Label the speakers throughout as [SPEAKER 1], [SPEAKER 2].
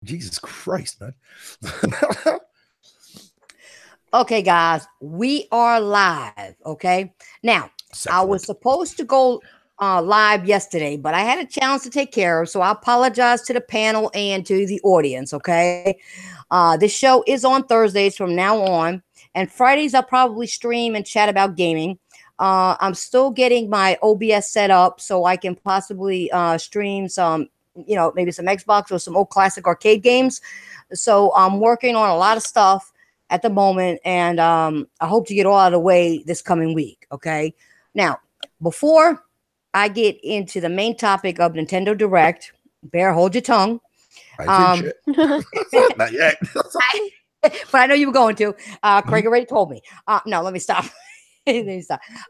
[SPEAKER 1] Jesus Christ, man.
[SPEAKER 2] Okay, guys, we are live. Okay. Now, I was supposed to go live yesterday, but I had a challenge to take care of. So I apologize to the panel and to the audience. Okay. This show is on Thursdays from now on. And Fridays, I'll probably stream and chat about gaming. I'm still getting my OBS set up so I can possibly stream some, maybe some Xbox or some old classic arcade games. So I'm working on a lot of stuff at the moment, and I hope to get all out of the way this coming week. Okay. Now, before I get into the main topic of Nintendo Direct, Bear, hold your tongue.
[SPEAKER 1] Not yet.
[SPEAKER 2] But I know you were going to. Craig already told me. No, let me stop.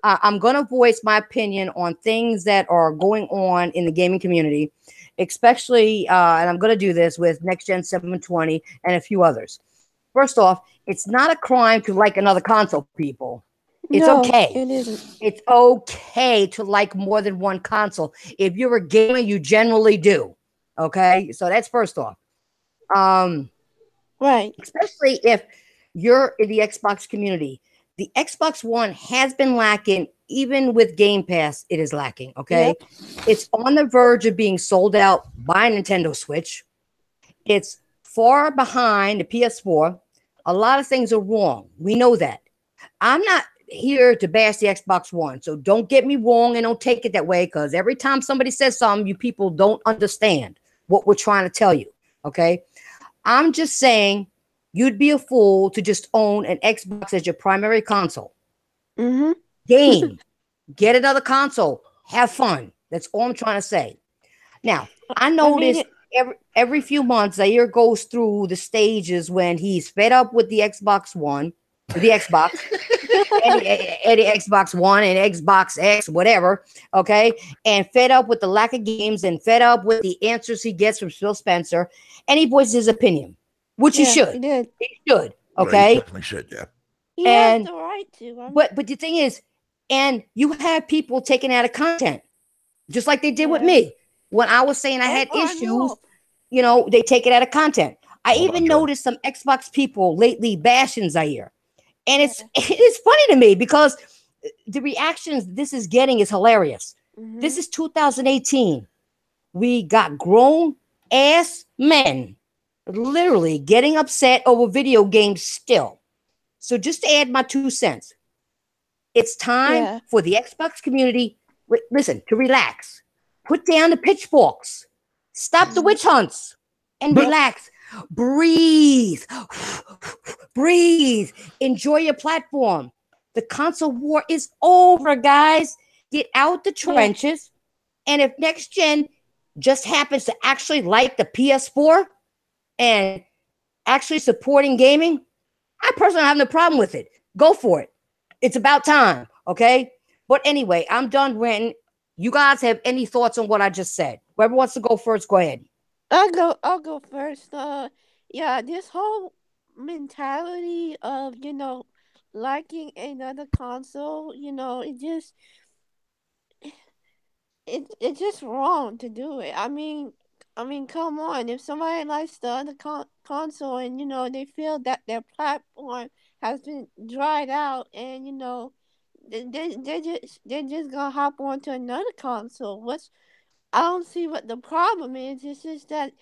[SPEAKER 2] I'm going to voice my opinion on things that are going on in the gaming community, especially, and I'm going to do this with Nexgen7pony and a few others. First off, it's not a crime to like another console, people. It's okay.
[SPEAKER 3] It isn't.
[SPEAKER 2] It's okay to like more than one console. If you're a gamer, you generally do. Okay? So that's first off.
[SPEAKER 3] Right.
[SPEAKER 2] Especially if you're in the Xbox community. The Xbox One has been lacking. Even with Game Pass, it is lacking. Okay? Yep. It's on the verge of being sold out by Nintendo Switch. It's far behind the PS4. A lot of things are wrong. We know that. I'm not here to bash the Xbox One, so don't get me wrong and don't take it that way, because every time somebody says something, you people don't understand what we're trying to tell you, okay? I'm just saying you'd be a fool to just own an Xbox as your primary console.
[SPEAKER 3] Mm-hmm.
[SPEAKER 2] Game. Get another console. Have fun. That's all I'm trying to say. Now, I noticed every few months, Zaire goes through the stages when he's fed up with the Xbox One, the Xbox, and the Xbox One and Xbox X, whatever, okay? And fed up with the lack of games and fed up with the answers he gets from Phil Spencer. And he voices his opinion, which he should. He should, okay?
[SPEAKER 1] He definitely should, yeah.
[SPEAKER 3] He has the right to.
[SPEAKER 2] But the thing is, and you have people taken out of content, just like they did with me. When I was saying I had issues, they take it out of content. I even noticed some Xbox people lately bashing Zaire. And it's funny to me because the reactions this is getting is hilarious.
[SPEAKER 3] Mm-hmm.
[SPEAKER 2] This is 2018. We got grown-ass men literally getting upset over video games still. So just to add my 2 cents, it's time for the Xbox community, to relax. Put down the pitchforks. Stop the witch hunts and relax. Breathe. Breathe. Enjoy your platform. The console war is over, guys. Get out the trenches. And if next gen just happens to actually like the PS4 and actually supporting gaming, I personally have no problem with it. Go for it. It's about time. Okay. But anyway, I'm done ranting. You guys have any thoughts on what I just said? Whoever wants to go first, go ahead.
[SPEAKER 3] I'll go first. This whole mentality of, liking another console, it's just wrong to do it. I mean, come on. If somebody likes the other console and, they feel that their platform has been dried out and, they're just gonna hop onto another console. I don't see what the problem is. It's just that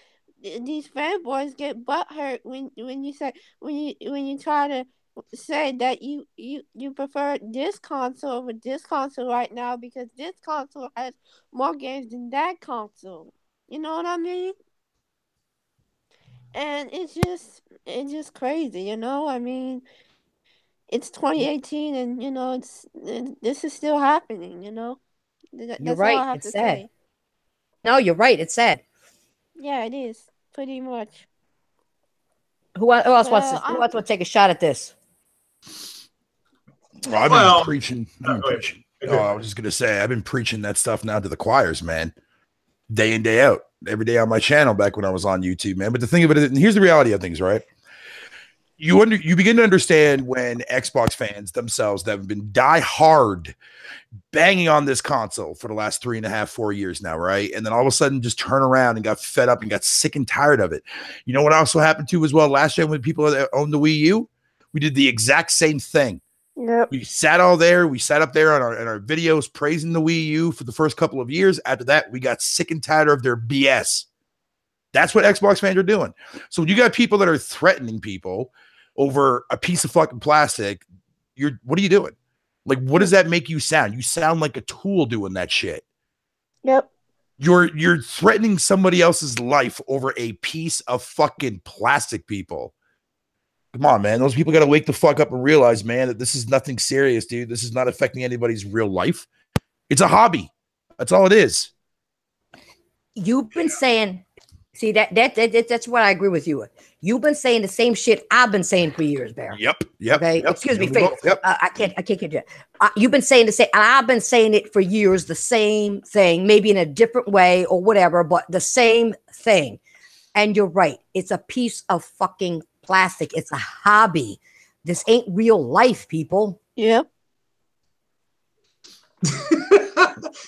[SPEAKER 3] these fanboys get butthurt when you try to say that you prefer this console over this console right now because this console has more games than that console. You know what I mean? And it's just crazy. I mean, it's 2018, and this is still happening. That's
[SPEAKER 2] you're right.
[SPEAKER 3] All I have
[SPEAKER 2] it's
[SPEAKER 3] to
[SPEAKER 2] sad.
[SPEAKER 3] Say.
[SPEAKER 2] No, you're right. It's sad.
[SPEAKER 3] Yeah, it is pretty much.
[SPEAKER 2] Who else wants to take a shot at this?
[SPEAKER 1] Well, I've been preaching. I was just gonna say I've been preaching that stuff now to the choirs, man. Day in, day out, every day on my channel back when I was on YouTube, man. But the thing of it is, and here's the reality of things, right? you begin to understand when Xbox fans themselves that have been die hard banging on this console for the last 3.5, 4 years now, right? And then all of a sudden just turn around and got fed up and got sick and tired of it. You know what also happened to as well last year when people owned the Wii U? We did the exact same thing.
[SPEAKER 3] Yep.
[SPEAKER 1] We sat up there on our videos praising the Wii U for the first couple of years. After that, we got sick and tired of their BS. That's what Xbox fans are doing. So when you got people that are threatening people over a piece of fucking plastic, what are you doing? Like, what does that make you sound? You sound like a tool doing that shit.
[SPEAKER 3] Yep.
[SPEAKER 1] You're threatening somebody else's life over a piece of fucking plastic, people. Come on, man. Those people got to wake the fuck up and realize, man, that this is nothing serious, dude. This is not affecting anybody's real life. It's a hobby. That's all it is.
[SPEAKER 2] You've been saying, see, that's what I agree with you. You've been saying the same shit I've been saying for years, Bear.
[SPEAKER 1] Yep.
[SPEAKER 2] Okay.
[SPEAKER 1] Yep.
[SPEAKER 2] Excuse me, Faith. Yep. I can't get you. You've been saying the same. I've been saying it for years, the same thing, maybe in a different way or whatever, but the same thing. And you're right. It's a piece of fucking plastic. It's a hobby. This ain't real life, people.
[SPEAKER 3] Yep.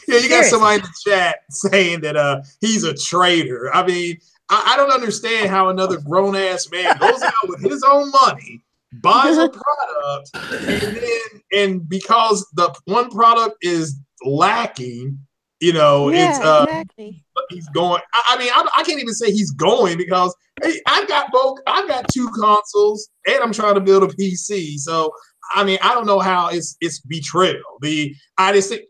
[SPEAKER 4] Yeah, you got somebody in the chat saying that he's a traitor. I mean, I don't understand how another grown-ass man goes out with his own money, buys a product, and because the one product is lacking, exactly. He's going. I mean, I can't even say he's going because hey, I've got 2 consoles and I'm trying to build a PC. So I mean, I don't know how it's betrayal. I just think,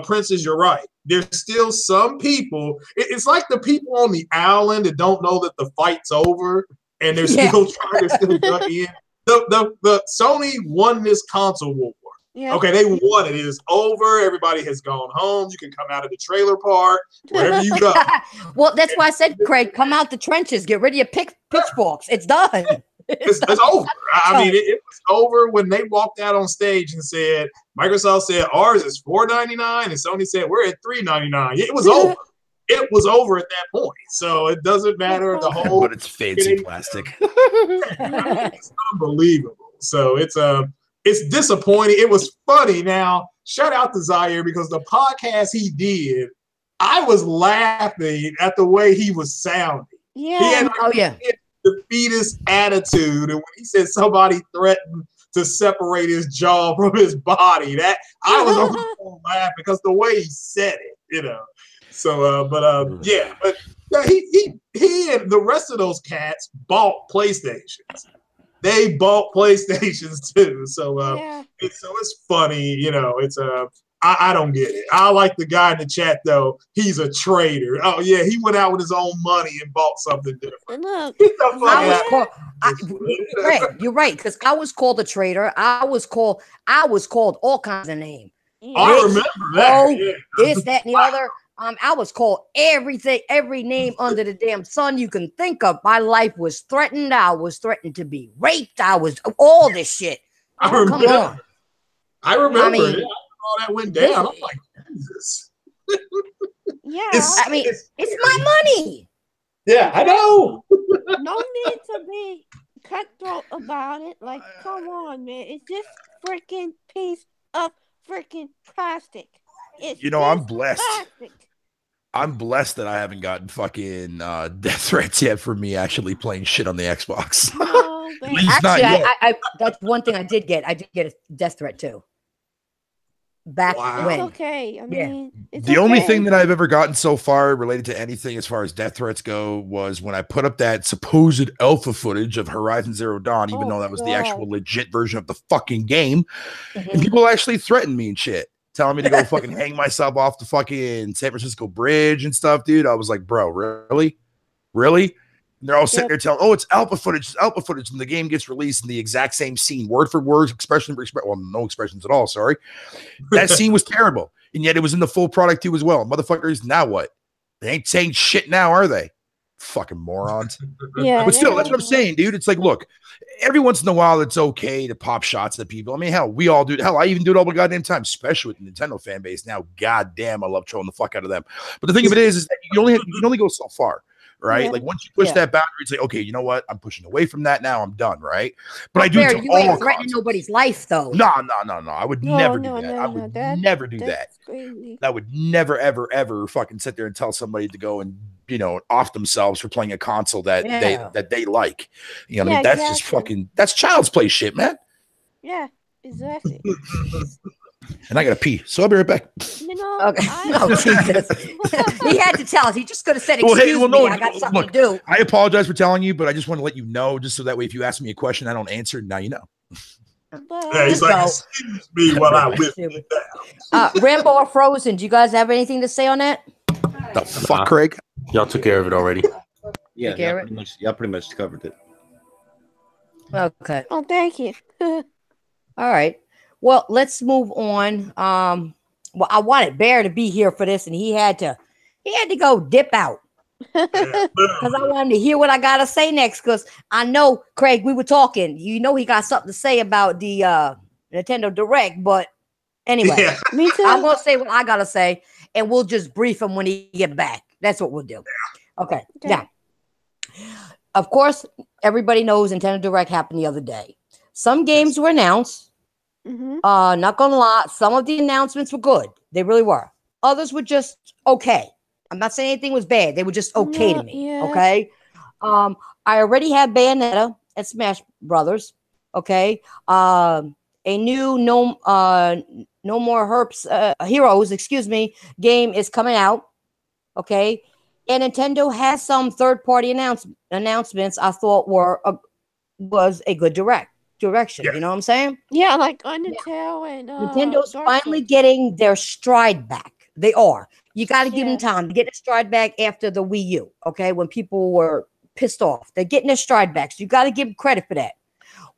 [SPEAKER 4] Princess, you're right. There's still some people. It's like the people on the island that don't know that the fight's over and they're still trying to still duck in. The Sony won this console war. Yeah. Okay, they won it. It is over. Everybody has gone home. You can come out of the trailer park, wherever you go.
[SPEAKER 2] Well, that's why I said, Craig, come out the trenches. Get rid of your pitchforks. It's done.
[SPEAKER 4] It's over. I mean, it was over when they walked out on stage and said, Microsoft said ours is $4.99 and Sony said we're at $3.99. It was over. It was over at that point. So it doesn't matter the whole.
[SPEAKER 1] But it's fancy plastic.
[SPEAKER 4] It's unbelievable. So it's disappointing. It was funny. Now, shout out to Zaire because the podcast he did, I was laughing at the way he was sounding.
[SPEAKER 3] Yeah.
[SPEAKER 4] He had defeatist attitude, and when he said somebody threatened to separate his jaw from his body, that I was on the phone laughing because the way he said it, So, yeah, he and the rest of those cats bought PlayStations. They bought PlayStations too. So, it's funny, it's I don't get it. I like the guy in the chat though. He's a traitor. Oh yeah, he went out with his own money and bought something different.
[SPEAKER 3] Look,
[SPEAKER 2] Fred, you're right because I was called a traitor. I was called all kinds of names.
[SPEAKER 4] I remember that.
[SPEAKER 2] This, that, and the other. I was called every name under the damn sun you can think of. My life was threatened. I was threatened to be raped. I was all this shit.
[SPEAKER 4] I remember. I mean, all that went down. I'm like, Jesus.
[SPEAKER 3] Yeah.
[SPEAKER 2] It's my money.
[SPEAKER 4] Yeah, I know.
[SPEAKER 3] No need to be cutthroat about it. Like, come on, man. It's just freaking piece of freaking plastic.
[SPEAKER 1] I'm blessed. Plastic. I'm blessed that I haven't gotten fucking death threats yet for me actually playing shit on the Xbox.
[SPEAKER 3] No,
[SPEAKER 1] At least not yet.
[SPEAKER 2] I that's one thing I did get. I did get a death threat too. Back when.
[SPEAKER 3] It's okay. I mean, it's
[SPEAKER 1] the only thing that I've ever gotten so far related to anything as far as death threats go was when I put up that supposed alpha footage of Horizon Zero Dawn, even though that was the actual legit version of the fucking game. And people actually threatened me and shit, telling me to go fucking hang myself off the fucking San Francisco Bridge and stuff, dude. I was like, bro, really? Really? And they're all sitting there telling, it's alpha footage, and the game gets released in the exact same scene, word for word, expression for expression. Well, no expressions at all, sorry. That scene was terrible, and yet it was in the full product too as well. Motherfuckers, now what? They ain't saying shit now, are they? Fucking morons.
[SPEAKER 3] Yeah,
[SPEAKER 1] but still, that's what I'm saying, dude. It's like, look, every once in a while, it's okay to pop shots at people. I mean, hell, we all do. Hell, I even do it all the goddamn time, especially with the Nintendo fan base now. Goddamn, I love trolling the fuck out of them. But the thing of it is that you can only go so far. right?
[SPEAKER 3] Yeah.
[SPEAKER 1] Like once you push that boundary, it's like, okay, you know what? I'm pushing away from that now. I'm done, right? But
[SPEAKER 2] Well,
[SPEAKER 1] I do it to
[SPEAKER 2] you
[SPEAKER 1] all
[SPEAKER 2] ain't threatening
[SPEAKER 1] consoles.
[SPEAKER 2] nobody's life, though.
[SPEAKER 1] No. I would never do that. I would never do that.
[SPEAKER 3] That's crazy.
[SPEAKER 1] I would never, ever, ever fucking sit there and tell somebody to go and off themselves for playing a console that they like. You know what I mean? That's just fucking that's child's play shit, man.
[SPEAKER 3] Yeah, exactly.
[SPEAKER 1] And I gotta pee, so I'll be right back.
[SPEAKER 3] You know,
[SPEAKER 2] okay. Jesus. He had to tell us. He just could have said, "Excuse me, I got something to do."
[SPEAKER 1] I apologize for telling you, but I just want to let you know, just so that way, if you ask me a question, I don't answer. Now you know.
[SPEAKER 4] He's like, excuse me while I whip you down.
[SPEAKER 2] Rambo or Frozen? Do you guys have anything to say on that?
[SPEAKER 1] The fuck, Craig?
[SPEAKER 5] Y'all took care of it already.
[SPEAKER 6] Yeah, y'all pretty much covered it.
[SPEAKER 2] Okay.
[SPEAKER 3] Oh, thank you.
[SPEAKER 2] All right. Well, let's move on. Well, I wanted Bear to be here for this, and he had to go dip out because I wanted to hear what I gotta say next. Because I know, Craig, we were talking. You know, he got something to say about the Nintendo Direct. But anyway,
[SPEAKER 3] Me too.
[SPEAKER 2] I'm gonna say what I gotta say, and we'll just brief him when he get back. That's what we'll do. Okay. Now, of course, everybody knows Nintendo Direct happened the other day. Some games were announced. Not gonna lie, some of the announcements were good. They really were. Others were just okay. I'm not saying anything was bad. They were just okay to me.
[SPEAKER 3] Yeah.
[SPEAKER 2] Okay. I already have Bayonetta at Smash Brothers. Okay. A new No More Heroes, game is coming out. Okay. And Nintendo has some third-party announcements I thought was a good direction. You know what I'm saying?
[SPEAKER 3] Yeah, like Undertale and
[SPEAKER 2] Nintendo's finally getting their stride back. They are. You got to give them time to get their stride back after the Wii U. Okay, when people were pissed off, they're getting their stride back. So you got to give them credit for that.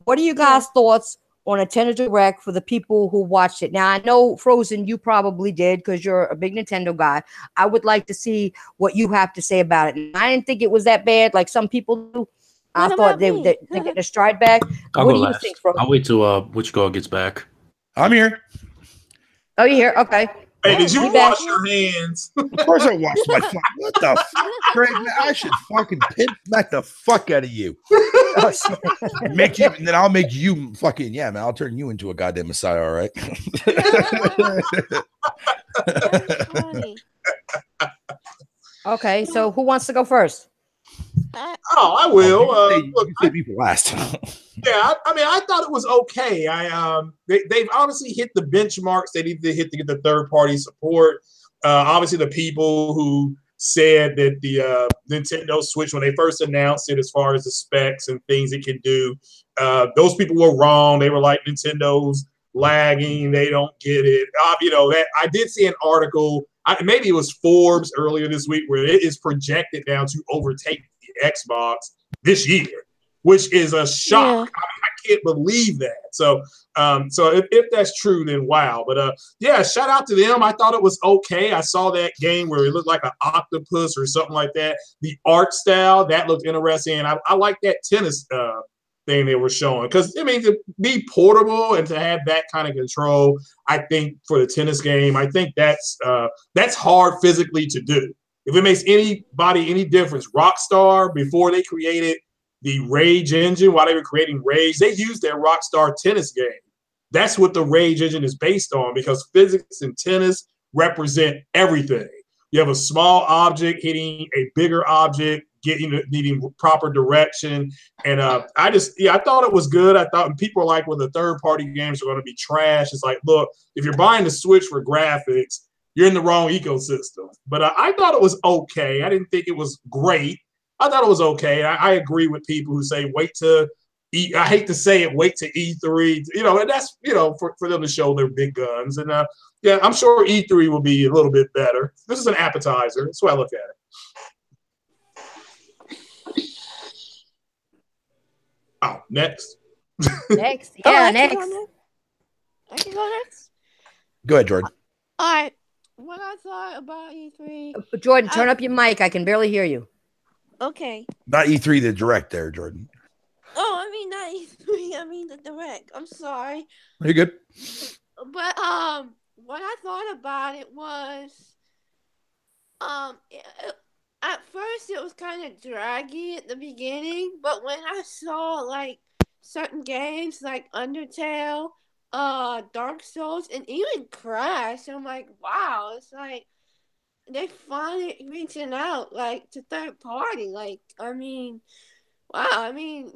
[SPEAKER 2] What are you guys' thoughts on Nintendo Direct for the people who watched it? Now I know Frozen, you probably did because you're a big Nintendo guy. I would like to see what you have to say about it. And I didn't think it was that bad, like some people do. I thought they get their stride back.
[SPEAKER 5] I'll
[SPEAKER 2] what
[SPEAKER 5] go
[SPEAKER 2] do
[SPEAKER 5] last.
[SPEAKER 2] you think, Frozen?
[SPEAKER 5] I'll wait till Which Girl gets back.
[SPEAKER 1] I'm here.
[SPEAKER 2] Oh, you're here? Okay.
[SPEAKER 4] Hey, did you wash your hands?
[SPEAKER 1] Of course I washed my fuck. What the fuck, Craig? Man, I should fucking pin smack the fuck out of you. Make you, and then I'll make you fucking man. I'll turn you into a goddamn messiah. All right.
[SPEAKER 2] Okay, so who wants to go first?
[SPEAKER 4] I will.
[SPEAKER 1] Look, you say people last.
[SPEAKER 4] Yeah, I mean, I thought it was okay. They've honestly hit the benchmarks they need to hit to get the third party support. Obviously, the people who said that the Nintendo Switch, when they first announced it, as far as the specs and things it can do, those people were wrong. They were like, Nintendo's lagging. They don't get it. That I did see an article. Maybe it was Forbes earlier this week where it is projected now to overtake the Xbox this year, which is a shock.
[SPEAKER 3] Yeah.
[SPEAKER 4] I mean, I can't believe that. So if that's true, then wow. But shout out to them. I thought it was okay. I saw that game where it looked like an octopus or something like that. The art style that looked interesting. And I like that tennis thing they were showing, because I mean, to be portable and to have that kind of control, I think for the tennis game, I think that's hard physically to do. If it makes anybody any difference, Rockstar, before they created the Rage engine, while they were creating Rage, they used their Rockstar tennis game. That's what the Rage engine is based on, because physics and tennis represent everything. You have a small object hitting a bigger object, needing proper direction. And I thought it was good. I thought, and people are like, well, the third-party games are going to be trash. It's like, look, if you're buying the Switch for graphics, you're in the wrong ecosystem. But I thought it was okay. I didn't think it was great. I thought it was okay. I agree with people who say wait to I hate to say it, wait to E3. And that's for them to show their big guns. And I'm sure E3 will be a little bit better. This is an appetizer. That's the way I look at it. Oh, next.
[SPEAKER 2] Next.
[SPEAKER 3] Oh,
[SPEAKER 2] Yeah,
[SPEAKER 3] I
[SPEAKER 2] next.
[SPEAKER 3] can go next.
[SPEAKER 1] Go ahead, Jordan.
[SPEAKER 3] All right. What I thought about E3.
[SPEAKER 2] Jordan, turn up your mic. I can barely hear you.
[SPEAKER 3] Okay.
[SPEAKER 1] Not E3, the Direct there, Jordan.
[SPEAKER 3] Oh, I mean not E3. I mean the Direct. I'm sorry.
[SPEAKER 1] You're good.
[SPEAKER 3] But what I thought about it was at first it was kind of draggy at the beginning, but when I saw like certain games like Undertale, Dark Souls, and even Crash, I'm like, wow, it's like they finally reaching out like to third party. Like, I mean, wow, I mean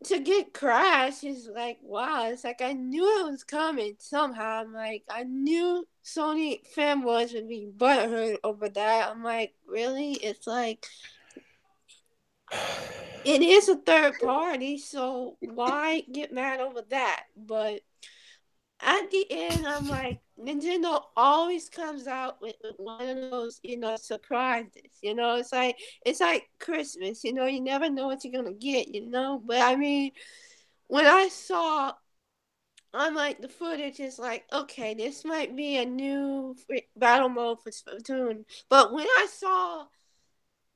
[SPEAKER 3] to get Crash is like, wow, it's like I knew it was coming somehow. I'm like, I knew Sony fanboys would be butthurt over that. I'm like, really? It's like, it is a third party, so why get mad over that? But at the end, I'm like, Nintendo always comes out with one of those, surprises. It's like Christmas. You never know what you're gonna get. But I mean, when I saw, I'm like, the footage is like, okay, this might be a new battle mode for Splatoon. But when I saw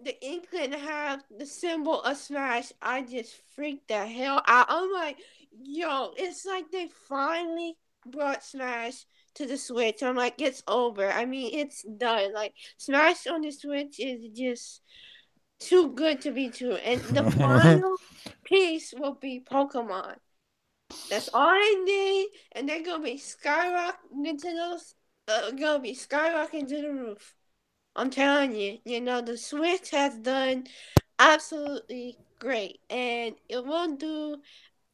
[SPEAKER 3] the inkling to have the symbol of Smash, I just freaked the hell out. I'm like, yo, it's like they finally brought Smash to the Switch. I'm like, it's over. I mean, it's done. Like, Smash on the Switch is just too good to be true. And the final piece will be Pokemon. That's all I need. And they're going to be Nintendo's going to be skyrocketing to the roof. I'm telling you, the Switch has done absolutely great, and it will do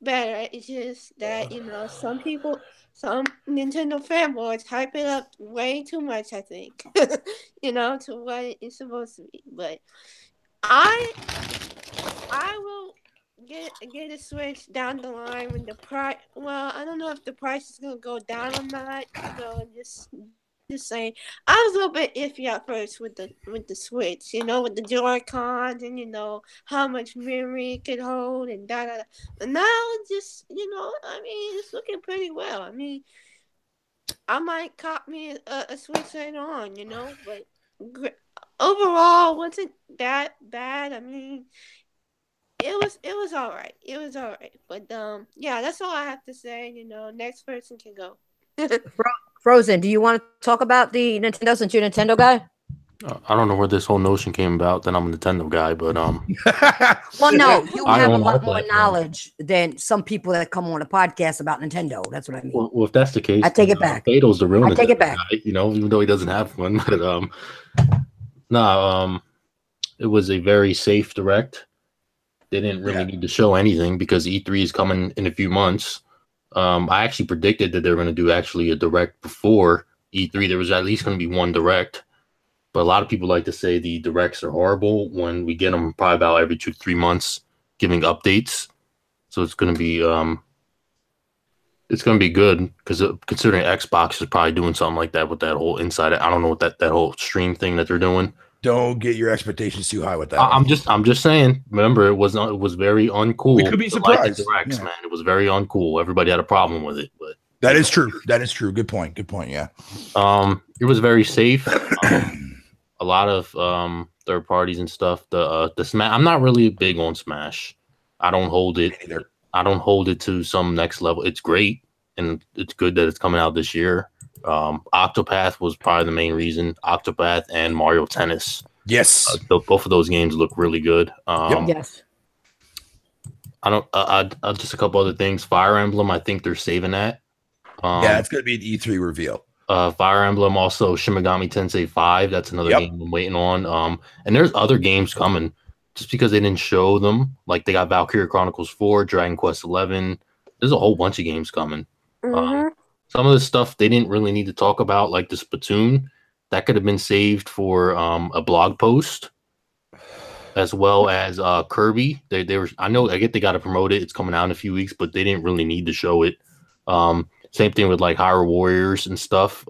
[SPEAKER 3] better. It's just that, some Nintendo fanboys hype it up way too much, I think, to what it's supposed to be. But I will get a Switch down the line when the price. Well, I don't know if the price is gonna go down or not. Just saying, I was a little bit iffy at first with the Switch, with the Joy-Cons and how much memory it could hold and da da da. But now it's just, I mean, it's looking pretty well. I mean, I might cop me a Switch later on, but overall, wasn't that bad. I mean, it was all right. It was all right. But yeah, that's all I have to say. Next person can go.
[SPEAKER 2] Frozen, do you want to talk about the Nintendo since you're a Nintendo guy?
[SPEAKER 5] I don't know where this whole notion came about that I'm a Nintendo guy, but
[SPEAKER 2] well, no, you have a lot more knowledge than some people that come on a podcast about Nintendo. That's what I mean.
[SPEAKER 5] Well, if that's the case,
[SPEAKER 2] I take it back.
[SPEAKER 5] Beto's the real Nintendo
[SPEAKER 2] take it back.
[SPEAKER 5] guy, even though he doesn't have one. But it was a very safe direct. They didn't really need to show anything because E3 is coming in a few months. I actually predicted that they were going to do actually a direct before E3. There was at least going to be one direct, but a lot of people like to say the directs are horrible when we get them probably about every 2-3 months, giving updates. So it's going to be good because considering Xbox is probably doing something like that with that whole inside. I don't know what that whole stream thing that they're doing.
[SPEAKER 1] Don't get your expectations too high with that.
[SPEAKER 5] I'm just saying. Remember, it was very uncool.
[SPEAKER 1] We could be surprised.
[SPEAKER 5] Directs, man. It was very uncool. Everybody had a problem with it, but
[SPEAKER 1] that is true. That is true. Good point. Yeah.
[SPEAKER 5] It was very safe. A lot of third parties and stuff. The Smash. I'm not really big on Smash. I don't hold it. Either. I don't hold it to some next level. It's great and it's good that it's coming out this year. Octopath was probably the main reason. Octopath and Mario Tennis.
[SPEAKER 1] Yes,
[SPEAKER 5] both of those games look really good.
[SPEAKER 2] Yes.
[SPEAKER 5] I don't. Just a couple other things. Fire Emblem. I think they're saving that.
[SPEAKER 1] It's gonna be an E3 reveal.
[SPEAKER 5] Fire Emblem, also Shin Megami Tensei 5. That's another game I'm waiting on. And there's other games coming. Just because they didn't show them, like they got Valkyria Chronicles 4, Dragon Quest 11. There's a whole bunch of games coming.
[SPEAKER 3] Mm-hmm.
[SPEAKER 5] Some of the stuff they didn't really need to talk about, like the Splatoon, that could have been saved for a blog post, as well as Kirby. They were, I get they got to promote it. It's coming out in a few weeks, but they didn't really need to show it. Same thing with like Hyrule Warriors and stuff.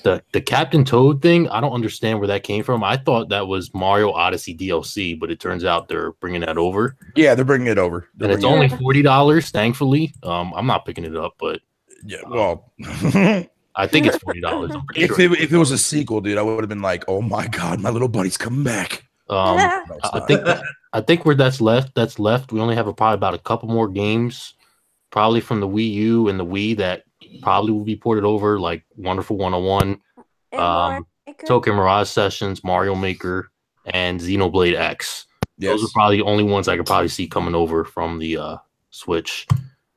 [SPEAKER 5] The Captain Toad thing, I don't understand where that came from. I thought that was Mario Odyssey DLC, but it turns out they're bringing that over.
[SPEAKER 1] Yeah, they're bringing it over.
[SPEAKER 5] And it's only $40, thankfully. I'm not picking it up, but
[SPEAKER 1] yeah, well,
[SPEAKER 5] I think it's $40. I'm pretty sure.
[SPEAKER 1] If it was a sequel, dude, I would have been like, "Oh my god, my little buddy's coming back."
[SPEAKER 5] I think where that's left. We only have probably about a couple more games, probably from the Wii U and the Wii that probably will be ported over, like Wonderful 101. Tokyo Mirage Sessions, Mario Maker, and Xenoblade X. Those are probably the only ones I could probably see coming over from the Switch.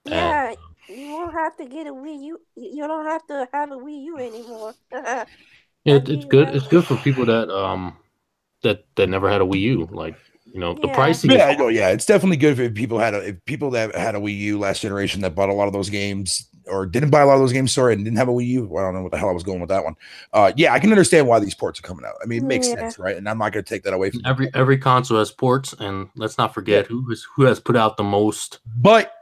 [SPEAKER 3] Yeah, you won't have to get a Wii U. You don't have to have a Wii U anymore.
[SPEAKER 5] Yeah, it's good. It's good for people that that never had a Wii U. Like, the pricing.
[SPEAKER 1] Yeah, it's definitely good if people that had a Wii U last generation that bought a lot of those games or didn't buy a lot of those games, sorry, and didn't have a Wii U. Well, I don't know what the hell I was going with that one. Yeah, I can understand why these ports are coming out. I mean, it makes sense, right? And I'm not going to take that away from
[SPEAKER 5] every console has ports, and let's not forget who has put out the most.
[SPEAKER 1] But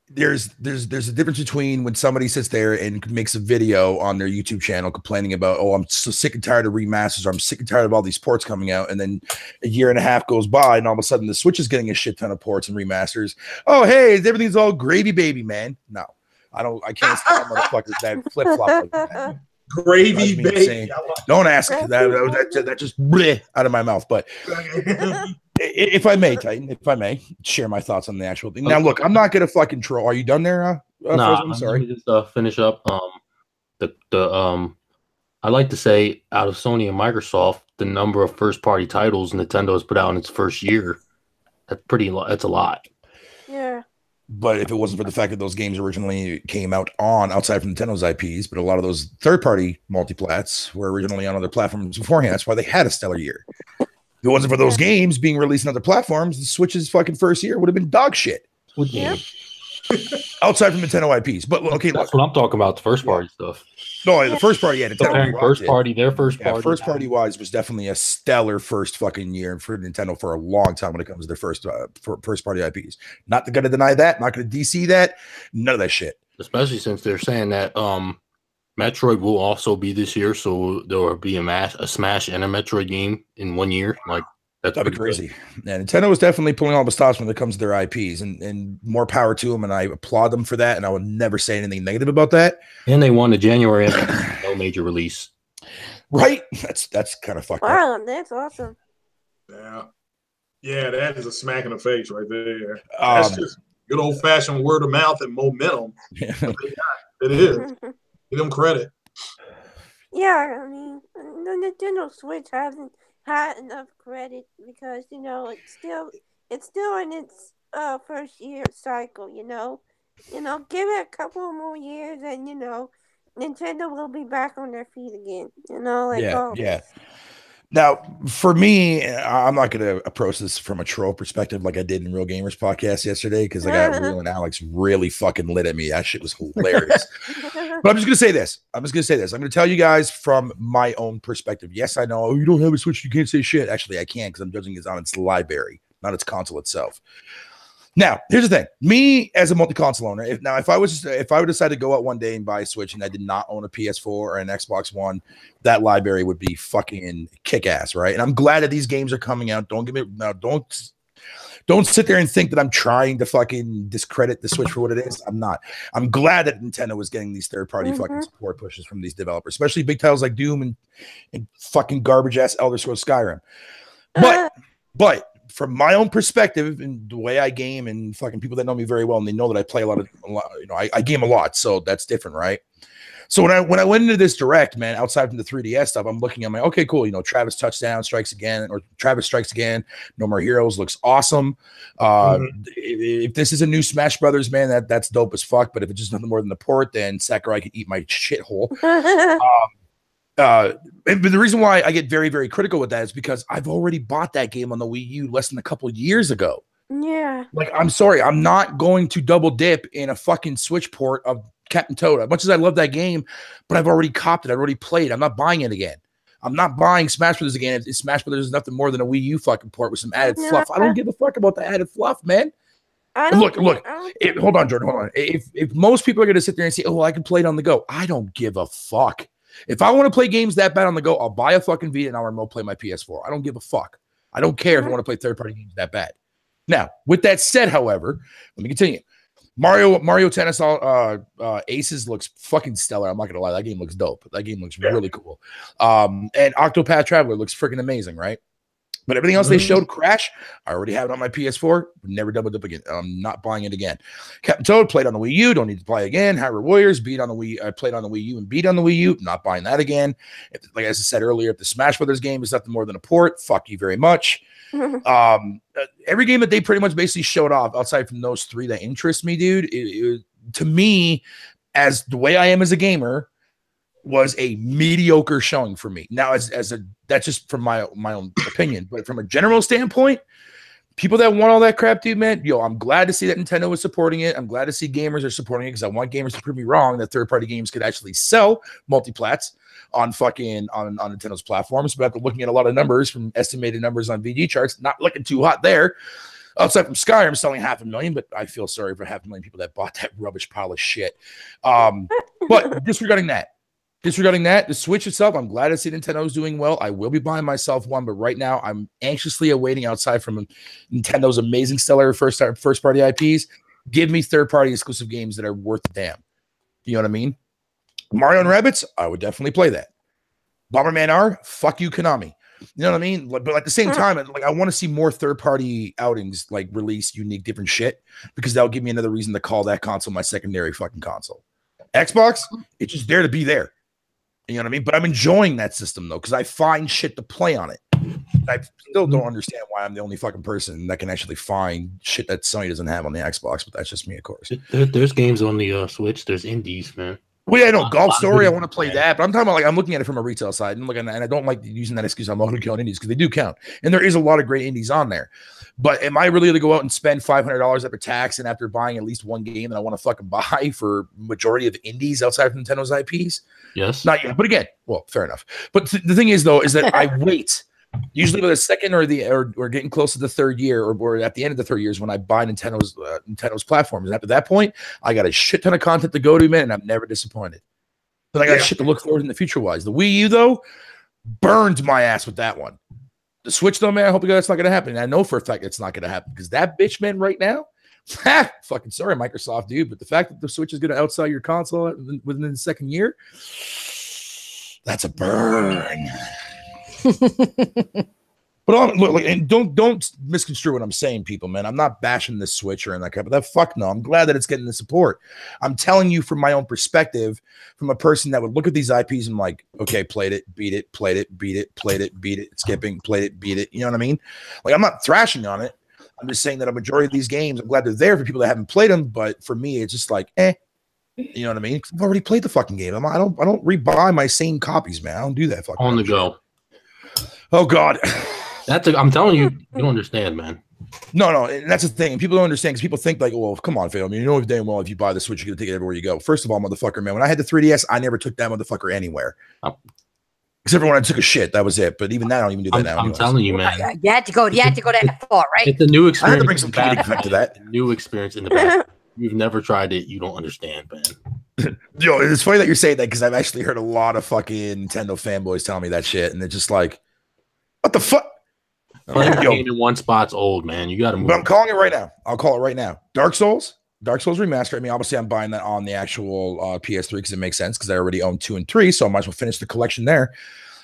[SPEAKER 1] there's a difference between when somebody sits there and makes a video on their YouTube channel complaining about, oh, I'm so sick and tired of remasters, or I'm sick and tired of all these ports coming out, and then a year and a half goes by, and all of a sudden the Switch is getting a shit ton of ports and remasters. Oh, hey, everything's all gravy, baby, man. No, I can't stand motherfuckers that flip flop like that.
[SPEAKER 4] Gravy, baby.
[SPEAKER 1] Don't ask. That just bleh out of my mouth. But if I may, Titan, if I may share my thoughts on the actual thing. Now, look, I'm not gonna fucking troll. Are you done there?
[SPEAKER 5] No,
[SPEAKER 1] I'm sorry.
[SPEAKER 5] Just finish up. I like to say, out of Sony and Microsoft, the number of first-party titles Nintendo has put out in its first year, that's a lot.
[SPEAKER 3] Yeah.
[SPEAKER 1] But if it wasn't for the fact that those games originally came out outside from Nintendo's IPs, but a lot of those third-party multiplats were originally on other platforms beforehand. That's why they had a stellar year. If it wasn't for those games being released on other platforms, the Switch's fucking first year would have been dog shit.
[SPEAKER 3] Yep.
[SPEAKER 1] Outside from Nintendo IPs. But okay,
[SPEAKER 5] that's what I'm talking about, the first party stuff.
[SPEAKER 1] No, the first party, Nintendo
[SPEAKER 5] first party, their first party.
[SPEAKER 1] First party wise was definitely a stellar first fucking year for Nintendo for a long time when it comes to their first party IPs. Not gonna deny that, not gonna DC that, none of that shit.
[SPEAKER 5] Especially since they're saying that Metroid will also be this year, so there will be a Smash and a Metroid game in 1 year. Like, that'd
[SPEAKER 1] be crazy. Yeah, Nintendo is definitely pulling all the stops when it comes to their IPs, and more power to them. And I applaud them for that. And I would never say anything negative about that.
[SPEAKER 5] And they won the January no major release.
[SPEAKER 1] Right? That's kind of fucked up.
[SPEAKER 3] Wow, that's awesome.
[SPEAKER 4] Yeah, that is a smack in the face right there. That's just good old fashioned word of mouth and momentum.
[SPEAKER 1] Yeah.
[SPEAKER 4] It is. Give them credit.
[SPEAKER 3] Yeah, I mean, the Nintendo Switch hasn't had enough credit because it's still in its first year cycle. Give it a couple more years, and Nintendo will be back on their feet again.
[SPEAKER 1] Yeah. Now, for me, I'm not going to approach this from a troll perspective like I did in Real Gamers podcast yesterday, because I got Real and Alex really fucking lit at me. That shit was hilarious. But I'm just going to say this. I'm going to tell you guys from my own perspective. Yes, I know you don't have a Switch, you can't say shit. Actually, I can, because I'm judging it on its library, not its console itself. Now, here's the thing. Me as a multi-console owner, if I would decide to go out one day and buy a Switch and I did not own a PS4 or an Xbox One, that library would be fucking kick-ass, right? And I'm glad that these games are coming out. Don't sit there and think that I'm trying to fucking discredit the Switch for what it is. I'm not. I'm glad that Nintendo is getting these third-party fucking support pushes from these developers, especially big titles like Doom and fucking garbage-ass Elder Scrolls Skyrim. But from my own perspective and the way I game, and fucking people that know me very well, and they know that I play a lot, I game a lot, so that's different, right? So when I went into this direct, man, outside from the 3DS stuff, I'm looking at my, okay, cool, Travis Strikes Again, No More Heroes looks awesome. If this is a new Smash Brothers, man, that's dope as fuck. But if it's just nothing more than the port, then Sakurai could eat my shithole. But the reason why I get very, very critical with that is because I've already bought that game on the Wii U less than a couple of years ago.
[SPEAKER 3] Yeah.
[SPEAKER 1] Like, I'm sorry, I'm not going to double dip in a fucking Switch port of Captain Toad. As much as I love that game, but I've already copped it. I've already played. I'm not buying it again. I'm not buying Smash Brothers again. If Smash Brothers is nothing more than a Wii U fucking port with some added fluff. I don't give a fuck about the added fluff, man. Look. Hold on, Jordan. Hold on. If most people are going to sit there and say, "Oh, well, I can play it on the go," I don't give a fuck. If I want to play games that bad on the go, I'll buy a fucking Vita and I'll remote play my PS4. I don't give a fuck. I don't care if I want to play third-party games that bad. Now, with that said, however, let me continue. Mario Tennis Aces looks fucking stellar. I'm not gonna lie, that game looks dope. That game looks really cool. And Octopath Traveler looks freaking amazing, right? But everything else they showed, Crash, I already have it on my PS4. Never doubled up again. I'm not buying it again. Captain Toad played on the Wii U. Don't need to play again. Hyrule Warriors beat on the Wii. I played on the Wii U and beat on the Wii U. Not buying that again. Like as I said earlier, if the Smash Brothers game is nothing more than a port, fuck you very much. Every game that they pretty much basically showed off, outside from those 3 that interest me, dude, to me, as the way I am as a gamer, was a mediocre showing for me. Now, that's just from my own opinion, but from a general standpoint, people that want all that crap, dude, man, I'm glad to see that Nintendo is supporting it. I'm glad to see gamers are supporting it because I want gamers to prove me wrong that third-party games could actually sell multiplats on Nintendo's platforms. But after looking at a lot of numbers from estimated numbers on VG charts, not looking too hot there. Outside from Skyrim selling 500,000, but I feel sorry for 500,000 people that bought that rubbish pile of shit. But disregarding that, the Switch itself, I'm glad to see Nintendo's doing well. I will be buying myself one, but right now I'm anxiously awaiting, outside from Nintendo's amazing stellar first-party IPs, give me third-party exclusive games that are worth a damn. You know what I mean? Mario and Rabbids, I would definitely play that. Bomberman R, fuck you, Konami. You know what I mean? But at the same time, I want to see more third-party outings release unique, different shit, because that'll give me another reason to call that console my secondary fucking console. Xbox, it's just there to be there. You know what I mean? But I'm enjoying that system, though, because I find shit to play on it. I still don't understand why I'm the only fucking person that can actually find shit that Sony doesn't have on the Xbox, but that's just me, of course.
[SPEAKER 5] There's games on the Switch. There's indies, man.
[SPEAKER 1] Well, yeah, no, Golf Story, I want to play that, but I'm talking about, I'm looking at it from a retail side, and I don't like using that excuse. I'm only counting indies because they do count, and there is a lot of great indies on there. But am I really going to go out and spend $500 after tax and after buying at least one game that I want to fucking buy for majority of indies outside of Nintendo's IPs?
[SPEAKER 5] Yes.
[SPEAKER 1] Not yet. But again, well, fair enough. But the thing is, though, is that I wait. Usually by the second or getting close to the third year or at the end of the 3 years when I buy Nintendo's platforms. And after that point, I got a shit ton of content to go to, man, and I'm never disappointed. But I got shit to look forward in the future-wise. The Wii U, though, burned my ass with that one. The Switch, though, man, I hope to God it's not going to happen. And I know for a fact it's not going to happen because that bitch, man, right now, fucking sorry, Microsoft, dude, but the fact that the Switch is going to outsell your console within the second year, that's a burn. But look, and don't misconstrue what I'm saying, people, man. I'm not bashing this Switch or anything like that, but that fuck no. I'm glad that it's getting the support. I'm telling you from my own perspective, from a person that would look at these IPs and like, okay, played it, beat it, played it, beat it, played it, beat it, skipping, played it, beat it. You know what I mean? Like, I'm not thrashing on it. I'm just saying that a majority of these games, I'm glad they're there for people that haven't played them, but for me, it's just like, you know what I mean? I've already played the fucking game. I don't rebuy my same copies, man. I don't do that fucking
[SPEAKER 5] on the go.
[SPEAKER 1] Oh God.
[SPEAKER 5] I'm telling you, you don't understand, man.
[SPEAKER 1] No, and that's the thing. People don't understand because people think like, well, come on, Phil. I mean, you know damn well if you buy the Switch, you're gonna take it everywhere you go. First of all, motherfucker, man, when I had the 3DS, I never took that motherfucker anywhere. Except for when I took a shit, that was it. But even that, I don't even do that now.
[SPEAKER 5] I'm telling you, man.
[SPEAKER 2] You had to go that far, right?
[SPEAKER 5] It's a new experience.
[SPEAKER 1] I had to bring some comedic effect to that.
[SPEAKER 5] New experience in the back. You've never tried it. You don't understand, man.
[SPEAKER 1] Yo, it's funny that you're saying that because I've actually heard a lot of fucking Nintendo fanboys telling me that shit, and they're just like, "What the fuck?"
[SPEAKER 5] Playing in one spot's old, man. You got to move.
[SPEAKER 1] But I'm calling it right now. I'll call it right now. Dark Souls Remastered. I mean, obviously, I'm buying that on the actual PS3 because it makes sense because I already own 2 and 3, so I might as well finish the collection there.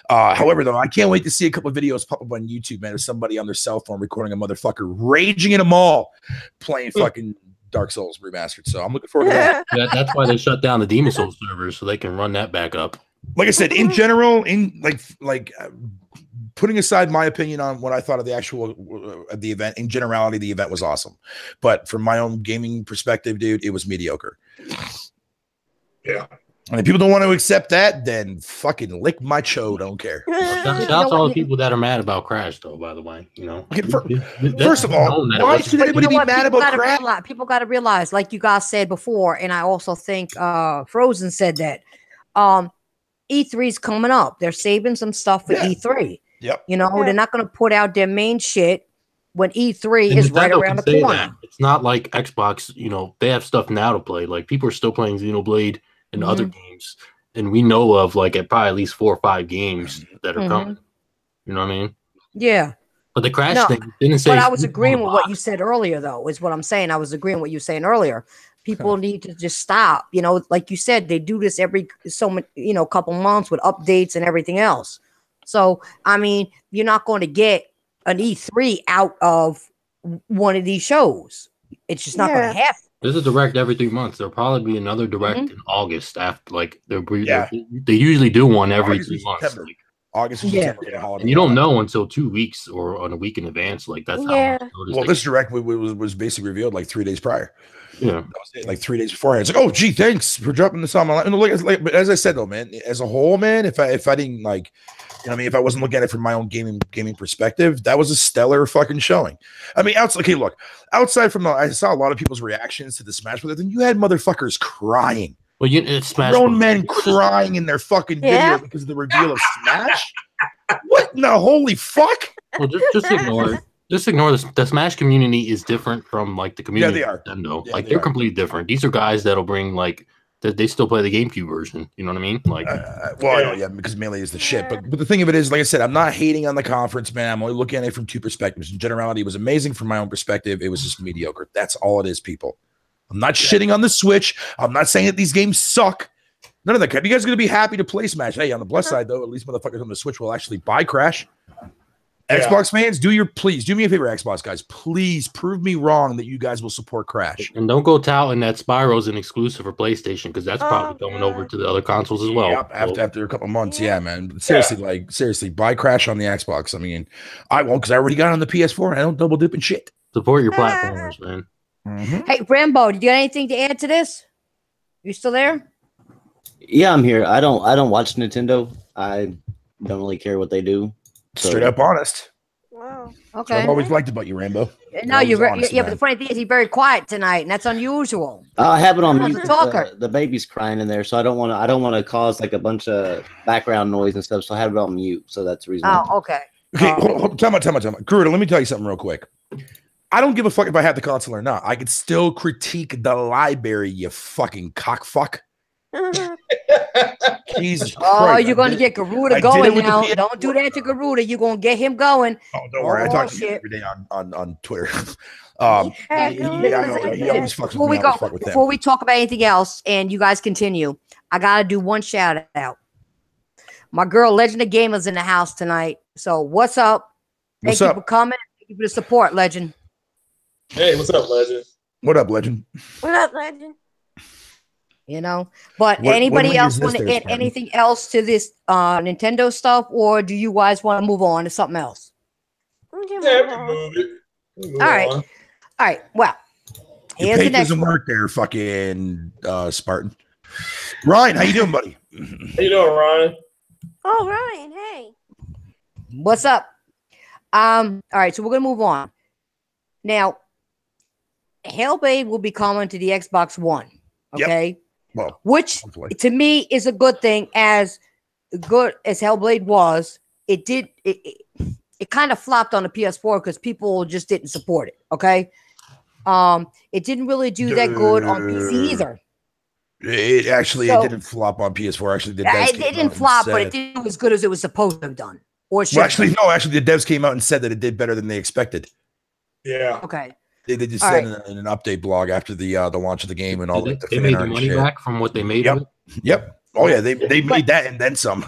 [SPEAKER 1] However, though, I can't wait to see a couple of videos pop up on YouTube, man, of somebody on their cell phone recording a motherfucker raging in a mall playing fucking Dark Souls Remastered. So I'm looking forward to that.
[SPEAKER 5] That's why they shut down the Demon Souls servers so they can run that back up.
[SPEAKER 1] Like I said, in general, putting aside my opinion on what I thought of the actual the event, in generality, the event was awesome. But from my own gaming perspective, dude, it was mediocre.
[SPEAKER 4] Yeah.
[SPEAKER 1] And if people don't want to accept that, then fucking lick my chode. I don't care.
[SPEAKER 5] Shout out to all the people that are mad about Crash, though, by the way. You know,
[SPEAKER 1] first of all, why should anybody be mad about Crash?
[SPEAKER 2] People got to realize, like you guys said before, and I also think Frozen said that E3 is coming up. They're saving some stuff for E3.
[SPEAKER 1] Yep.
[SPEAKER 2] You know, they're not going to put out their main shit when E3 is right around the corner.
[SPEAKER 5] That. It's not like Xbox, you know, they have stuff now to play. Like, people are still playing Xenoblade and other games. And we know of, like, probably at least 4 or 5 games that are coming. You know what I mean?
[SPEAKER 2] Yeah.
[SPEAKER 5] But the Crash thing didn't say.
[SPEAKER 2] But I was agreeing with what you said earlier, though, is what I'm saying. I was agreeing with what you were saying earlier. People need to just stop. You know, like you said, they do this every couple months with updates and everything else. So, I mean, you're not going to get an E3 out of one of these shows. It's just not going to happen.
[SPEAKER 5] There's a direct every 3 months. There'll probably be another direct in August after, like, they usually do one every 3 months. Like,
[SPEAKER 1] August and September get a holiday.
[SPEAKER 5] And you don't know until 2 weeks or on a week in advance. Like, that's how.
[SPEAKER 1] Well, this direct was basically revealed like 3 days prior.
[SPEAKER 5] Yeah,
[SPEAKER 1] that was it, like 3 days beforehand. It's like, oh, gee, thanks for dropping this on my line. Like, but as I said though, man, as a whole, man, if I didn't like, you know what I mean, if I wasn't looking at it from my own gaming perspective, that was a stellar fucking showing. I mean, outside from I saw a lot of people's reactions to the Smash Bros. Then you had motherfuckers crying.
[SPEAKER 5] Well, it's Smash
[SPEAKER 1] grown men crying in their fucking video because of the reveal of Smash. What in the holy fuck?
[SPEAKER 5] Well, just ignore it. Just ignore this. The Smash community is different from like the community of Nintendo. Yeah, they're completely different. These are guys that'll bring like that. They still play the GameCube version. You know what I mean? Like,
[SPEAKER 1] I know, because Melee is the shit. But the thing of it is, like I said, I'm not hating on the conference, man. I'm only looking at it from two perspectives. In generality, it was amazing from my own perspective. It was just mediocre. That's all it is, people. I'm not shitting on the Switch. I'm not saying that these games suck. None of that crap. You guys are going to be happy to play Smash. Hey, on the plus side, though, at least motherfuckers on the Switch will actually buy Crash. Xbox fans, please do me a favor, Xbox guys. Please prove me wrong that you guys will support Crash.
[SPEAKER 5] And don't go touting that Spyro's an exclusive for PlayStation because that's probably coming over to the other consoles as well.
[SPEAKER 1] Yep, after a couple of months, man. Seriously, buy Crash on the Xbox. I mean, I won't because I already got it on the PS4 and I don't double dip and shit.
[SPEAKER 5] Support your platformers, man.
[SPEAKER 2] Hey, Rambo, did you got anything to add to this? You still there?
[SPEAKER 6] Yeah, I'm here. I don't watch Nintendo. I don't really care what they do. So.
[SPEAKER 1] Straight up honest.
[SPEAKER 3] Wow.
[SPEAKER 2] Okay.
[SPEAKER 1] I've always liked about you, Rambo.
[SPEAKER 2] No, but the funny thing is he's very quiet tonight, and that's unusual.
[SPEAKER 6] I have it on mute. The baby's crying in there, so I don't want to cause like a bunch of background noise and stuff. So I have it on mute. So that's the reason.
[SPEAKER 2] Oh, okay.
[SPEAKER 1] Okay, hold on. Time out. Garuda, let me tell you something real quick. I don't give a fuck if I have the console or not. I could still critique the library, you fucking cockfuck. Jesus Christ.
[SPEAKER 2] You're going to get Garuda going now. Don't do that to Garuda. You're going to get him going.
[SPEAKER 1] Oh, don't worry. I talk to you every day on Twitter. He always fucks with me.
[SPEAKER 2] Before we talk about anything else and you guys continue, I got to do one shout out. My girl, Legend of Gamers, in the house tonight. So what's up? Thank you for coming. Thank you for the support, Legend.
[SPEAKER 4] Hey, what's up, Legend?
[SPEAKER 1] What up, Legend?
[SPEAKER 3] What up, Legend?
[SPEAKER 2] You know, but anybody else want to add anything else to this Nintendo stuff, or do you guys want to move on to something else?
[SPEAKER 3] Move it.
[SPEAKER 2] All right. Well,
[SPEAKER 1] here's the next doesn't work there, fucking Spartan. Ryan, how you doing, buddy?
[SPEAKER 4] How you doing, Ryan?
[SPEAKER 3] Oh, Ryan, hey.
[SPEAKER 2] What's up? All right, so we're gonna move on. Now, Hellblade will be coming to the Xbox One. Okay.
[SPEAKER 1] Yep. Well,
[SPEAKER 2] which hopefully, to me is a good thing. As good as Hellblade was, it kind of flopped on the PS4 because people just didn't support it. Okay. It didn't really do that good on PC either.
[SPEAKER 1] It didn't flop on PS4. Actually,
[SPEAKER 2] it didn't flop, but it didn't do as good as it was supposed to have done. Or
[SPEAKER 1] actually, the devs came out and said that it did better than they expected.
[SPEAKER 4] Yeah.
[SPEAKER 2] Okay.
[SPEAKER 1] They just said in an update blog after the launch of the game and all that.
[SPEAKER 5] They made the money back from what they made.
[SPEAKER 1] Yep. Oh yeah, they made that and then some.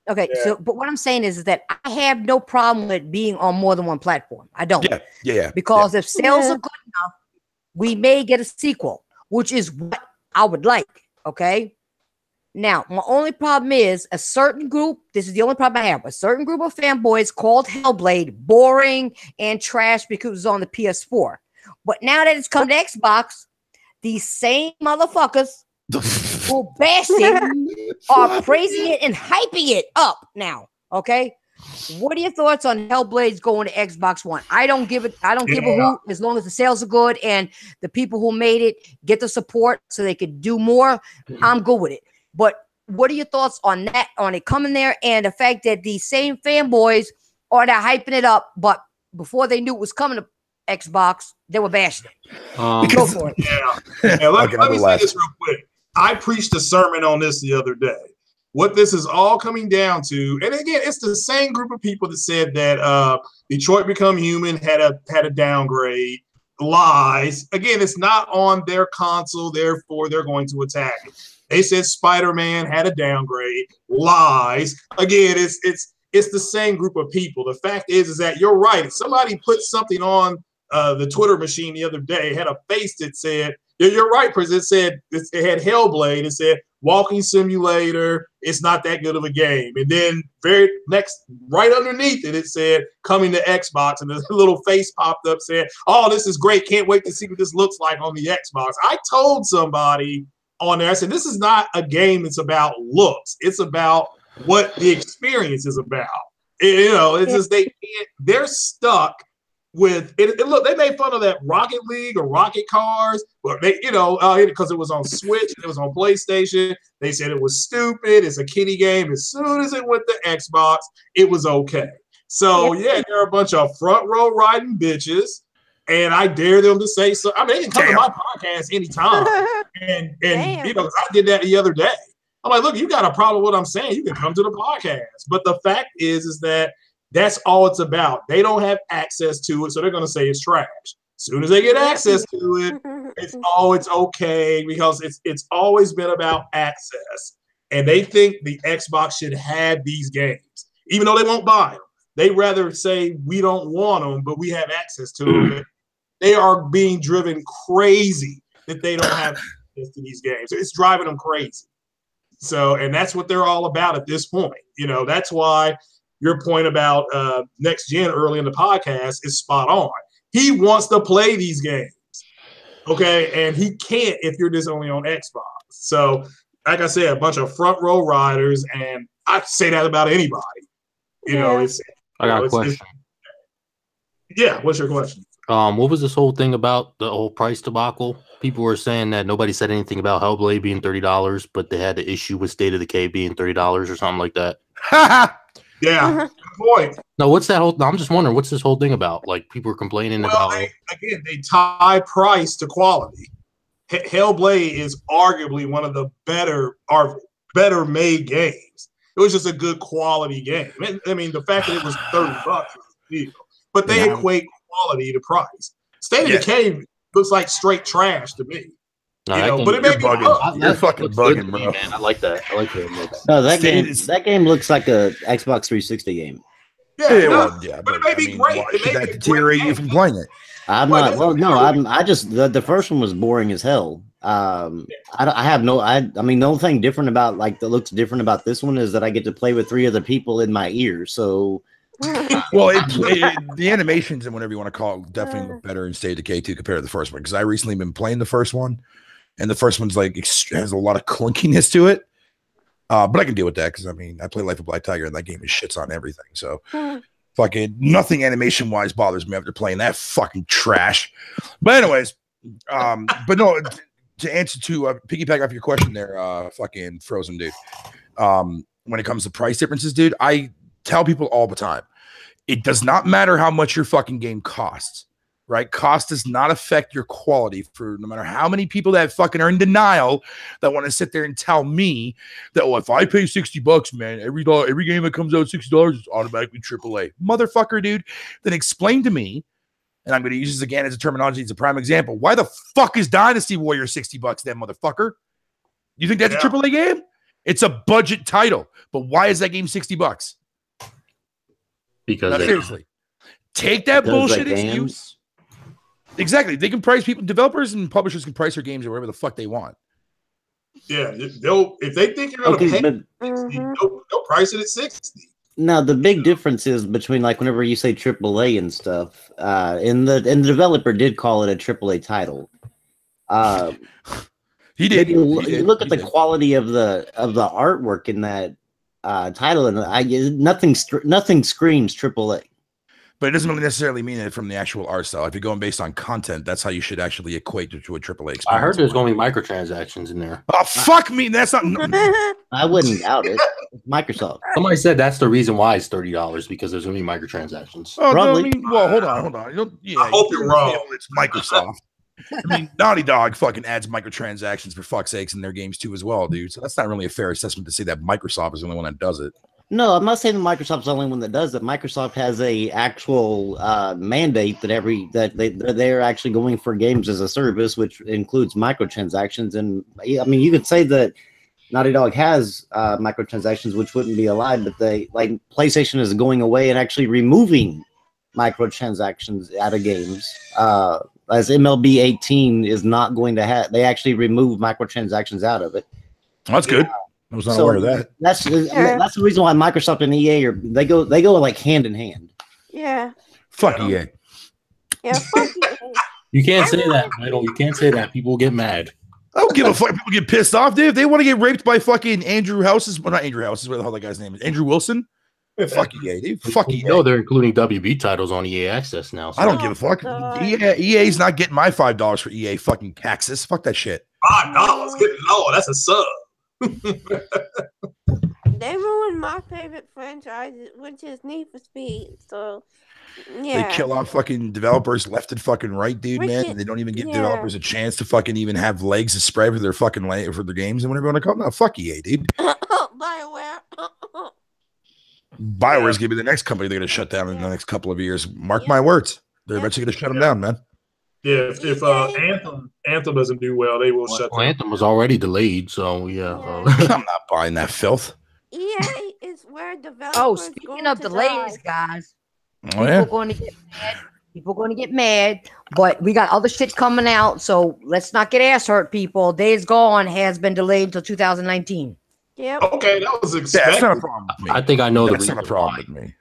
[SPEAKER 2] Okay, so but what I'm saying is that I have no problem with being on more than one platform. I don't.
[SPEAKER 1] Yeah.
[SPEAKER 2] Because if sales are good enough, we may get a sequel, which is what I would like. Okay. Now, my only problem is a certain group. This is the only problem I have. A certain group of fanboys called Hellblade boring and trash because it was on the PS4. But now that it's come to Xbox, these same motherfuckers who bashed it are praising it and hyping it up now. Okay. What are your thoughts on Hellblades going to Xbox One? I don't give a hoot as long as the sales are good and the people who made it get the support so they could do more. I'm good with it. But what are your thoughts on that, on it coming there, and the fact that these same fanboys are now hyping it up, but before they knew it was coming to Xbox, they were bashing it. Go for it.
[SPEAKER 4] Let me say this real quick. I preached a sermon on this the other day. What this is all coming down to, and again, it's the same group of people that said that Detroit Become Human had a downgrade. Lies. Again, it's not on their console, therefore they're going to attack it. They said Spider-Man had a downgrade. Lies. Again, it's it's the same group of people. The fact is that you're right. If somebody put something on the Twitter machine the other day, had a face that said, you're right, Chris. It said, it had Hellblade. It said, walking simulator. It's not that good of a game. And then right underneath it, it said, coming to Xbox. And this little face popped up saying, oh, this is great. Can't wait to see what this looks like on the Xbox. I told somebody on there, I said, this is not a game that's about looks. It's about what the experience is about. It's just they're stuck with it. Look, they made fun of that Rocket League or Rocket Cars, but they, because it was on Switch, it was on PlayStation. They said it was stupid. It's a kiddie game. As soon as it went to Xbox, it was okay. So they're a bunch of front row riding bitches, and I dare them to say so. I mean, they can come to my podcast anytime, and I did that the other day. I'm like, look, you got a problem with what I'm saying. You can come to the podcast. But the fact is that that's all it's about. They don't have access to it, so they're going to say it's trash. As soon as they get access to it, it's okay, because it's always been about access. And they think the Xbox should have these games, even though they won't buy them. They rather say we don't want them, but we have access to them. They are being driven crazy that they don't have access to these games. It's driving them crazy. So, and that's what they're all about at this point. That's why your point about next gen early in the podcast is spot on. He wants to play these games, okay, and he can't if you're just only on Xbox. So, like I said, a bunch of front row riders, and I say that about anybody.
[SPEAKER 5] I got a question.
[SPEAKER 4] What's your question?
[SPEAKER 5] What was this whole thing about the whole price debacle? People were saying that nobody said anything about Hellblade being $30, but they had the issue with State of Decay being $30 or something like that.
[SPEAKER 4] Yeah, good point.
[SPEAKER 5] No, what's that whole? I'm just wondering, what's this whole thing about? Like, people are complaining about.
[SPEAKER 4] They tie price to quality. Hellblade is arguably one of the better made games. It was just a good quality game. I mean, the fact that it was $30 is a deal, but they equate quality to price. State of Decay looks like straight trash to me.
[SPEAKER 5] No,
[SPEAKER 4] but it may be bugging.
[SPEAKER 1] You're fucking bugging, bro.
[SPEAKER 5] Man, I like that. I like that.
[SPEAKER 6] No, that game looks like a Xbox 360 game.
[SPEAKER 4] But it may be great.
[SPEAKER 1] Why should that deteriorate you from playing it?
[SPEAKER 6] I'm not. Well, no, I just the first one was boring as hell. I mean, the only thing different about that looks different about this one is that I get to play with 3 other people in my ear. So,
[SPEAKER 1] well, the animations and whatever you want to call it definitely look better in State of Decay 2 compared to the first one, because I recently been playing the first one, and the first one's has a lot of clunkiness to it. But I can deal with that because I mean I play Life of Black Tiger and that game is shits on everything. So fucking nothing animation wise bothers me after playing that fucking trash. But anyways, but no, to answer piggyback off your question there, fucking Frozen dude. When it comes to price differences, dude, I tell people all the time, it does not matter how much your fucking game costs. Right? Cost does not affect your quality, for no matter how many people that fucking are in denial that want to sit there and tell me that, if I pay $60, man, every game that comes out $60 is automatically AAA. Motherfucker, dude. Then explain to me, and I'm going to use this again as a terminology, it's a prime example. Why the fuck is Dynasty Warrior $60 then, motherfucker? You think that's a AAA game? It's a budget title, but why is that game $60?
[SPEAKER 5] Because
[SPEAKER 1] seriously, take that bullshit excuse. Exactly. They can price people, developers and publishers can price their games or whatever the fuck they want.
[SPEAKER 4] Yeah, if they think you're going to pay, they'll price it at 60.
[SPEAKER 6] Now, the big difference is between whenever you say AAA and stuff, and the developer did call it a AAA title.
[SPEAKER 1] He did.
[SPEAKER 6] You look at the quality of the artwork in that title, and nothing screams AAA.
[SPEAKER 1] But it doesn't really necessarily mean it from the actual art style. If you're going based on content, that's how you should actually equate to a AAA experience.
[SPEAKER 5] I heard there's going to be microtransactions in there.
[SPEAKER 1] Oh, fuck me. That's not...
[SPEAKER 6] I wouldn't doubt it. Microsoft.
[SPEAKER 5] Somebody said that's the reason why it's $30, because there's going to be microtransactions.
[SPEAKER 6] Oh, probably.
[SPEAKER 1] No, hold on.
[SPEAKER 4] I hope you're wrong.
[SPEAKER 1] It's Microsoft. I mean, Naughty Dog fucking adds microtransactions for fuck's sakes in their games too as well, dude. So that's not really a fair assessment to say that Microsoft is the only one that does it.
[SPEAKER 6] No, I'm not saying that Microsoft's the only one that does it. Microsoft has a actual mandate that they're actually going for games as a service, which includes microtransactions. And I mean, you could say that Naughty Dog has microtransactions, which wouldn't be allowed, but PlayStation is going away and actually removing microtransactions out of games. As MLB 18 is not going to have, they actually remove microtransactions out of it.
[SPEAKER 1] Well, that's good. I was not aware of that.
[SPEAKER 6] That's the reason why Microsoft and EA they go like hand in hand.
[SPEAKER 3] Yeah.
[SPEAKER 1] Fuck EA.
[SPEAKER 3] Yeah, fuck EA.
[SPEAKER 5] You can't say that, Michael. You can't say that. People get mad.
[SPEAKER 1] I don't give a fuck. People get pissed off, dude. If they want to get raped by fucking Andrew Houses, well, not Andrew Houses, what the hell that guy's name is? Andrew Wilson? Fuck EA, dude. Fuck EA.
[SPEAKER 5] No, they're including WB titles on EA Access now. So.
[SPEAKER 1] I don't give a fuck. EA's not getting my $5 for EA fucking taxes. Fuck that shit.
[SPEAKER 4] $5? Good Lord, that's a sub.
[SPEAKER 3] They ruined my favorite franchise, which is Need for Speed. So, yeah.
[SPEAKER 1] They kill off fucking developers left and fucking right, dude, man. And they don't even give developers a chance to fucking even have legs to spread for their fucking for their games and whenever they want to come. No, fuck EA, dude.
[SPEAKER 3] BioWare.
[SPEAKER 1] BioWare's gonna be the next company they're gonna shut down in the next couple of years. Mark my words. They're eventually gonna shut them down, man.
[SPEAKER 4] Yeah, if Anthem doesn't do well, they will shut down.
[SPEAKER 5] Anthem was already delayed, so yeah.
[SPEAKER 1] I'm not buying that filth.
[SPEAKER 3] EA is where developers.
[SPEAKER 2] Oh, speaking of delays, guys,
[SPEAKER 1] people are
[SPEAKER 2] going to get mad. People are going to get mad, but we got other shit coming out, so let's not get ass hurt, people. Days Gone has been delayed until 2019.
[SPEAKER 3] Yep.
[SPEAKER 4] Okay, that was expected.
[SPEAKER 1] That's not a problem with me.
[SPEAKER 5] I think I know
[SPEAKER 1] that's not a problem with me.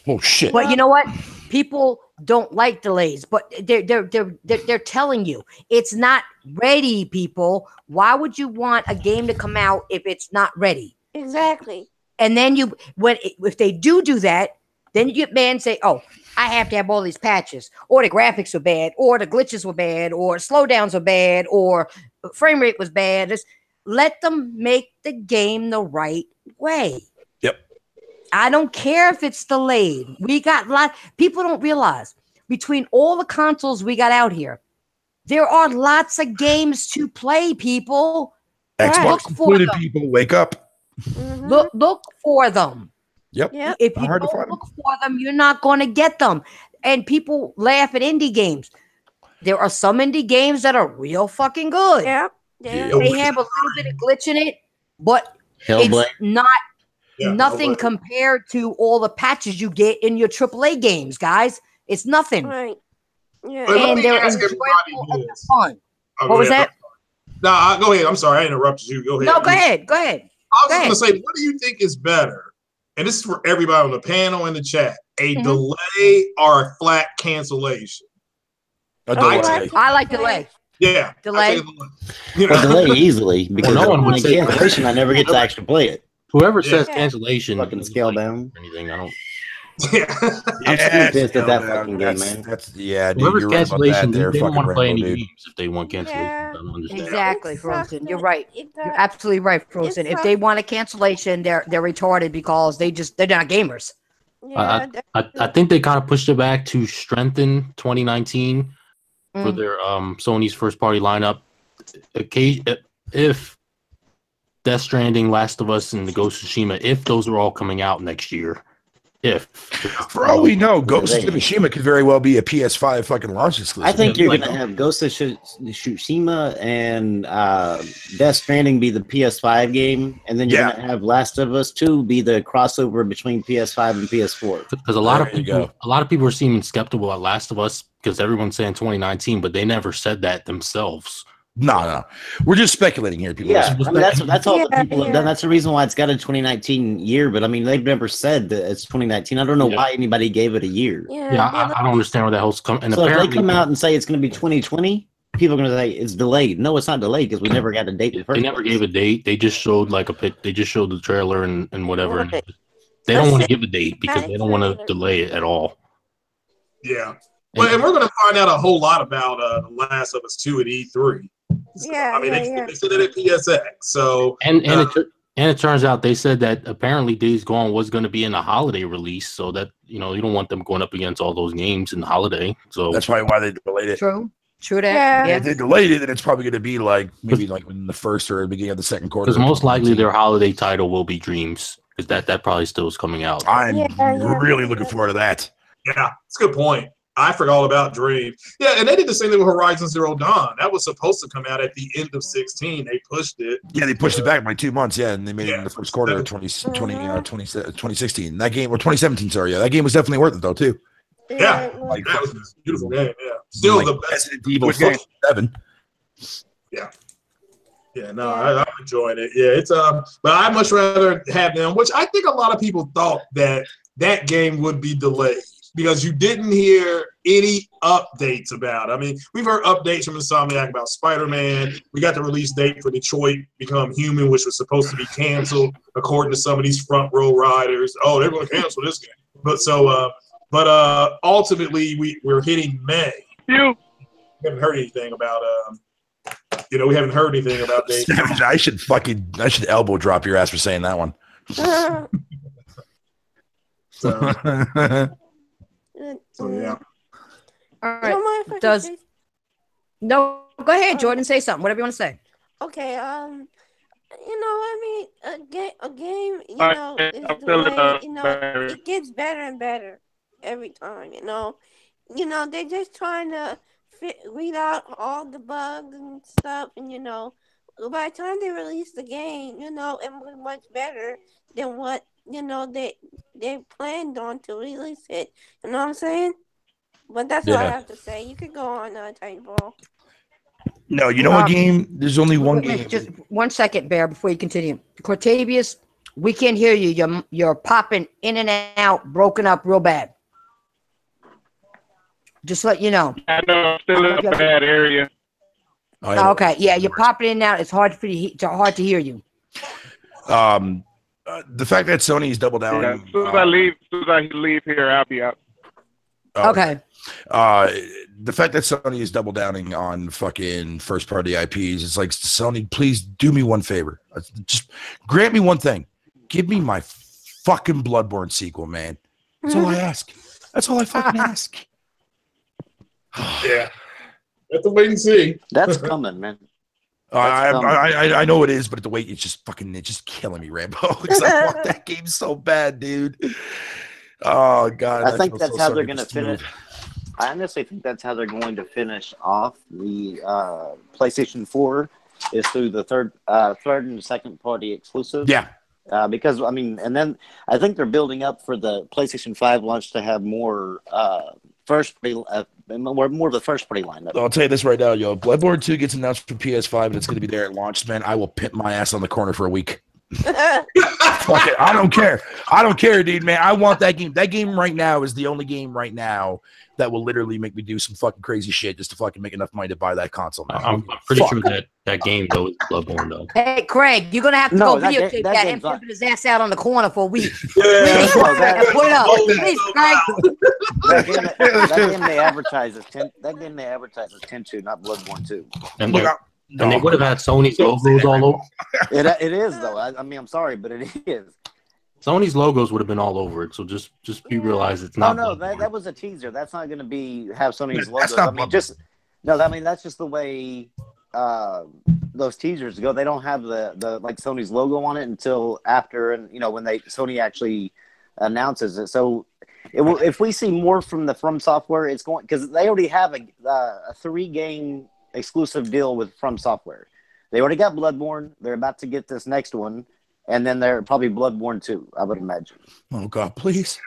[SPEAKER 1] Oh shit!
[SPEAKER 2] But you know what? People don't like delays, but they're telling you it's not ready. People, why would you want a game to come out if it's not ready?
[SPEAKER 3] Exactly.
[SPEAKER 2] And then if they do that, then you get mad and say, "Oh, I have to have all these patches, or the graphics were bad, or the glitches were bad, or slowdowns were bad, or frame rate was bad." Just let them make the game the right way.
[SPEAKER 1] Yep.
[SPEAKER 2] I don't care if it's delayed. We got people don't realize between all the consoles we got out here, there are lots of games to play, people.
[SPEAKER 1] Xbox included, people wake up.
[SPEAKER 3] Mm-hmm.
[SPEAKER 2] Look for them.
[SPEAKER 1] Yep.
[SPEAKER 2] If you don't look for them, you're not going to get them. And people laugh at indie games. There are some indie games that are real fucking good.
[SPEAKER 3] Yeah.
[SPEAKER 2] They have a little bit of glitch in it, but
[SPEAKER 6] Hellblade.
[SPEAKER 2] it's not nothing compared to all the patches you get in your AAA games, guys. It's nothing.
[SPEAKER 3] Right. Yeah.
[SPEAKER 2] And they're enjoyable and they're fun. What was that?
[SPEAKER 4] No, go ahead. I'm sorry, I interrupted you. Go ahead.
[SPEAKER 2] No, go ahead. Go ahead.
[SPEAKER 4] I was just going to say, what do you think is better? And this is for everybody on the panel and the chat. A delay or a flat cancellation?
[SPEAKER 1] A delay.
[SPEAKER 2] I like delay.
[SPEAKER 4] Yeah.
[SPEAKER 2] Delay.
[SPEAKER 6] Delay easily because no one would say cancellation. I never get to actually play it.
[SPEAKER 5] Whoever says cancellation,
[SPEAKER 6] fucking scale down
[SPEAKER 5] or anything. I don't.
[SPEAKER 6] I'm still pissed at that fucking game, man.
[SPEAKER 1] Dude,
[SPEAKER 5] whoever's cancellation,
[SPEAKER 1] they
[SPEAKER 5] don't want to play any
[SPEAKER 1] dude.
[SPEAKER 5] games if they want cancellation. I don't understand.
[SPEAKER 2] Exactly, Frozen. You're right. You're absolutely right, Frozen. If they want a cancellation, they're retarded because they're not gamers.
[SPEAKER 3] Yeah,
[SPEAKER 5] I think they kind of pushed it back to strengthen 2019 for their Sony's first party lineup. If Death Stranding, Last of Us, and the Ghost of Tsushima, if those are all coming out next year.
[SPEAKER 1] For all we know, Ghost of Tsushima could very well be a PS5 fucking launch exclusive.
[SPEAKER 6] I think you're going to have Ghost of Tsushima and Death Stranding be the PS5 game, and then you're going to have Last of Us 2 be the crossover between PS5 and PS4.
[SPEAKER 5] Because a lot of people are seeming skeptical about Last of Us because everyone's saying 2019, but they never said that themselves.
[SPEAKER 1] No. We're just speculating here, people.
[SPEAKER 6] Yeah, I mean, that's all the people have done. That's the reason why it's got a 2019 year, but I mean, they've never said that it's 2019. I don't know why anybody gave it a year.
[SPEAKER 5] I don't understand where that whole coming.
[SPEAKER 6] So if they come out and say it's going to be 2020, people are going to say it's delayed. No, it's not delayed because we never got a date.
[SPEAKER 5] They never gave a date. They just showed They just showed the trailer and whatever. And they don't want to give a date because they don't want to delay it at all.
[SPEAKER 4] Yeah. Well, and we're going to find out a whole lot about The Last of Us 2 at E3.
[SPEAKER 3] Yeah,
[SPEAKER 4] I mean, they said it at PSX. So
[SPEAKER 5] and it turns out they said that apparently Days Gone was going to be in a holiday release, so that you don't want them going up against all those games in the holiday. So
[SPEAKER 1] that's probably why they delayed it.
[SPEAKER 2] True that.
[SPEAKER 1] Yeah. If they delayed it, then it's probably going to be maybe in the first or the beginning of the second quarter.
[SPEAKER 5] Because most likely their holiday title will be Dreams, because that probably still is coming out.
[SPEAKER 1] I'm really looking forward to that.
[SPEAKER 4] Yeah, it's a good point. I forgot all about Dream. Yeah, and they did the same thing with Horizon Zero Dawn. That was supposed to come out at the end of 16. They pushed it.
[SPEAKER 1] Yeah, they pushed it back by 2 months. Yeah, and they made it in the first quarter of 2016. That game, or 2017, sorry. Yeah, that game was definitely worth it, though, too.
[SPEAKER 4] Yeah, like that was a beautiful game. Yeah, still like the best.
[SPEAKER 1] Resident Evil 7.
[SPEAKER 4] Yeah. Yeah, no, I'm enjoying it. Yeah, it's but I'd much rather have them, which I think a lot of people thought that game would be delayed because you didn't hear any updates about it. I mean, we've heard updates from Insomniac about Spider-Man. We got the release date for Detroit Become Human, which was supposed to be canceled, according to some of these front row riders. Oh, they're going to cancel this game. But ultimately, we're hitting May. We haven't heard anything about we haven't heard anything about dates.
[SPEAKER 1] I should elbow drop your ass for saying that one.
[SPEAKER 4] So yeah.
[SPEAKER 2] All right. No, go ahead, Jordan. Say something. Whatever you want to say.
[SPEAKER 3] Okay. A game. Is it gets better and better every time. They're just trying to weed out all the bugs and stuff, and by the time they release the game, it was much better than what they planned on to release it. You know what I'm saying? But that's all I have to say. You could go on, Tight Ball.
[SPEAKER 1] No, you know what game? There's only one game.
[SPEAKER 2] Just 1 second, Bear, before you continue. Cortavius, we can't hear you. You're popping in and out, broken up real bad. Just let you know.
[SPEAKER 7] I know I'm still in a bad area.
[SPEAKER 2] Okay, yeah, you're popping in and out. It's hard to hear you.
[SPEAKER 1] The fact that Sony's double down.
[SPEAKER 7] Yeah, as soon as I leave here, I'll be out.
[SPEAKER 2] Okay.
[SPEAKER 1] The fact that Sony is double downing on fucking first party IPs, it's like, Sony, please do me one favor. Just grant me one thing. Give me my fucking Bloodborne sequel, man. That's all I ask. That's all I fucking ask.
[SPEAKER 4] Yeah. Have to wait and see.
[SPEAKER 6] That's coming, man.
[SPEAKER 1] I know it is, but the wait, it's just killing me, Rambo. Because I want that game so bad, dude. Oh God!
[SPEAKER 6] I think that's how they're going to finish. I honestly think that's how they're going to finish off the PlayStation 4 is through the third and second party exclusive.
[SPEAKER 1] Yeah.
[SPEAKER 6] Because and then I think they're building up for the PlayStation 5 launch to have more first party, more of the first party lineup.
[SPEAKER 1] I'll tell you this right now, yo. Bloodborne 2 gets announced for PS5 and it's going to be there at launch, man. I will pimp my ass on the corner for a week. Fuck it. I don't care, dude, man. I want that game. That game right now is the only game right now that will literally make me do some fucking crazy shit just to fucking make enough money to buy that console. Man.
[SPEAKER 5] I'm pretty sure that game though is Bloodborne though.
[SPEAKER 2] Hey, Craig, you're gonna have to go videotape that and pimp his ass out on the corner for a week.
[SPEAKER 4] Yeah.
[SPEAKER 2] Put it up, please, Craig.
[SPEAKER 6] That game they advertise as 10-2, not Bloodborne 2.
[SPEAKER 5] And they would have had Sony's logos all over.
[SPEAKER 6] It is though. I'm sorry, but it is.
[SPEAKER 5] Sony's logos would have been all over it. So just be realized it's not.
[SPEAKER 6] No, that was a teaser. That's not going to have Sony's logos. That's just the way those teasers go. They don't have the like Sony's logo on it until after, and when Sony actually announces it. So if we see more from the From Software, it's going because they already have a 3-game exclusive deal with From Software. They already got Bloodborne. They're about to get this next one, and then they're probably Bloodborne 2, I would imagine.
[SPEAKER 1] Oh God, please.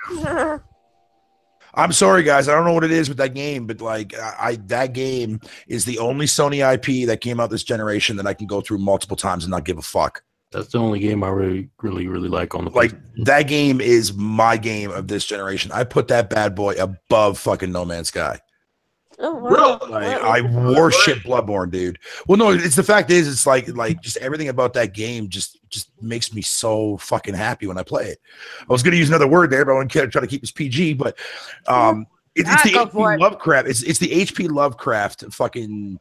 [SPEAKER 1] I'm sorry, guys. I don't know what it is with that game, but that game is the only Sony IP that came out this generation that I can go through multiple times and not give a fuck.
[SPEAKER 5] That's the only game I really, really, really like on the
[SPEAKER 1] that game is my game of this generation. I put that bad boy above fucking No Man's Sky.
[SPEAKER 3] Oh, wow.
[SPEAKER 1] I worship Bloodborne, dude. Well, no, it's the fact is, it's like just everything about that game just makes me so fucking happy when I play it. I was going to use another word there, but I want to try to keep this PG. But it's the HP Lovecraft. It's the HP Lovecraft fucking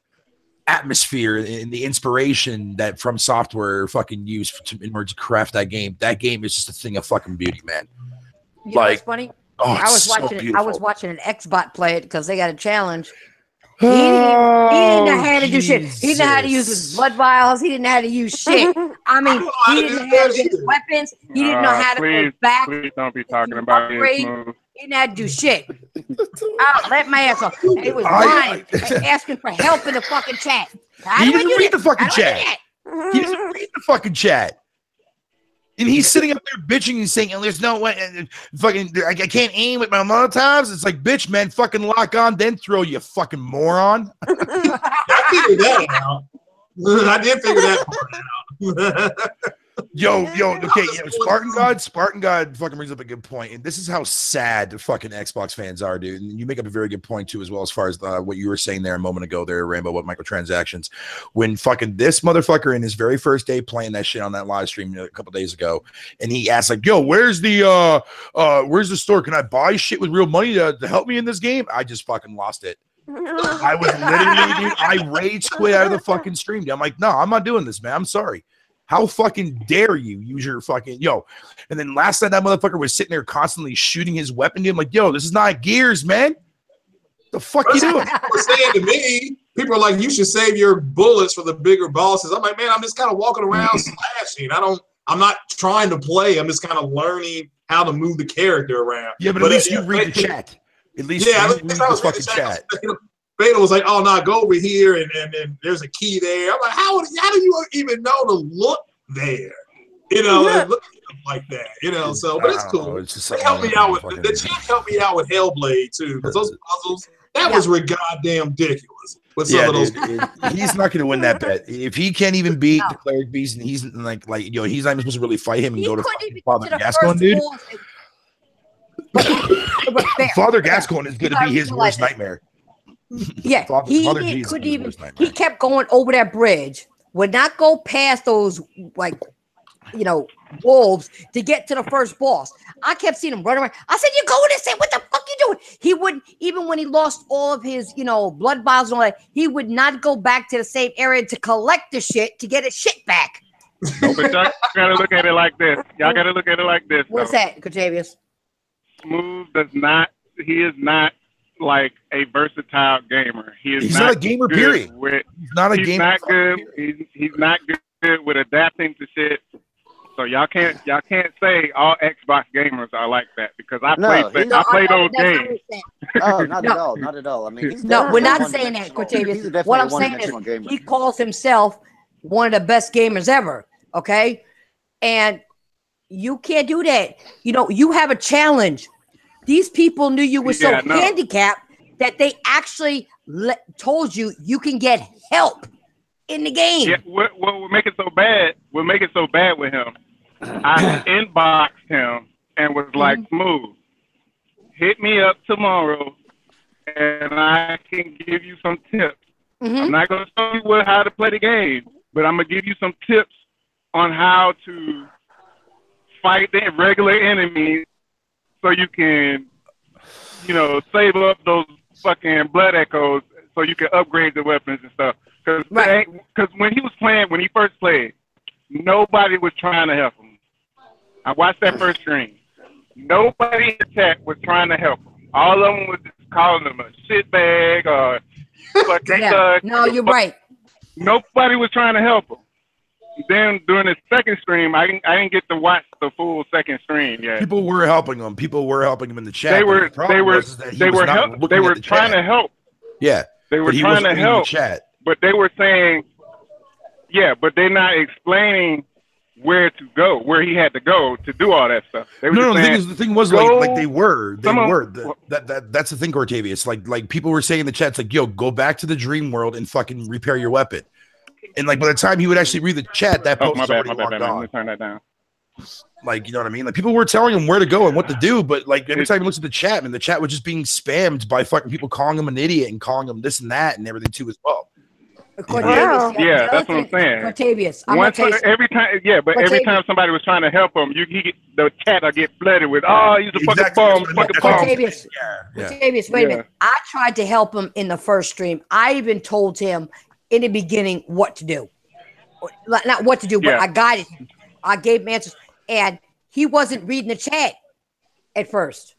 [SPEAKER 1] atmosphere and the inspiration that From Software fucking used in order to craft that game. That game is just a thing of fucking beauty, man.
[SPEAKER 2] You know what's funny?
[SPEAKER 1] Oh,
[SPEAKER 2] I was watching an Xbot play it because they got a challenge. He didn't know how to do shit. He didn't know how to use his blood vials. He didn't know how to use shit. I mean, he didn't know how to get his weapons. He didn't know how to go back.
[SPEAKER 7] Please don't be talking about his move.
[SPEAKER 2] He didn't have to do shit. I let my ass off. He was whining, asking for help in the fucking chat.
[SPEAKER 1] He didn't read the fucking chat. He doesn't read the fucking chat. And he's sitting up there bitching and saying, "There's no way, fucking, I can't aim with my Molotovs." It's like, bitch, man, fucking lock on, then throw, you fucking moron.
[SPEAKER 4] I figured that out. I did figure that part out.
[SPEAKER 1] Yo, okay, Spartan God fucking brings up a good point, and this is how sad the fucking Xbox fans are, dude. And you make up a very good point too, as well, as far as what you were saying there a moment ago, there, Rainbow, what microtransactions. When fucking this motherfucker in his very first day playing that shit on that live stream a couple days ago, and he asked like, "Yo, where's the store? Can I buy shit with real money to help me in this game?" I just fucking lost it. I was literally, dude, I rage quit out of the fucking stream. I'm like, no, I'm not doing this, man. I'm sorry. How fucking dare you use your fucking And then last night that motherfucker was sitting there constantly shooting his weapon to him like, yo, this is not Gears, man. The fuck you doing?
[SPEAKER 4] People are saying to me, people are like, you should save your bullets for the bigger bosses. I'm like, man, I'm just kind of walking around slashing. I'm not trying to play. I'm just kind of learning how to move the character around.
[SPEAKER 1] Yeah, but at least you read the chat. At least you read the fucking chat.
[SPEAKER 4] Beta was like, "Oh no, go over here, and there's a key there." I'm like, "How do you even know to look there?" Look like that, So, but it's cool. They helped me out with the chat. Helped me out with Hellblade too, because those puzzles that was goddamn ridiculous. With some of those,
[SPEAKER 1] he's not going to win that bet if he can't even beat the cleric beast, and he's like he's not even supposed to really fight him and go to Father Gascoigne, dude. Father Gascoigne is going to be his worst nightmare.
[SPEAKER 2] Yeah, he kept going over that bridge, would not go past those wolves to get to the first boss. I kept seeing him run around. I said, "You going this way? What the fuck you doing?" He wouldn't, even when he lost all of his, blood vials and all that, he would not go back to the same area to collect the shit to get his shit back.
[SPEAKER 7] But y'all gotta look at it like this.
[SPEAKER 2] What's that, Contavious?
[SPEAKER 7] Smooth he is not like a versatile gamer.
[SPEAKER 1] He's not a gamer, period. He's not a gamer.
[SPEAKER 7] He's not good with adapting to shit. So y'all can't say all Xbox gamers are like that, because I play those games.
[SPEAKER 6] Oh, not at all, not at all. I mean,
[SPEAKER 2] we're not saying that, Cortavious. What I'm saying is he calls himself one of the best gamers ever. Okay, and you can't do that. You have a challenge. These people knew you were so handicapped that they actually told you can get help in the game.
[SPEAKER 7] Yeah, what will make it so bad? We'll make it so bad with him. I inboxed him and was like, "Smooth, hit me up tomorrow, and I can give you some tips. I'm not gonna show you how to play the game, but I'm gonna give you some tips on how to fight the regular enemies, so you can, save up those fucking blood echoes, so you can upgrade the weapons and stuff." Because when he first played, nobody was trying to help him. I watched that first stream. Nobody in the chat was trying to help him. All of them was just calling him a shitbag or fucking
[SPEAKER 2] No, you're right.
[SPEAKER 7] Nobody was trying to help him. Then during the second stream, I didn't get to watch the full second stream yet.
[SPEAKER 1] People were helping him. People were helping him in the chat.
[SPEAKER 7] They were trying to help.
[SPEAKER 1] Yeah,
[SPEAKER 7] they were trying to help.
[SPEAKER 1] Chat.
[SPEAKER 7] But they were saying, but they're not explaining where to go, where he had to go to do all that stuff. They were
[SPEAKER 1] the thing was like they were. That's the thing, Cortavious. Like people were saying in the chat, it's like, "Yo, go back to the dream world and fucking repair your weapon." And like by the time he would actually read the chat, that post was already long gone.
[SPEAKER 7] Let me turn that down.
[SPEAKER 1] Like, you know what I mean? Like people were telling him where to go and what to do, but like every time he looks at the chat, man, the chat was just being spammed by fucking people calling him an idiot and calling him this and that and everything too as well.
[SPEAKER 7] Yeah, that's what I'm saying.
[SPEAKER 2] Cortavious,
[SPEAKER 7] every time somebody was trying to help him, the chat will get flooded with, "Oh, he's a fucking bum, fucking bum."
[SPEAKER 2] Cortavious, wait a minute. I tried to help him in the first stream. I even told him in the beginning what to do. Not what to do, but I guided him. I gave him answers, and he wasn't reading the chat at first.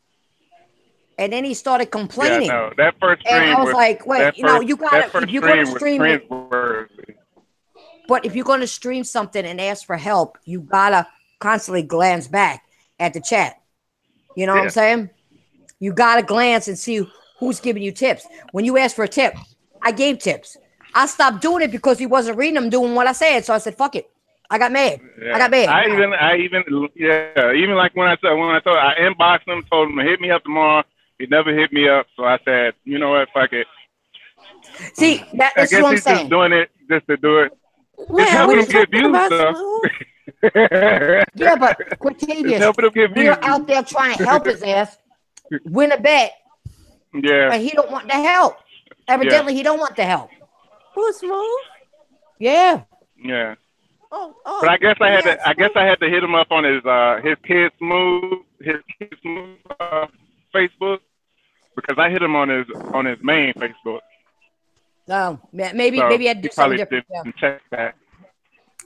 [SPEAKER 2] And then he started complaining.
[SPEAKER 7] Yeah, no, that first stream,
[SPEAKER 2] and I was like, "Wait, you gotta, if you're gonna stream it, but if you're gonna stream something and ask for help, you gotta constantly glance back at the chat. You know what I'm saying?" You got to glance and see who's giving you tips. When you asked for a tip, I gave tips. I stopped doing it because he wasn't reading them, doing what I said. So I said, "Fuck it." I got mad.
[SPEAKER 7] Yeah.
[SPEAKER 2] I got mad.
[SPEAKER 7] Even like when I inboxed him, told him to hit me up tomorrow. He never hit me up, so I said, you know what, fuck it.
[SPEAKER 2] See, that's
[SPEAKER 7] I guess
[SPEAKER 2] what I'm
[SPEAKER 7] he's
[SPEAKER 2] saying.
[SPEAKER 7] just doing it just to do it.
[SPEAKER 3] Wait,
[SPEAKER 7] It's helping him get views, though.
[SPEAKER 2] Yeah, but Quintavious,
[SPEAKER 7] helping him get views.
[SPEAKER 2] we're out there trying to help his ass win a bet,
[SPEAKER 7] Yeah.
[SPEAKER 2] and he don't want the help. Evidently, he don't want the help.
[SPEAKER 3] Who's Smooth?
[SPEAKER 2] Yeah.
[SPEAKER 7] Yeah.
[SPEAKER 3] Oh,
[SPEAKER 7] But I guess I had to hit him up on his Kid Smooth Facebook, because I hit him on his main Facebook.
[SPEAKER 2] No, maybe
[SPEAKER 7] So
[SPEAKER 2] maybe I had to do something
[SPEAKER 7] probably
[SPEAKER 2] different.
[SPEAKER 7] didn't check that.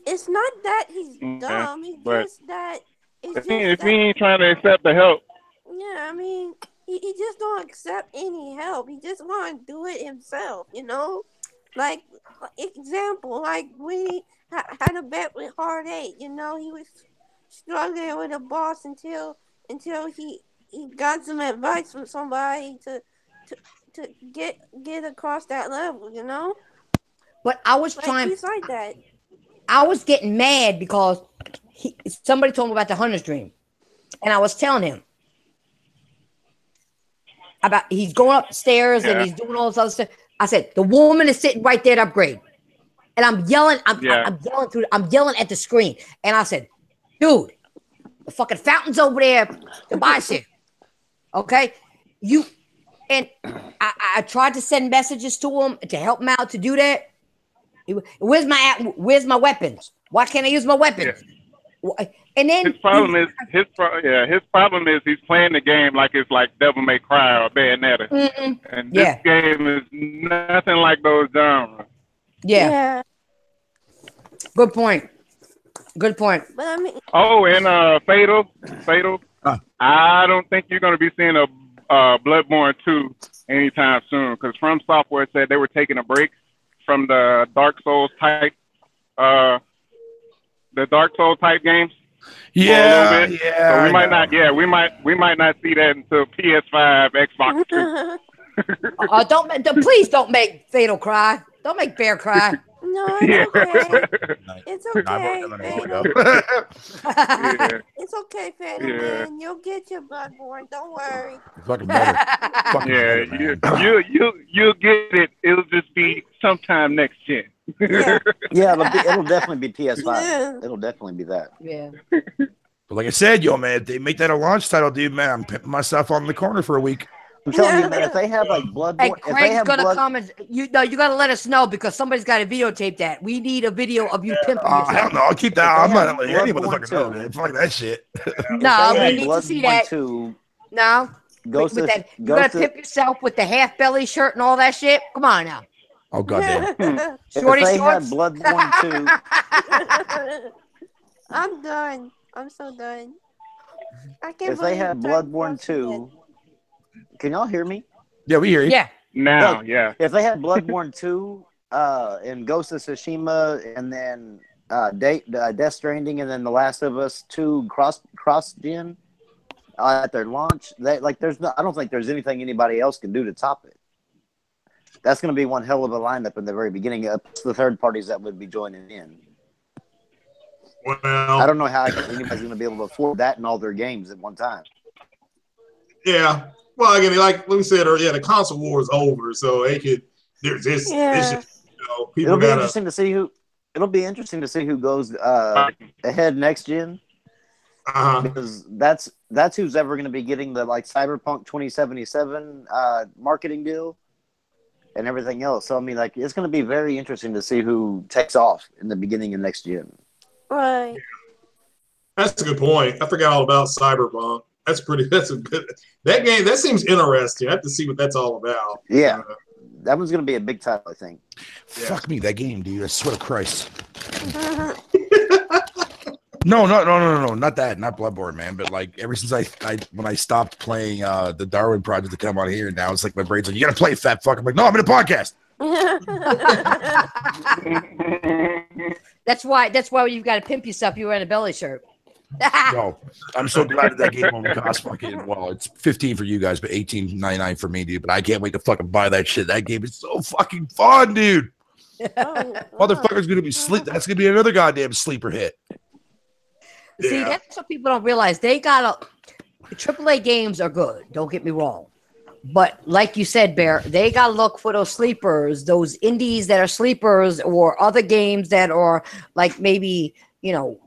[SPEAKER 3] It's not that he's dumb. It's
[SPEAKER 7] but
[SPEAKER 3] just that.
[SPEAKER 7] If he ain't trying to accept the help.
[SPEAKER 3] Yeah, I mean, he just don't accept any help. He just want to do it himself, you know? Like, example, like when he had a bet with Hard 8, you know, he was struggling with a boss until he got some advice from somebody to get across that level, you know?
[SPEAKER 2] But I was
[SPEAKER 3] He's like that.
[SPEAKER 2] I was getting mad because somebody told me about the Hunter's Dream, and I was telling him about he's going upstairs and he's doing all this other stuff. I said the woman is sitting right there to upgrade, and I'm yelling. I'm yelling at the screen, and I said, "Dude, the fucking fountain's over there to buy shit." Okay, I tried to send messages to him to help him out to do that. Where's my weapons? Why can't I use my weapons? Yeah. And then
[SPEAKER 7] his problem is he's playing the game like it's like Devil May Cry or Bayonetta, and this game is nothing like those genres.
[SPEAKER 2] Yeah. Good point. But
[SPEAKER 3] I mean,
[SPEAKER 7] and Fatal. I don't think you're going to be seeing a Bloodborne 2 anytime soon, because From Software said they were taking a break from the Dark Souls type games.
[SPEAKER 1] Yeah.
[SPEAKER 7] So we might not. Yeah, we might not see that until PS5, Xbox 3.
[SPEAKER 2] Please don't make Fatal cry. Don't make Bear cry.
[SPEAKER 3] No, it's okay. It's okay, Fatal. It's okay, Fatal, man. You'll get your Bloodborne. Don't worry.
[SPEAKER 1] Fucking better.
[SPEAKER 7] You'll get it. It'll just be sometime next gen.
[SPEAKER 6] It'll definitely be PS5. Yeah. It'll definitely be that.
[SPEAKER 2] Yeah.
[SPEAKER 1] But like I said, man, if they make that a launch title, dude, man, I'm pimping myself on the corner for a week.
[SPEAKER 6] I'm telling you, man, if they have like Bloodborne,
[SPEAKER 2] hey, Craig's gonna come and you gotta let us know, because somebody's got to videotape that. We need a video of you pimping yourself.
[SPEAKER 1] I don't know. I'll keep that. I'm not letting any motherfucker know, man. Fuck that shit.
[SPEAKER 2] No, we need to see that. No. You gotta pimp yourself with the half belly shirt and all that shit. Come on now.
[SPEAKER 1] Oh goddamn.
[SPEAKER 2] Shorty
[SPEAKER 6] if they
[SPEAKER 2] shorts.
[SPEAKER 6] had Bloodborne 2.
[SPEAKER 3] I'm done. I'm so done. I can't
[SPEAKER 6] if they had Bloodborne 2. Can y'all hear me?
[SPEAKER 1] Yeah, we hear you.
[SPEAKER 2] Yeah.
[SPEAKER 7] Now,
[SPEAKER 6] If they had Bloodborne 2 and Ghost of Tsushima, and then Death Stranding, and then The Last of Us 2 cross-gen at their launch, I don't think there's anything anybody else can do to top it. That's going to be one hell of a lineup in the very beginning. It's the third parties that would be joining in.
[SPEAKER 4] Well,
[SPEAKER 6] I don't know how anybody's going to be able to afford that in all their games at one time.
[SPEAKER 4] Yeah. Well, again, like we said earlier, the console war is over, so they could. There's this.
[SPEAKER 3] Yeah.
[SPEAKER 6] It'll be interesting to see who. It'll be interesting to see who goes ahead next gen. Because that's who's ever going to be getting the Cyberpunk 2077 marketing deal and everything else. So I mean, it's going to be very interesting to see who takes off in the beginning of next gen.
[SPEAKER 3] Right.
[SPEAKER 4] That's a good point. I forgot all about Cyberpunk. That's a good. That game, that seems interesting. I have to see what that's all about.
[SPEAKER 6] Yeah. That one's going to be a big title, I think.
[SPEAKER 1] Fuck me, that game, dude. I swear to Christ. No, not that, not Bloodborne, man. But ever since when I stopped playing the Darwin Project to come on here, now it's my brain's like, you gotta play, fat fuck. I'm like, no, I'm in a podcast.
[SPEAKER 2] That's why you've got to pimp yourself. You're wearing a belly shirt.
[SPEAKER 1] No, I'm so glad that game only costs fucking, well, it's 15 for you guys, but 18.99 for me, dude. But I can't wait to fucking buy that shit. That game is so fucking fun, dude. Motherfucker's gonna be sleep. That's gonna be another goddamn sleeper hit.
[SPEAKER 2] See, that's what people don't realize. They got AAA games are good. Don't get me wrong. But like you said, Bear, they got to look for those sleepers, those indies that are sleepers, or other games that are like maybe, you know,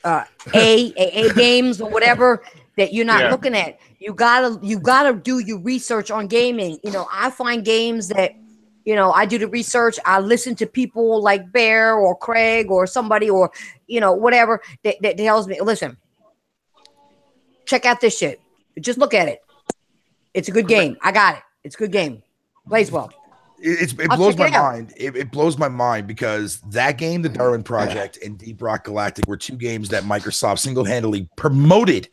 [SPEAKER 2] AA games or whatever that you're not looking at. You gotta do your research on gaming. You know, I find games that, you know, I do the research. I listen to people like Bear or Craig or somebody or, you know, whatever that tells me, listen, check out this shit. Just look at it. It's a good game. I got it. It's a good game. Plays well.
[SPEAKER 1] It blows my mind. It blows my mind because that game, The Darwin Project and Deep Rock Galactic, were two games that Microsoft single-handedly promoted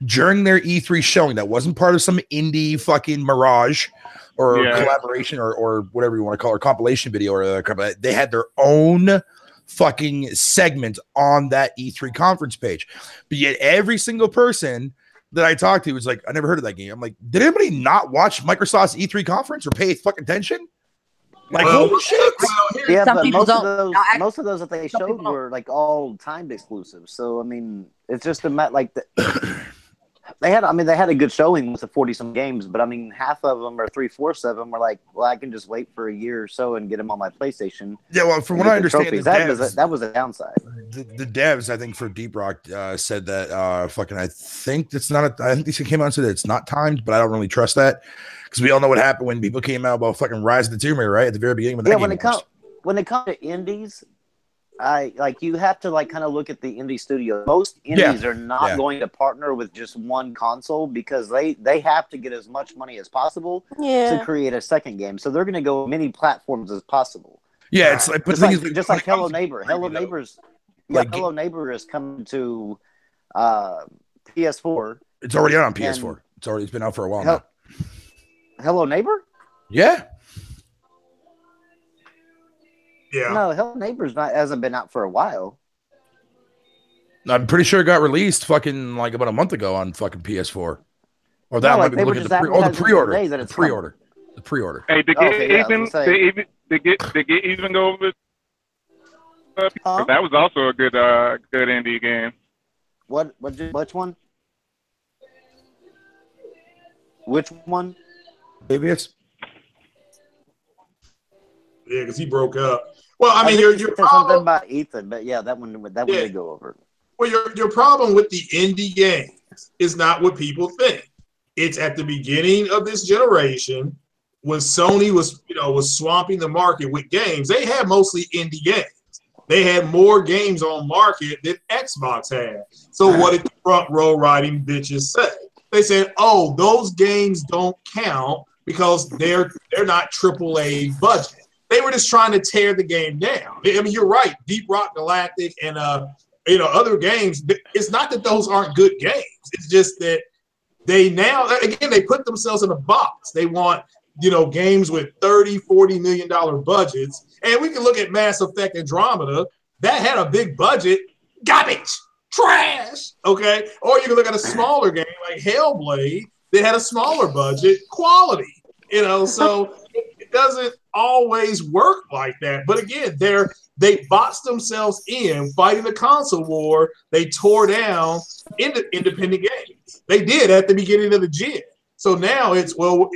[SPEAKER 1] during their E3 showing. That wasn't part of some indie fucking mirage or collaboration or whatever you want to call it, compilation video or they had their own fucking segment on that E3 conference page. But yet every single person that I talked to was like, I never heard of that game. I'm like, did anybody not watch Microsoft's E3 conference or pay fucking attention? Like, holy shit.
[SPEAKER 6] Yeah,
[SPEAKER 2] some
[SPEAKER 6] but
[SPEAKER 2] people
[SPEAKER 6] most of those that they showed were like all timed exclusives. So I mean, it's just a like they had a good showing with the 40-some games, but I mean, half of them or 3/4 of them were like, well, I can just wait for a year or so and get them on my PlayStation.
[SPEAKER 1] Yeah, well, from what I understand,
[SPEAKER 6] that was a downside.
[SPEAKER 1] The devs, I think, for Deep Rock said that I think it's not. I think they came out and said that it's not timed, but I don't really trust that because we all know what happened when people came out about fucking Rise of the Tomb Raider, right at the very beginning.
[SPEAKER 6] When it comes to indies. You have to kind of look at the indie studio. Most indies are not going to partner with just one console because they have to get as much money as possible to create a second game. So they're going to go many platforms as possible.
[SPEAKER 1] Yeah, it's like
[SPEAKER 6] just like Hello Neighbor. Hello Neighbor is coming to PS4.
[SPEAKER 1] It's already out on PS4. It's been out for a while now.
[SPEAKER 6] Hello Neighbor?
[SPEAKER 1] Yeah.
[SPEAKER 4] Yeah.
[SPEAKER 6] No, Hello Neighbors hasn't been out for a while.
[SPEAKER 1] I'm pretty sure it got released fucking like about a month ago on fucking PS4. Or that might be looking at the pre-order. The pre-order.
[SPEAKER 7] Hey, to get even go over. That was also a good indie game.
[SPEAKER 6] Which one? Which one?
[SPEAKER 1] Maybe it's.
[SPEAKER 4] Yeah, because he broke up. Well, I mean, your problem
[SPEAKER 6] something about Ethan, but yeah, that one did go over.
[SPEAKER 4] Well, your problem with the indie games is not what people think. It's at the beginning of this generation when Sony was swamping the market with games. They had mostly indie games. They had more games on market than Xbox had. So what did the front row riding bitches say? They said, "Oh, those games don't count because they're not AAA budget." They were just trying to tear the game down. I mean, you're right. Deep Rock Galactic and other games. It's not that those aren't good games. It's just that they put themselves in a box. They want games with $30-40 million budgets. And we can look at Mass Effect Andromeda. That had a big budget. Garbage, trash. Okay. Or you can look at a smaller game like Hellblade that had a smaller budget, quality. So it doesn't always work like that. But again, they boxed themselves in fighting the console war. They tore down independent games. They did at the beginning of the gen. So now so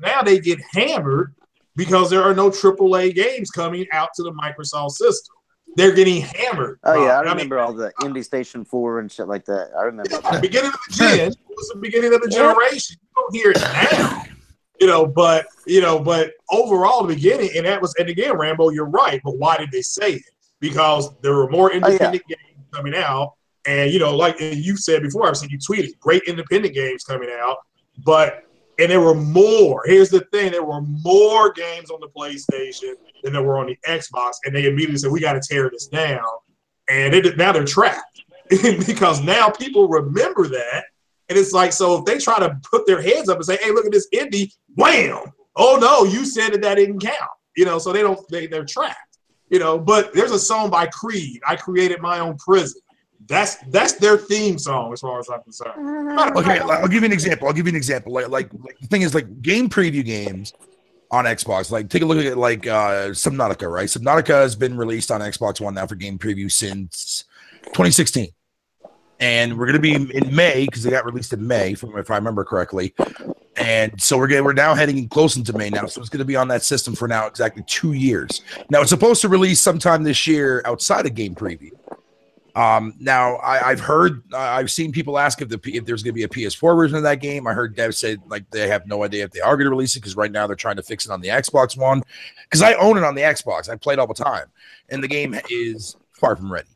[SPEAKER 4] now they get hammered because there are no AAA games coming out to the Microsoft system. They're getting hammered.
[SPEAKER 6] Oh yeah, I remember all the Indie Station 4 and shit like that. I remember.
[SPEAKER 4] The beginning of the gen was the beginning of the generation. You don't hear it now. But overall, the beginning, and again, Rambo, you're right. But why did they say it? Because there were more independent games coming out, and like you said before, I've seen you tweeted, great independent games coming out, and there were more. Here's the thing: there were more games on the PlayStation than there were on the Xbox, and they immediately said, "We got to tear this down," and now they're trapped because now people remember that. And it's like, so if they try to put their heads up and say, "Hey, look at this indie," wham! Oh no, you said that didn't count. So they're trapped. But there's a song by Creed, "I Created My Own Prison." That's their theme song, as far as I'm concerned.
[SPEAKER 1] Okay, I'll give you an example. Like the thing is, like, game preview games on Xbox. Like, take a look at like Subnautica, right? Subnautica has been released on Xbox One now for game preview since 2016. And we're going to be in May, because they got released in May, if I remember correctly. And so we're now heading close into May now. So it's going to be on that system for now exactly 2 years. Now, it's supposed to release sometime this year outside of game preview. Now I've seen people ask if there's going to be a PS4 version of that game. I heard devs say like they have no idea if they are going to release it, because right now they're trying to fix it on the Xbox One. Because I own it on the Xbox, I play it all the time, and the game is far from ready.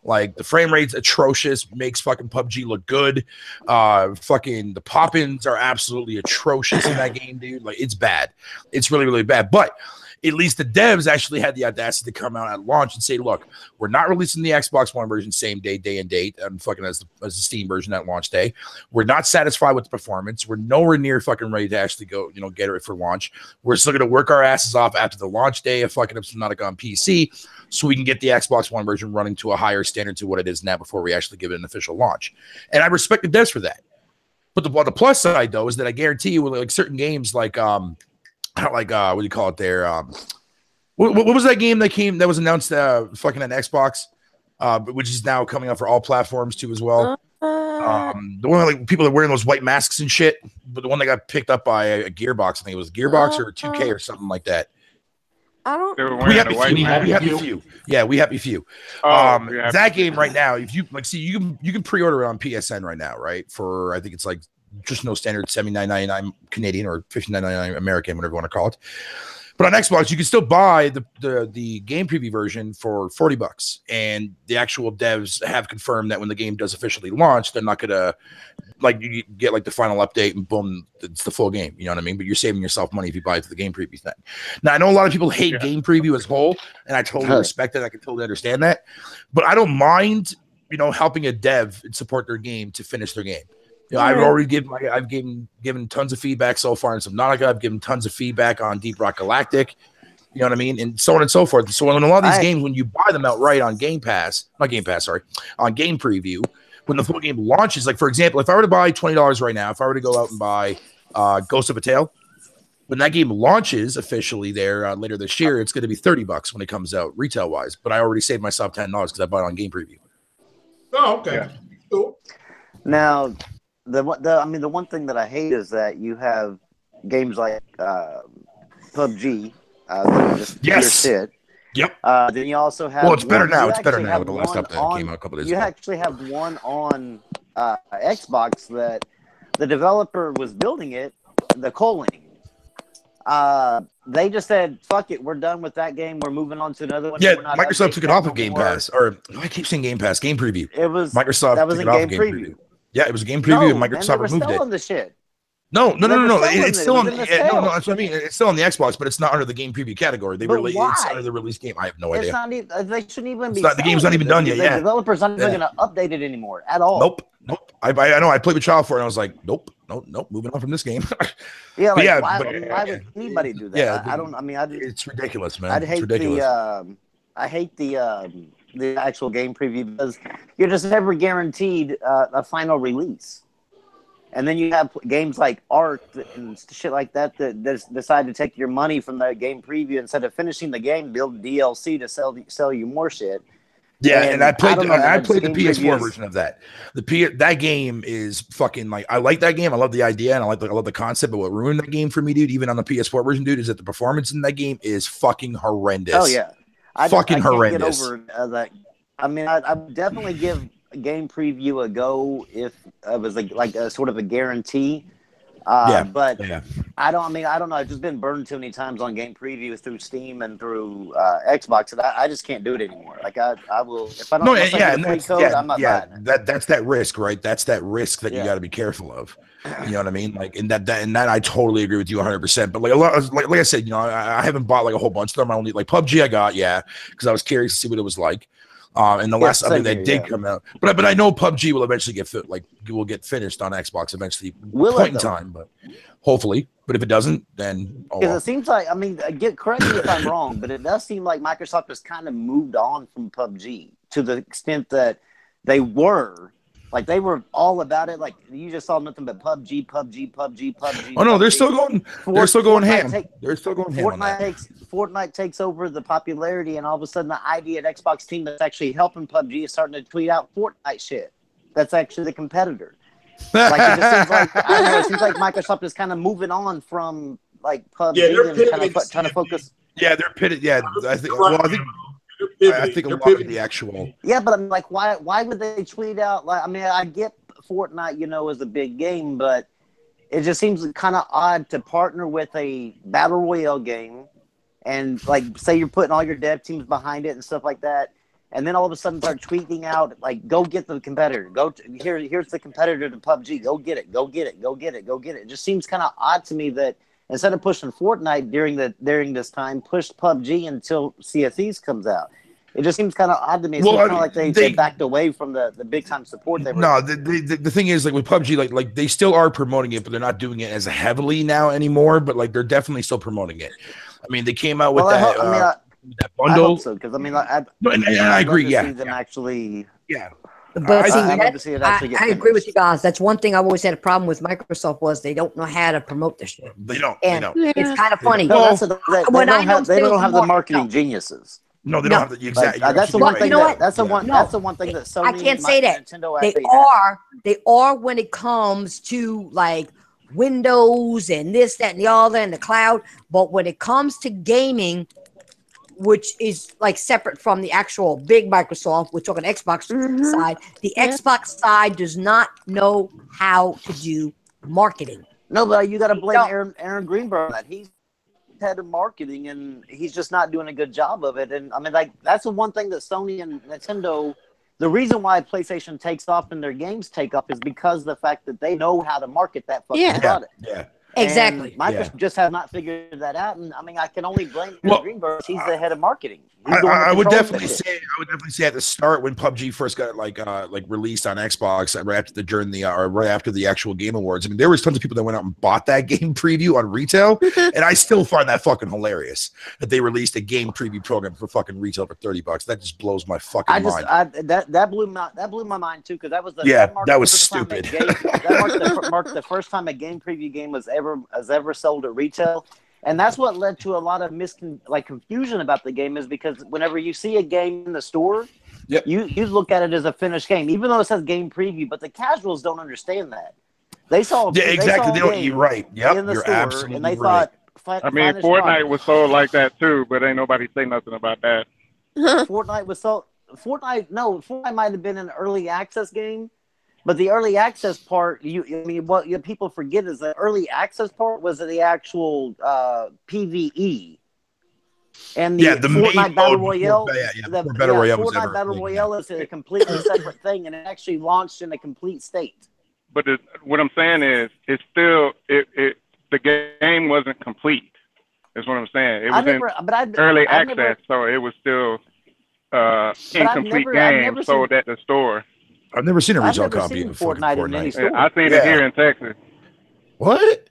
[SPEAKER 1] Like, the frame rate's atrocious, makes fucking PUBG look good. Fucking the pop-ins are absolutely atrocious in that game, dude. Like, it's bad. It's really, really bad. But at least the devs actually had the audacity to come out at launch and say, look, we're not releasing the Xbox One version same day and date, and fucking as the Steam version at launch day. We're not satisfied with the performance. We're nowhere near fucking ready to actually go, get it for launch. We're still going to work our asses off after the launch day of fucking Subnautica on PC, so we can get the Xbox One version running to a higher standard to what it is now before we actually give it an official launch. And I respect the devs for that. But the plus side, though, is that I guarantee you, with like certain games like what do you call it there? What was that game that was announced fucking on Xbox, which is now coming out for all platforms too as well? The one like people are wearing those white masks and shit, but the one that got picked up by a Gearbox, I think it was Gearbox or 2K or something like that.
[SPEAKER 3] I don't.
[SPEAKER 1] We Happy Few. Yeah, We Happy Few. That game right now, if you like, see, you can pre-order it on PSN right now, right? For I think it's like just no standard $79.99 Canadian or $59.99 American, whatever you want to call it. But on Xbox, you can still buy the game preview version for $40, and the actual devs have confirmed that when the game does officially launch, they're not gonna like you get like the final update and boom, it's the full game. You know what I mean? But you're saving yourself money if you buy it to the game preview thing. Now, I know a lot of people hate game preview as a whole, and I totally respect it. I can totally understand that, but I don't mind helping a dev and support their game to finish their game. I've already given tons of feedback so far in Subnautica. I've given tons of feedback on Deep Rock Galactic. You know what I mean? And so on and so forth. So in a lot of these games, when you buy them outright on on Game Preview, when the full game launches, like for example, if I were to buy $20 right now, if I were to go out and buy Ghost of a Tale, when that game launches officially there later this year, it's going to be $30 when it comes out retail wise. But I already saved myself $10 because I bought it on Game Preview.
[SPEAKER 4] Oh, okay. Yeah. Cool.
[SPEAKER 6] Now, the one thing that I hate is that you have games like PUBG, just pure shit.
[SPEAKER 1] Yep.
[SPEAKER 6] Then you also have.
[SPEAKER 1] Well, it's better now. It's better now with the last update that came out a couple days ago.
[SPEAKER 6] You actually have one on Xbox that the developer was building it, the Colling. They just said, "Fuck it, we're done with that game. We're moving on to another one."
[SPEAKER 1] Yeah, Microsoft took it off of Game Pass, or I keep saying Game Pass, Game Preview.
[SPEAKER 6] It was
[SPEAKER 1] Microsoft.
[SPEAKER 6] That was in Game Preview.
[SPEAKER 1] Yeah, it was a Game Preview, and Microsoft removed it.
[SPEAKER 6] The shit.
[SPEAKER 1] No. It's still on. No, that's what I mean. It's still on the Xbox, but it's not under the Game Preview category. It's under the release game. I have no idea.
[SPEAKER 6] They shouldn't even be.
[SPEAKER 1] The game's not even done yet.
[SPEAKER 6] The developer's not even going to update it anymore at all.
[SPEAKER 1] Nope. I know. I played with Child for it, and I was like, nope. Moving on from this game.
[SPEAKER 6] Why would anybody do that? Yeah, I don't. I mean,
[SPEAKER 1] it's ridiculous, man.
[SPEAKER 6] I hate the actual game preview because you're just never guaranteed a final release. And then you have games like Ark and shit like that decide to take your money from the game preview instead of finishing the game, build DLC to sell you more shit.
[SPEAKER 1] Yeah, and I played the PS4 version of that. That game is fucking like, I like that game. I love the idea and I love the concept. But what ruined that game for me, dude, even on the PS4 version, dude, is that the performance in that game is fucking horrendous.
[SPEAKER 6] Oh yeah, I
[SPEAKER 1] horrendous.
[SPEAKER 6] Get over that. I mean, I would definitely give a game preview a go if it was like a sort of a guarantee. But I don't know. I've just been burned too many times on game preview through Steam and through Xbox, and I just can't do it anymore. Like I will if I don't. I'm not buying it.
[SPEAKER 1] That's that risk, right? That's that risk that you got to be careful of. You know what I mean? Like, and that I totally agree with you 100%. But like I said, I haven't bought like a whole bunch of them. I only like PUBG. I got because I was curious to see what it was like. And the last update that did come out, but I know PUBG will eventually get finished on Xbox eventually, point in time, but hopefully. But if it doesn't, then
[SPEAKER 6] it seems like correct me if I'm wrong, but it does seem like Microsoft has kind of moved on from PUBG to the extent that they were. Like they were all about it. Like you just saw nothing but PUBG.
[SPEAKER 1] Oh no, they're still going. They're still going ham. They're still going ham.
[SPEAKER 6] Fortnite takes over the popularity, and all of a sudden, the ID at Xbox team that's actually helping PUBG is starting to tweet out Fortnite shit. That's actually the competitor. Like it just seems like I don't know. It seems like Microsoft is kind of moving on from like PUBG and kind of trying to focus.
[SPEAKER 1] Yeah, they're pitted. Yeah, I think. Well, I think a lot of the actual.
[SPEAKER 6] Yeah, but I'm like, why would they tweet out? Like, I mean, I get Fortnite, is a big game, but it just seems kind of odd to partner with a battle royale game, and like, say you're putting all your dev teams behind it and stuff like that, and then all of a sudden start tweeting out like, "Go get the competitor. Here's the competitor to PUBG. Go get it. Go get it. Go get it. Go get it." It just seems kind of odd to me that. Instead of pushing Fortnite during this time, push PUBG until Sea of Thieves comes out. It just seems kind of odd to me. It seems kind of like they backed away from the big time support they were.
[SPEAKER 1] No, the thing is, like with PUBG, like they still are promoting it, but they're not doing it as heavily now anymore. But like they're definitely still promoting it. I mean, they came out with that bundle.
[SPEAKER 6] I hope so, because I mean,
[SPEAKER 1] I agree.
[SPEAKER 6] Yeah, see them actually.
[SPEAKER 1] Yeah.
[SPEAKER 2] But I agree with you guys. That's one thing I've always had a problem with Microsoft was they don't know how to promote this shit.
[SPEAKER 1] They don't.
[SPEAKER 2] It's kind of funny.
[SPEAKER 6] They don't have the marketing geniuses.
[SPEAKER 1] No, they don't have the exact.
[SPEAKER 6] That's the one thing. That's the one thing that Sony.
[SPEAKER 2] I can't say that.
[SPEAKER 6] Nintendo
[SPEAKER 2] they are when it comes to like Windows and this, that, and the other, and the cloud. But when it comes to gaming, which is like separate from the actual big Microsoft, we're talking Xbox side. The Xbox side does not know how to do marketing.
[SPEAKER 6] No, but you got to blame Aaron Greenberg on that. He's head of marketing, and he's just not doing a good job of it. And I mean, like that's the one thing that Sony and Nintendo. The reason why PlayStation takes off and their games take up is because of the fact that they know how to market that fucking product.
[SPEAKER 1] Yeah.
[SPEAKER 2] Exactly.
[SPEAKER 6] And Microsoft just have not figured that out, and I mean, I can only blame Greenberg. He's the head of marketing.
[SPEAKER 1] I would definitely say at the start when PUBG first got like released on Xbox right after the actual Game Awards. I mean, there was tons of people that went out and bought that game preview on retail, and I still find that fucking hilarious that they released a game preview program for fucking retail for $30. That just blows my fucking mind.
[SPEAKER 6] That blew my mind too, because that was
[SPEAKER 1] that was stupid.
[SPEAKER 6] That marked the first time a game preview game was ever sold at retail. And that's what led to a lot of confusion about the game, is because whenever you see a game in the store, you look at it as a finished game, even though it says game preview. But the casuals don't understand that. They saw
[SPEAKER 1] exactly. You're right. Yep,
[SPEAKER 6] in the
[SPEAKER 1] you're
[SPEAKER 6] absolutely
[SPEAKER 1] absolutely
[SPEAKER 6] and they
[SPEAKER 1] right.
[SPEAKER 6] thought.
[SPEAKER 7] I mean, Fortnite was sold like that too, but ain't nobody say nothing about that.
[SPEAKER 6] Fortnite was sold. Fortnite might have been an early access game. But the early access part, what people forget is the early access part was the actual PvE, and the Fortnite Battle Royale. Fortnite Battle Royale is a completely separate thing, and it actually launched in a complete state.
[SPEAKER 7] But what I'm saying is, it's still the game wasn't complete. Is what I'm saying. It was early access, so it was still incomplete game sold at the store.
[SPEAKER 1] I've never seen a retail copy of
[SPEAKER 6] Fortnite.
[SPEAKER 7] I've seen it here in Texas.
[SPEAKER 1] What?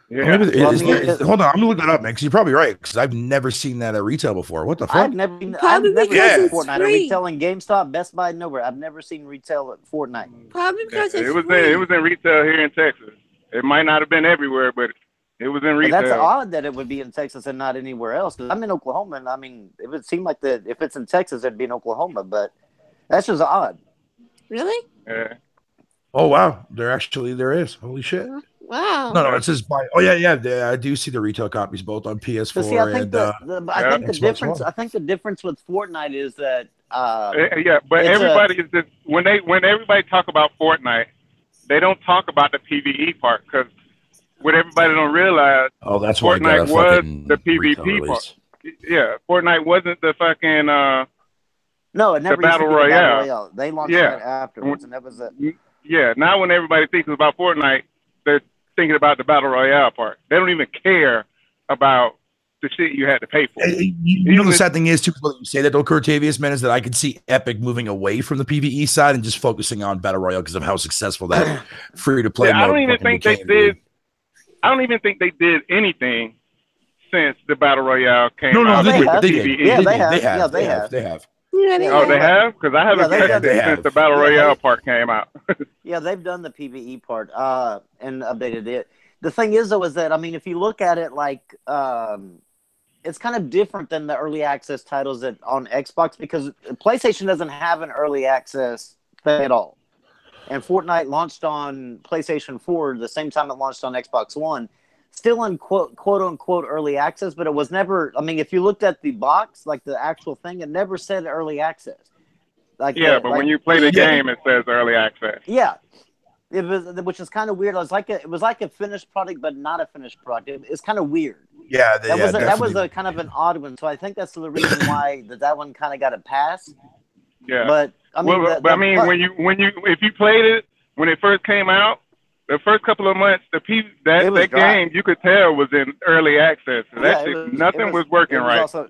[SPEAKER 7] Yeah.
[SPEAKER 1] Hold on, I'm gonna look that up, man. Because you're probably right. Because I've never seen that at retail before. What the fuck?
[SPEAKER 6] I've never seen Fortnite at retail in GameStop, Best Buy, nowhere. I've never seen retail at Fortnite.
[SPEAKER 3] Probably because
[SPEAKER 7] it was in retail here in Texas. It might not have been everywhere, but it was in retail.
[SPEAKER 6] That's odd that it would be in Texas and not anywhere else. Because I'm in Oklahoma, and I mean, it would seem like if it's in Texas, it'd be in Oklahoma. But that's just odd.
[SPEAKER 3] Really?
[SPEAKER 7] Yeah.
[SPEAKER 1] Oh wow, there is. Holy shit!
[SPEAKER 3] Wow.
[SPEAKER 1] No, it says buy. Oh yeah. I do see the retail copies both on PS4
[SPEAKER 6] see, I think
[SPEAKER 1] and.
[SPEAKER 6] I think the difference. I think the difference with Fortnite is that.
[SPEAKER 7] But everybody is just when everybody talk about Fortnite, they don't talk about the PvE part, because what everybody don't realize.
[SPEAKER 1] Oh, that's why
[SPEAKER 7] Fortnite was the PvP part. Yeah, Fortnite wasn't the fucking.
[SPEAKER 6] No, it never
[SPEAKER 7] the Battle Royale.
[SPEAKER 6] They launched it afterwards, and that was it.
[SPEAKER 7] Yeah, now when everybody thinks about Fortnite, they're thinking about the Battle Royale part. They don't even care about the shit you had to pay for.
[SPEAKER 1] You know, the sad thing is, too, what you say that, though, Cortavius, man, is that I could see Epic moving away from the PvE side and just focusing on Battle Royale because of how successful that free-to-play mode
[SPEAKER 7] I don't even think they did anything since the Battle Royale came out.
[SPEAKER 6] They have.
[SPEAKER 7] Oh, they have? Because I haven't played it since the Battle Royale part came out.
[SPEAKER 8] Yeah, they've done the PvE part and updated it. The thing is, though, is that, I mean, if you look at it like, it's kind of different than the early access titles that on Xbox, because PlayStation doesn't have an early access thing at all. And Fortnite launched on PlayStation 4 the same time it launched on Xbox One, still in quote unquote early access, but it was never, I mean, if you looked at the box, like the actual thing, it never said early access. Like
[SPEAKER 7] but when you play the game, it says early access.
[SPEAKER 8] Yeah. It was, which is kind of weird. It was like a finished product, but not a finished product. It's kind of weird.
[SPEAKER 1] Yeah,
[SPEAKER 8] that was a kind of an odd one. So I think that's the reason why that one kind of got a pass.
[SPEAKER 7] Yeah,
[SPEAKER 8] but I mean,
[SPEAKER 7] if you played it when it first came out, the first couple of months, that game you could tell was in early access. Nothing was working right.
[SPEAKER 8] Also,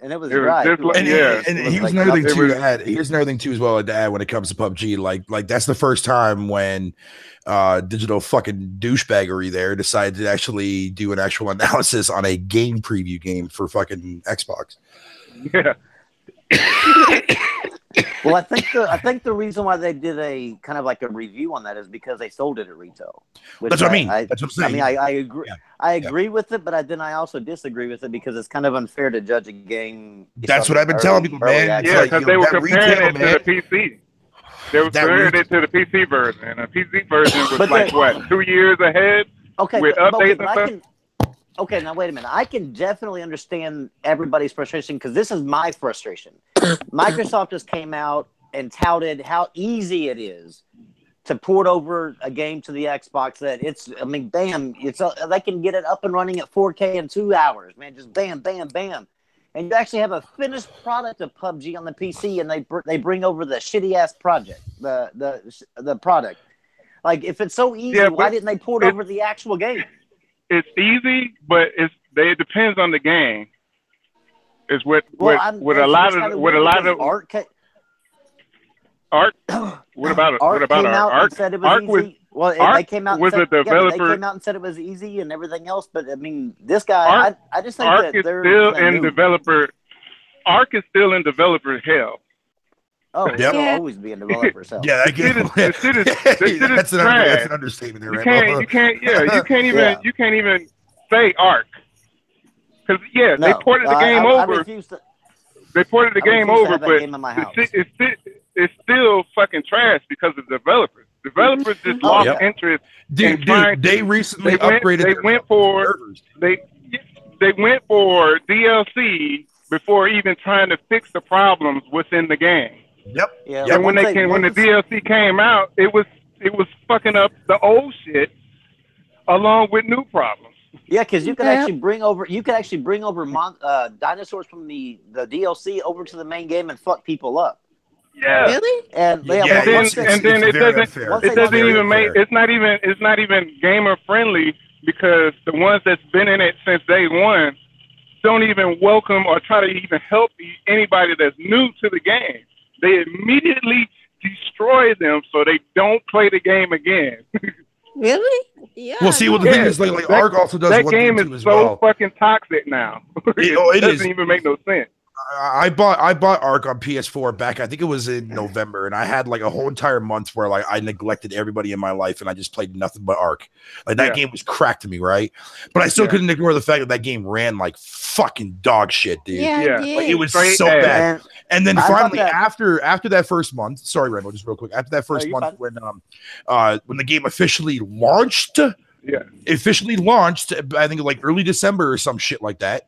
[SPEAKER 8] and it was dry.
[SPEAKER 1] Here's another thing too. Here's another thing too as well to add when it comes to PUBG. Like that's the first time when digital fucking douchebaggery there decided to actually do an actual analysis on a game preview game for fucking Xbox.
[SPEAKER 7] Yeah.
[SPEAKER 8] Well, I think the reason why they did a kind of like a review on that is because they sold it at retail.
[SPEAKER 1] That's what I mean. That's what I'm saying.
[SPEAKER 8] I mean, I agree. Yeah. I agree with it, but I also disagree with it because it's kind of unfair to judge a game.
[SPEAKER 1] That's what I've been telling people, man.
[SPEAKER 7] Yeah, because they were comparing it to the PC. They were comparing it to the PC version, and the PC version was what, 2 years ahead?
[SPEAKER 8] Okay,
[SPEAKER 7] with updates and stuff.
[SPEAKER 8] Okay, now wait a minute. I can definitely understand everybody's frustration because this is my frustration. Microsoft just came out and touted how easy it is to port over a game to the Xbox. That it's, I mean, bam, they can get it up and running at 4K in 2 hours, man. Just bam, bam, bam, and you actually have a finished product of PUBG on the PC, and they bring over the shitty ass project, the product. Like, if it's so easy, why didn't they port over the actual game?
[SPEAKER 7] It's easy, but it depends on the game. Is with a lot of
[SPEAKER 8] Ark.
[SPEAKER 7] Ark. What about
[SPEAKER 8] Ark?
[SPEAKER 7] What about Ark?
[SPEAKER 8] Said it was easy.
[SPEAKER 7] They came out and
[SPEAKER 8] said it was easy and everything else. But I mean, this guy, I just think
[SPEAKER 7] Ark
[SPEAKER 8] that they're
[SPEAKER 7] still in developer. Ark is still in developer hell.
[SPEAKER 8] Oh, yep. It'll always be in developer's hell.
[SPEAKER 1] Yeah, that's an understatement there.
[SPEAKER 7] You can't even say Ark because they ported the game over. They ported the game over, but it's still fucking trash because of developers. Developers just lost interest.
[SPEAKER 1] Dude, they recently upgraded.
[SPEAKER 7] They went for DLC before even trying to fix the problems within the game.
[SPEAKER 1] Yep.
[SPEAKER 8] Yeah.
[SPEAKER 7] And when the DLC came out, it was fucking up the old shit along with new problems.
[SPEAKER 8] Yeah, because you could actually bring over dinosaurs from the DLC over to the main game and fuck people up.
[SPEAKER 7] Yeah.
[SPEAKER 3] Really?
[SPEAKER 8] And
[SPEAKER 7] then it's not even gamer friendly because the ones that's been in it since day one don't even welcome or try to even help anybody that's new to the game. They immediately destroy them so they don't play the game again.
[SPEAKER 3] Really? Yeah.
[SPEAKER 1] Well, see, the thing is, like Ark also does
[SPEAKER 7] that
[SPEAKER 1] one
[SPEAKER 7] game
[SPEAKER 1] thing too
[SPEAKER 7] is
[SPEAKER 1] as
[SPEAKER 7] so
[SPEAKER 1] well.
[SPEAKER 7] fucking toxic now. It doesn't even make no sense.
[SPEAKER 1] I bought Ark on PS4 back, I think it was in November, and I had like a whole entire month where like I neglected everybody in my life and I just played nothing but Ark. Like that game was crack to me, right? But I still couldn't ignore the fact that game ran like fucking dog shit, dude.
[SPEAKER 3] Yeah.
[SPEAKER 1] Like, it was so bad. And then finally, after that first month, sorry, Rainbow, just real quick. After that first month, when the game officially launched, I think like early December or some shit like that.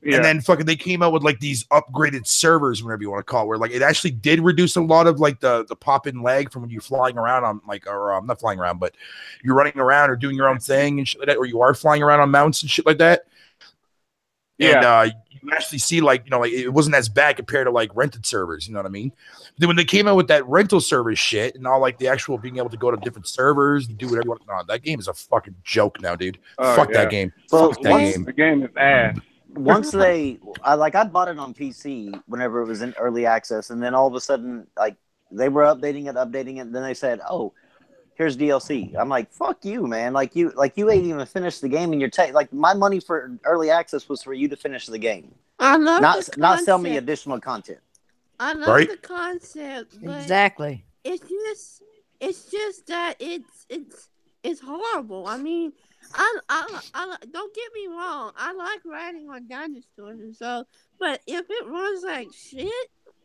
[SPEAKER 1] Yeah. And then fucking they came out with like these upgraded servers, whatever you want to call it, where like it actually did reduce a lot of like the pop in lag from when you're flying around on like, or not flying around, but you're running around or doing your own thing and shit like that, or you are flying around on mounts and shit like that. Yeah. And you actually see like, you know, like it wasn't as bad compared to like rented servers, you know what I mean? But then when they came out with that rental service shit and all like the actual being able to go to different servers and do whatever you want, no, that game is a fucking joke now, dude. Fuck that game. Fuck that game.
[SPEAKER 7] The game is ass.
[SPEAKER 8] Once I bought it on PC whenever it was in early access, and then all of a sudden, like they were updating it, and then they said, "Oh, here's DLC." I'm like, "Fuck you, man! Like you ain't even finished the game, and you're like my money for early access was for you to finish the game,
[SPEAKER 3] I love
[SPEAKER 8] not sell me additional content."
[SPEAKER 3] I love
[SPEAKER 1] Right?
[SPEAKER 3] the concept, but
[SPEAKER 2] Exactly.
[SPEAKER 3] it's just that it's horrible. I mean, don't get me wrong. I like riding on dinosaurs and so, but if it runs like shit,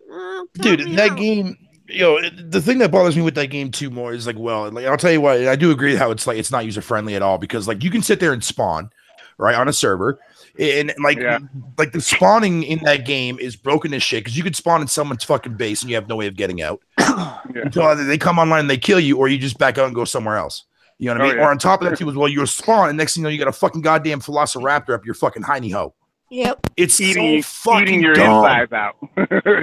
[SPEAKER 3] count
[SPEAKER 1] Dude,
[SPEAKER 3] me
[SPEAKER 1] that
[SPEAKER 3] out.
[SPEAKER 1] game, the thing that bothers me with that game too more is like, well, like I'll tell you what, I do agree how it's like it's not user friendly at all because like you can sit there and spawn, right, on a server, and like like the spawning in that game is broken as shit because you could spawn in someone's fucking base and you have no way of getting out until either they come online and they kill you or you just back out and go somewhere else. You know what I mean? Or on top of that too, was well, you're spawn and next thing you know, you got a fucking goddamn velociraptor up your fucking hiney ho.
[SPEAKER 3] Yep.
[SPEAKER 1] It's
[SPEAKER 7] eating your
[SPEAKER 1] dumb.
[SPEAKER 7] insides out.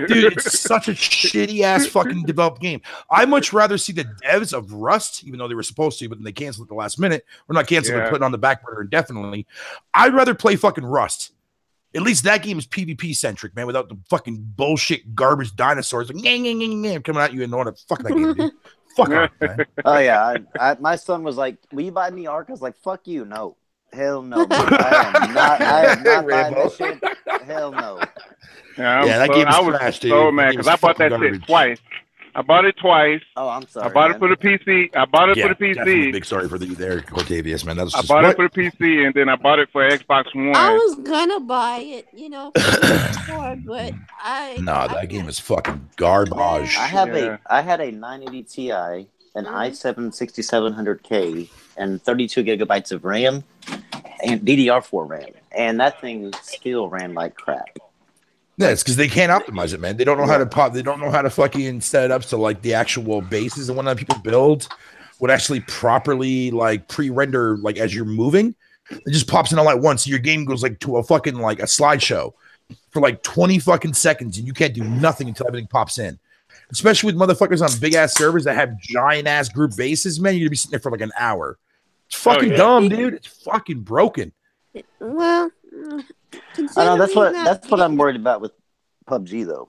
[SPEAKER 1] Dude, it's such a shitty ass fucking developed game. I much rather see the devs of Rust, even though they were supposed to, but then they canceled at the last minute. Or not canceled, they're putting on the back burner indefinitely. I'd rather play fucking Rust. At least that game is PvP centric, man, without the fucking bullshit garbage dinosaurs like coming at you and knowing what fuck that game, dude. Fuck off, man.
[SPEAKER 8] Oh yeah, my son was like, "Will you buy me Ark?" I was like, "Fuck you, no." Hell no. I am not buying this shit. Hell no.
[SPEAKER 7] Yeah,
[SPEAKER 1] that game is
[SPEAKER 7] I was
[SPEAKER 1] trash, dude.
[SPEAKER 7] so mad because I bought that shit twice. I bought it twice.
[SPEAKER 8] Oh, I'm sorry.
[SPEAKER 7] I bought it for the PC. I bought it for the PC.
[SPEAKER 1] Big sorry for the there, Cortavius, man. That was
[SPEAKER 7] I bought it for the PC, and then I bought it for Xbox One.
[SPEAKER 3] I was gonna buy it, but
[SPEAKER 1] that game is fucking garbage.
[SPEAKER 8] I had a 980 Ti, an i7 6700K, and 32 gigabytes of RAM, and DDR4 RAM, and that thing still ran like crap.
[SPEAKER 1] Yeah, it's because they can't optimize it, man. They don't know how to pop. They don't know how to fucking set it up so like the actual bases and one that people build would actually properly like pre-render like as you're moving. It just pops in all at once. So your game goes like to a fucking like a slideshow for like 20 fucking seconds, and you can't do nothing until everything pops in. Especially with motherfuckers on big ass servers that have giant ass group bases, man. You're gonna be sitting there for like an hour. It's fucking dumb, dude. It's fucking broken.
[SPEAKER 3] Well,
[SPEAKER 8] I know that's what I'm worried about with PUBG though,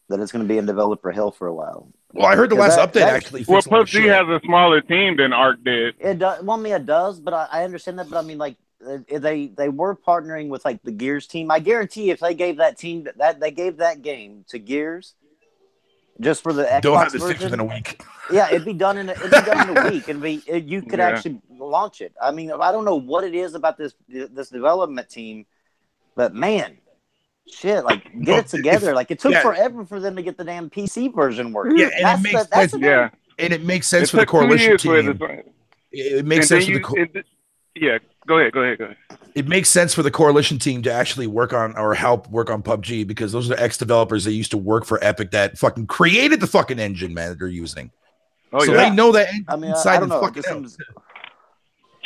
[SPEAKER 8] that it's going to be in developer hell for a while.
[SPEAKER 1] Well, I heard the last update actually.
[SPEAKER 7] Well, PUBG has a smaller team than Ark did.
[SPEAKER 8] It does. Well, I mean, it does, but I understand that. But I mean, like they were partnering with like the Gears team. I guarantee if they gave that team they gave that game to Gears just for the Xbox
[SPEAKER 1] don't have this
[SPEAKER 8] version,
[SPEAKER 1] fixed within a week.
[SPEAKER 8] Yeah, it'd be done in a week, and you could actually launch it. I mean, I don't know what it is about this development team, but man, shit, like get it together. Like it took forever for them to get the damn PC version working.
[SPEAKER 1] Yeah, and it makes sense for the coalition team. It makes sense for
[SPEAKER 7] go ahead.
[SPEAKER 1] It makes sense for the coalition team to actually work on or help work on PUBG because those are the ex-developers that used to work for Epic that fucking created the fucking engine, man, that they're using. So they know that inside the fucking
[SPEAKER 8] seems,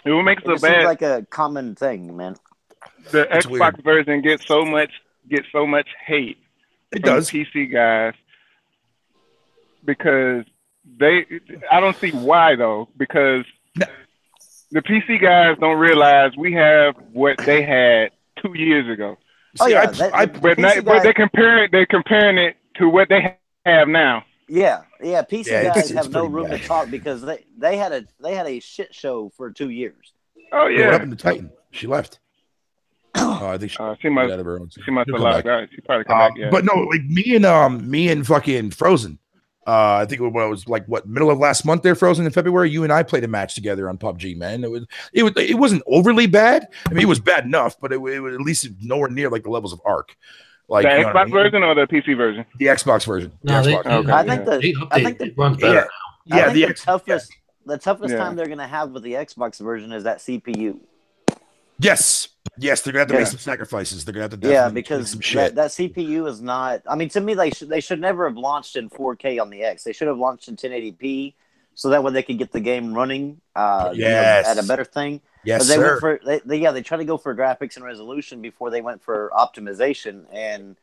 [SPEAKER 7] it makes it bad.
[SPEAKER 8] Seems like a common thing, man.
[SPEAKER 7] The Xbox version gets so much hate.
[SPEAKER 1] It does.
[SPEAKER 7] PC guys because I don't see why though, because the PC guys don't realize we have what they had 2 years ago.
[SPEAKER 8] Oh yeah,
[SPEAKER 7] but they're comparing it to what they have now.
[SPEAKER 8] Yeah. PC guys have no room to talk because they had a shit show for 2 years.
[SPEAKER 7] Oh yeah.
[SPEAKER 1] What happened to Titan? She left. I think
[SPEAKER 7] she must have left. She probably come back. Yeah.
[SPEAKER 1] But no, like me and fucking Frozen. I think it was like middle of last month there, Frozen in February. You and I played a match together on PUBG, man. It wasn't overly bad. I mean, it was bad enough, but it was at least nowhere near like the levels of Ark. Like
[SPEAKER 7] the Xbox version or the PC version?
[SPEAKER 1] The Xbox version.
[SPEAKER 8] No, I think it runs better. Yeah, the toughest time they're gonna have with the Xbox version is that CPU.
[SPEAKER 1] Yes, they're gonna have to make some sacrifices. They're gonna have to
[SPEAKER 8] because
[SPEAKER 1] some shit.
[SPEAKER 8] That CPU is not. I mean, to me, they should never have launched in 4K on the X. They should have launched in 1080p, so that way they could get the game running. At a better thing.
[SPEAKER 1] Yes,
[SPEAKER 8] they
[SPEAKER 1] sir.
[SPEAKER 8] They tried to go for graphics and resolution before they went for optimization, and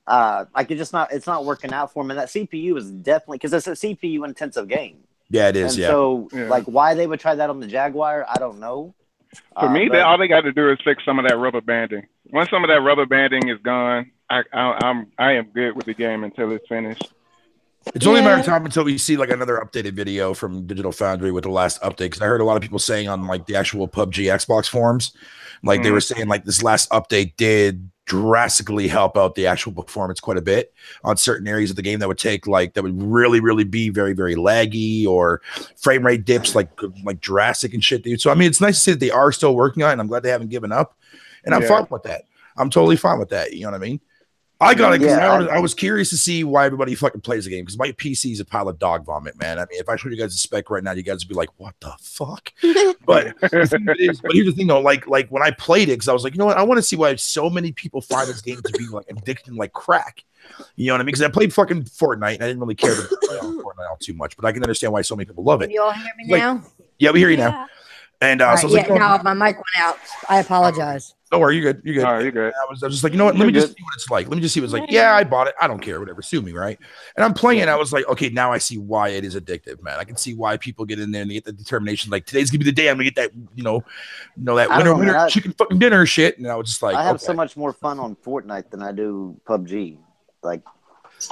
[SPEAKER 8] like it's not working out for them. And that CPU is definitely because it's a CPU intensive game.
[SPEAKER 1] Yeah, it is.
[SPEAKER 8] And so, like, why they would try that on the Jaguar, I don't know.
[SPEAKER 7] For me, all they got to do is fix some of that rubber banding. Once some of that rubber banding is gone, I am good with the game until it's finished.
[SPEAKER 1] It's only a matter of time until we see like another updated video from Digital Foundry with the last update. Because I heard a lot of people saying on like the actual PUBG Xbox forums, like they were saying like this last update did drastically help out the actual performance quite a bit on certain areas of the game that would take that would really, really be very, very laggy, or frame rate dips like drastic and shit, dude. So I mean, it's nice to see that they are still working on it, and I'm glad they haven't given up. And I'm fine with that. I'm totally fine with that. You know what I mean? I got it because I was curious to see why everybody fucking plays the game, because my PC is a pile of dog vomit, man. I mean, if I showed you guys a spec right now, you guys would be like, "What the fuck?" But here's the thing, though. Like when I played it, because I was like, you know what? I want to see why so many people find this game to be like addicting like crack. You know what I mean? Because I played fucking Fortnite, and I didn't really care to play on Fortnite all too much, but I can understand why so many people love it.
[SPEAKER 2] Can you all hear me now?
[SPEAKER 1] Yeah, we hear you now. And so I was like,
[SPEAKER 2] now my mic went out. I apologize.
[SPEAKER 1] Don't worry, you're good. You're good.
[SPEAKER 7] Oh, you're good.
[SPEAKER 1] I was just like, you know what? Let me just see what it's like. Let me just see what it's like. Yeah, I bought it. I don't care. Whatever. Sue me, right? And I'm playing it. I was like, okay, now I see why it is addictive, man. I can see why people get in there and they get the determination. Like, today's gonna be the day I'm gonna get that, that winner chicken fucking dinner shit. And I was just like,
[SPEAKER 8] I have so much more fun on Fortnite than I do PUBG. Like,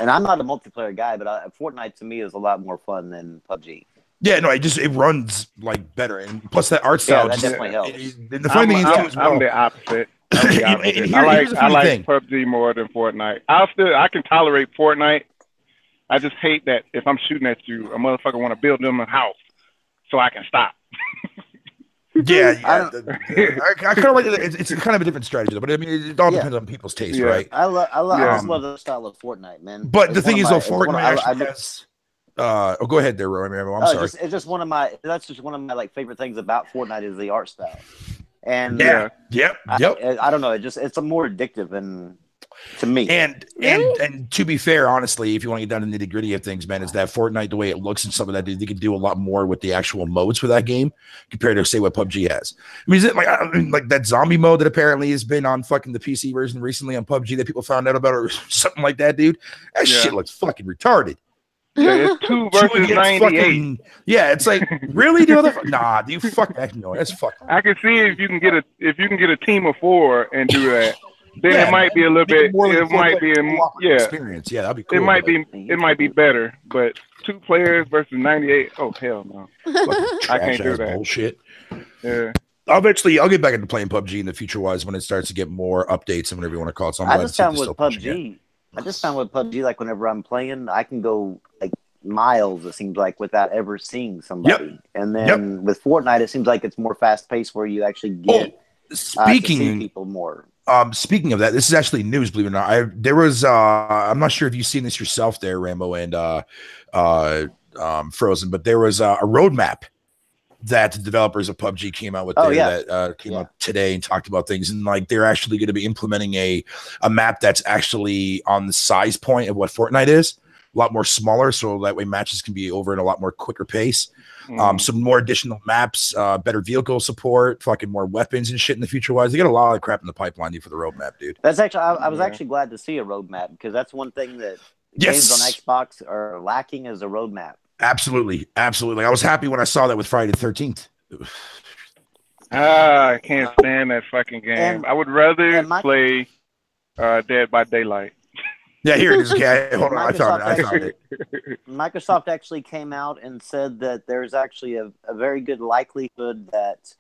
[SPEAKER 8] and I'm not a multiplayer guy, but Fortnite to me is a lot more fun than PUBG.
[SPEAKER 1] Yeah, no, it runs like better, and plus that art style
[SPEAKER 8] that definitely helps.
[SPEAKER 1] The funny thing is,
[SPEAKER 7] I'm the opposite. I like PUBG more than Fortnite. I can tolerate Fortnite. I just hate that if I'm shooting at you, a motherfucker want to build them a house so I can stop.
[SPEAKER 1] I kind of like it. It's kind of a different strategy, but I mean, it all depends on people's taste, right?
[SPEAKER 8] I just love the style of Fortnite, man.
[SPEAKER 1] But the thing is, though, Fortnite actually has. Go ahead there, Romero. I'm sorry.
[SPEAKER 8] It's just one of my like favorite things about Fortnite is the art style. And
[SPEAKER 1] yep.
[SPEAKER 8] I don't know. It's a more addictive and to me.
[SPEAKER 1] And to be fair, honestly, if you want to get down to the nitty gritty of things, man, is that Fortnite, the way it looks and stuff like that, they can do a lot more with the actual modes for that game compared to say what PUBG has. I mean, is it like that zombie mode that apparently has been on fucking the PC version recently on PUBG that people found out about, or something like that, dude? That shit looks fucking retarded.
[SPEAKER 7] Yeah, it's 2 versus 98.
[SPEAKER 1] It's like, really, dude? Nah, do you fuck that? No, that's fucking.
[SPEAKER 7] I can see if you can get a team of 4 and do that, then it might be a little bit. It might be
[SPEAKER 1] experience. Yeah, that'd be cool.
[SPEAKER 7] It might be better, but 2 players versus 98. Oh hell no! I can't do that
[SPEAKER 1] bullshit.
[SPEAKER 7] Yeah.
[SPEAKER 1] I'll get back into playing PUBG in the future wise when it starts to get more updates and whatever you want to call it. So
[SPEAKER 8] I just found with PUBG, like whenever I'm playing, I can go like miles, it seems like, without ever seeing somebody. And then with Fortnite, it seems like it's more fast paced where you actually get to see people more.
[SPEAKER 1] Speaking of that, this is actually news, believe it or not. There was I'm not sure if you've seen this yourself there, Rambo and Frozen, but there was a roadmap that the developers of PUBG came out with that came out today and talked about things, and like they're actually going to be implementing a map that's actually on the size point of what Fortnite is, a lot more smaller, so that way matches can be over at a lot more quicker pace. Some more additional maps, better vehicle support, fucking more weapons and shit in the future wise. They got a lot of crap in the pipeline for the roadmap, dude.
[SPEAKER 8] That's actually I was actually glad to see a roadmap, because that's one thing that games on Xbox are lacking, is a roadmap.
[SPEAKER 1] Absolutely. I was happy when I saw that with Friday the 13th.
[SPEAKER 7] I can't stand that fucking game. I would rather play Dead by Daylight.
[SPEAKER 1] Yeah, here it is. Okay, hold on. I found it.
[SPEAKER 8] Microsoft actually came out and said that there's actually a very good likelihood that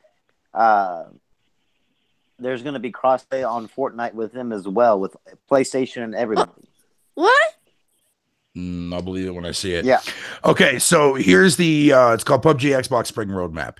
[SPEAKER 8] there's going to be crossplay on Fortnite with them as well, with PlayStation and everybody.
[SPEAKER 3] What?
[SPEAKER 1] I'll believe it when I see it.
[SPEAKER 8] Yeah.
[SPEAKER 1] Okay, so here's the it's called PUBG Xbox Spring Roadmap.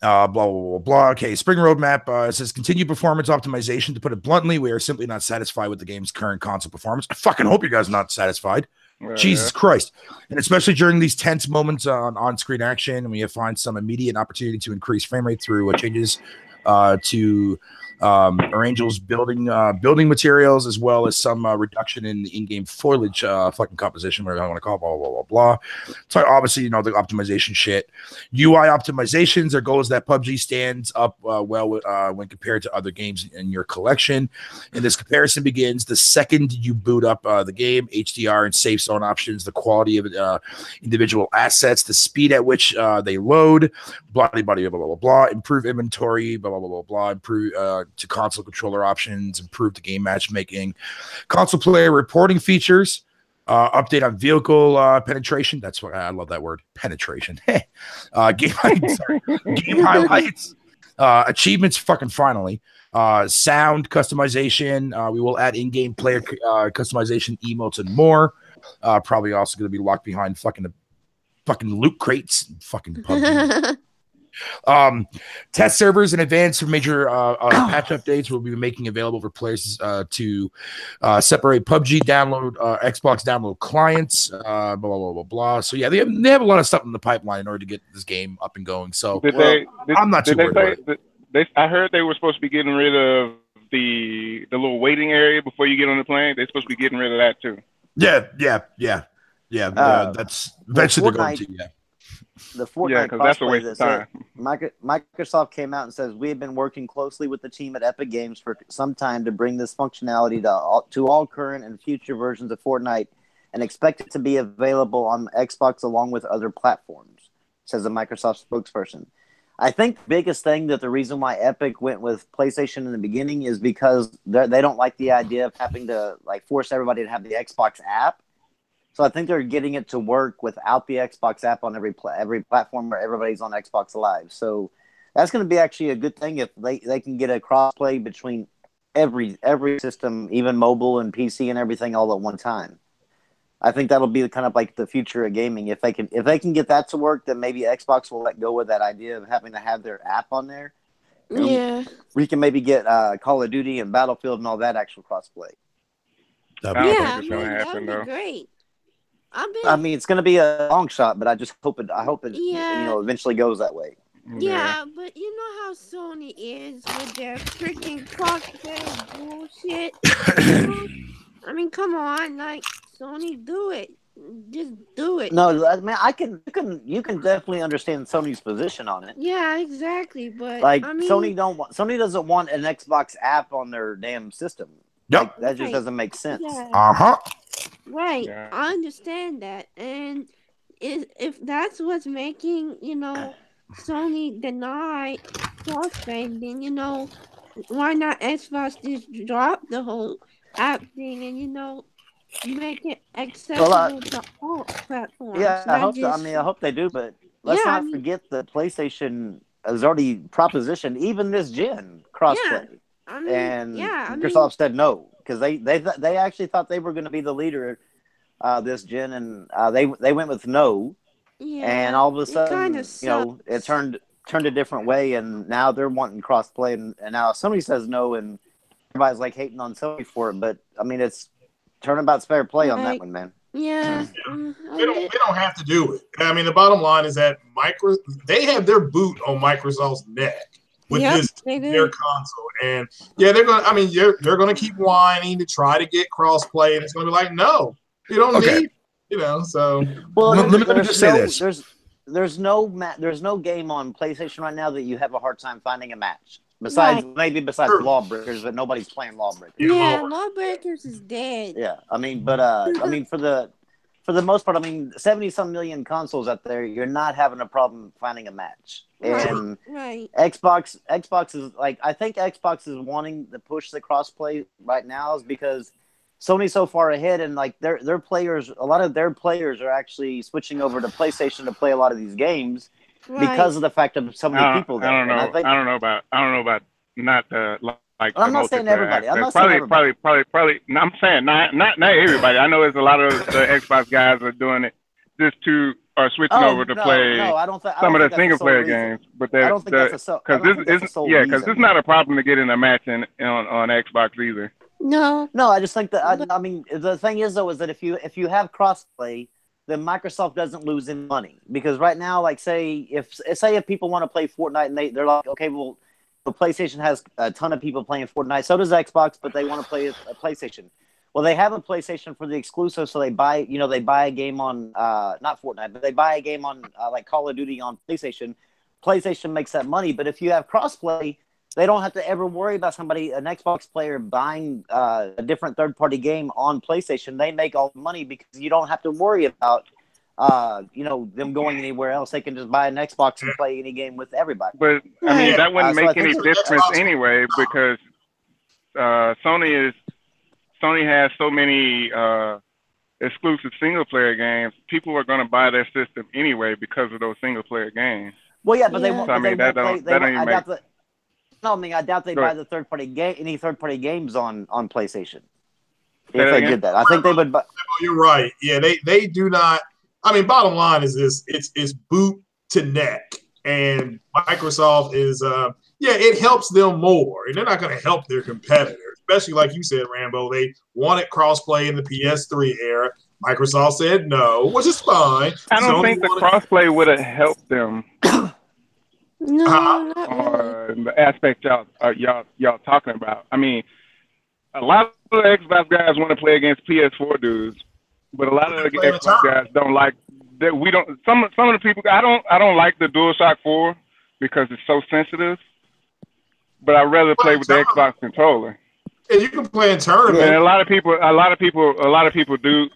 [SPEAKER 1] Blah, blah, blah, blah. Okay, Spring Roadmap it says continued performance optimization. To put it bluntly, we are simply not satisfied with the game's current console performance. I fucking hope you guys are not satisfied. Jesus Christ. And especially during these tense moments on-screen action, we have find some immediate opportunity to increase frame rate through changes to Angel's building materials, as well as some reduction in the in-game foliage fucking composition, whatever I want to call it, blah, blah, blah, blah. So obviously, the optimization shit. UI optimizations. Their goal is that PUBG stands up well when compared to other games in your collection. And this comparison begins the second you boot up the game. HDR and safe zone options, the quality of individual assets, the speed at which they load, blah, blah, blah, blah, blah, blah, improve inventory, blah, blah, blah, blah, blah, improve to console controller options, improve the game matchmaking, console player reporting features, update on vehicle penetration. That's what I love, that word, penetration. Game highlights, Achievements, fucking finally. Sound customization. We will add in-game player customization, emotes, and more. Probably also going to be locked behind fucking loot crates. Fucking PUBG. Test servers in advance for major patch updates will be making available for players to separate PUBG download, Xbox download clients, blah, blah, blah, blah, blah. So yeah, they have a lot of stuff in the pipeline in order to get this game up and going. So I'm not too worried about it.
[SPEAKER 7] I heard they were supposed to be getting rid of the little waiting area before you get on the plane. They're supposed to be getting rid of that too. Yeah. That's eventually they're going to. Yeah.
[SPEAKER 8] The Fortnite crossplay that said Microsoft came out and says we have been working closely with the team at Epic Games for some time to bring this functionality to all current and future versions of Fortnite, and expect it to be available on Xbox along with other platforms, says a Microsoft spokesperson. I think the biggest thing that the reason why Epic went with PlayStation in the beginning is because they don't like the idea of having to force everybody to have the Xbox app. So I think they're getting it to work without the Xbox app on every platform where everybody's on Xbox Live. So that's going to be actually a good thing if they can get a crossplay between every system, even mobile and PC and everything all at one time. I think that'll be kind of like the future of gaming. If they can get that to work, then maybe Xbox will let go of that idea of having to have their app on there.
[SPEAKER 3] Yeah.
[SPEAKER 8] We can maybe get Call of Duty and Battlefield and all that actual crossplay.
[SPEAKER 3] That'd be great.
[SPEAKER 8] I mean, it's going to be a long shot, but I hope it eventually goes that way.
[SPEAKER 3] Yeah, but you know how Sony is with their freaking crossplay bullshit. I mean, come on, Sony, do it. Just do it.
[SPEAKER 8] No, I mean, you can definitely understand Sony's position on it.
[SPEAKER 3] Yeah, exactly. But
[SPEAKER 8] Sony doesn't want an Xbox app on their damn system.
[SPEAKER 1] Yep,
[SPEAKER 8] that just doesn't make sense.
[SPEAKER 3] Yeah. Right, yeah. I understand that, and if that's what's making Sony deny crossplay, then why not Xbox just drop the whole app thing and make it accessible to all platforms?
[SPEAKER 8] Yeah, I hope they do, but let's not forget that PlayStation has already propositioned even this gen crossplay. Microsoft said no because they actually thought they were going to be the leader this gen, and they went with no. Yeah, and all of a sudden, it turned a different way, and now they're wanting crossplay, and now Sony says no, and everybody's hating on Sony for it. But I mean, it's turnabout's fair play on that one, man.
[SPEAKER 3] Yeah,
[SPEAKER 4] they don't have to do it. I mean, the bottom line is that they have their boot on Microsoft's neck with their console, and they're gonna keep whining to try to get crossplay, and it's gonna be like, no, you don't need, So
[SPEAKER 1] let me just say this:
[SPEAKER 8] there's no game on PlayStation right now that you have a hard time finding a match. Besides Lawbreakers, but nobody's playing Lawbreakers.
[SPEAKER 3] Yeah, Lawbreakers is dead.
[SPEAKER 8] Yeah, I mean, but for the most part, I mean, 70-some million consoles out there, you're not having a problem finding a match. And Xbox is I think Xbox is wanting to push the crossplay right now is because Sony's so far ahead, and their players, a lot of their players are actually switching over to PlayStation to play a lot of these games because of the fact of so many people there.
[SPEAKER 7] I don't know about not the
[SPEAKER 8] I'm not saying everybody. I'm
[SPEAKER 7] saying not everybody. I know there's a lot of the Xbox guys are doing it just are switching over to play some of the single player games. But because it's not a problem to get in a match on Xbox either.
[SPEAKER 3] No,
[SPEAKER 8] I just think that I mean the thing is though is that if you have crossplay, then Microsoft doesn't lose any money because right now, say if people want to play Fortnite and they're like, okay, well, the PlayStation has a ton of people playing Fortnite, so does Xbox, but they want to play a PlayStation. Well, they have a PlayStation for the exclusive, so they buy a game on not Fortnite, but they buy a game on Call of Duty on PlayStation. PlayStation makes that money, but if you have crossplay, they don't have to ever worry about an Xbox player buying a different third-party game on PlayStation. They make all the money because you don't have to worry about them going anywhere else. They can just buy an Xbox and play any game with everybody.
[SPEAKER 7] But I mean, that wouldn't make any difference anyway because Sony has so many exclusive single-player games. People are going to buy their system anyway because of those single-player games.
[SPEAKER 8] Well, yeah, but they won't. No, I mean, I doubt they
[SPEAKER 7] Go
[SPEAKER 8] buy
[SPEAKER 7] ahead.
[SPEAKER 8] the third-party game, any third-party games on PlayStation.
[SPEAKER 7] Say
[SPEAKER 8] If
[SPEAKER 7] that
[SPEAKER 8] they
[SPEAKER 7] again?
[SPEAKER 8] did that, I think they would.
[SPEAKER 4] You're right. Yeah, they do not. I mean, bottom line is this: it's boot to neck, and Microsoft is it helps them more, and they're not going to help their competitors, especially like you said, Rambo. They wanted crossplay in the PS3 era. Microsoft said no, which is fine.
[SPEAKER 7] I don't think the crossplay would have helped them.
[SPEAKER 3] No, not really.
[SPEAKER 7] The aspect y'all talking about. I mean, a lot of the Xbox guys want to play against PS4 dudes, but a lot of the Xbox guys don't like that. We don't. Some of the people. I don't like the DualShock 4 because it's so sensitive. But I'd rather play with the Xbox controller.
[SPEAKER 4] And you can play in tournaments.
[SPEAKER 7] And a lot of people do.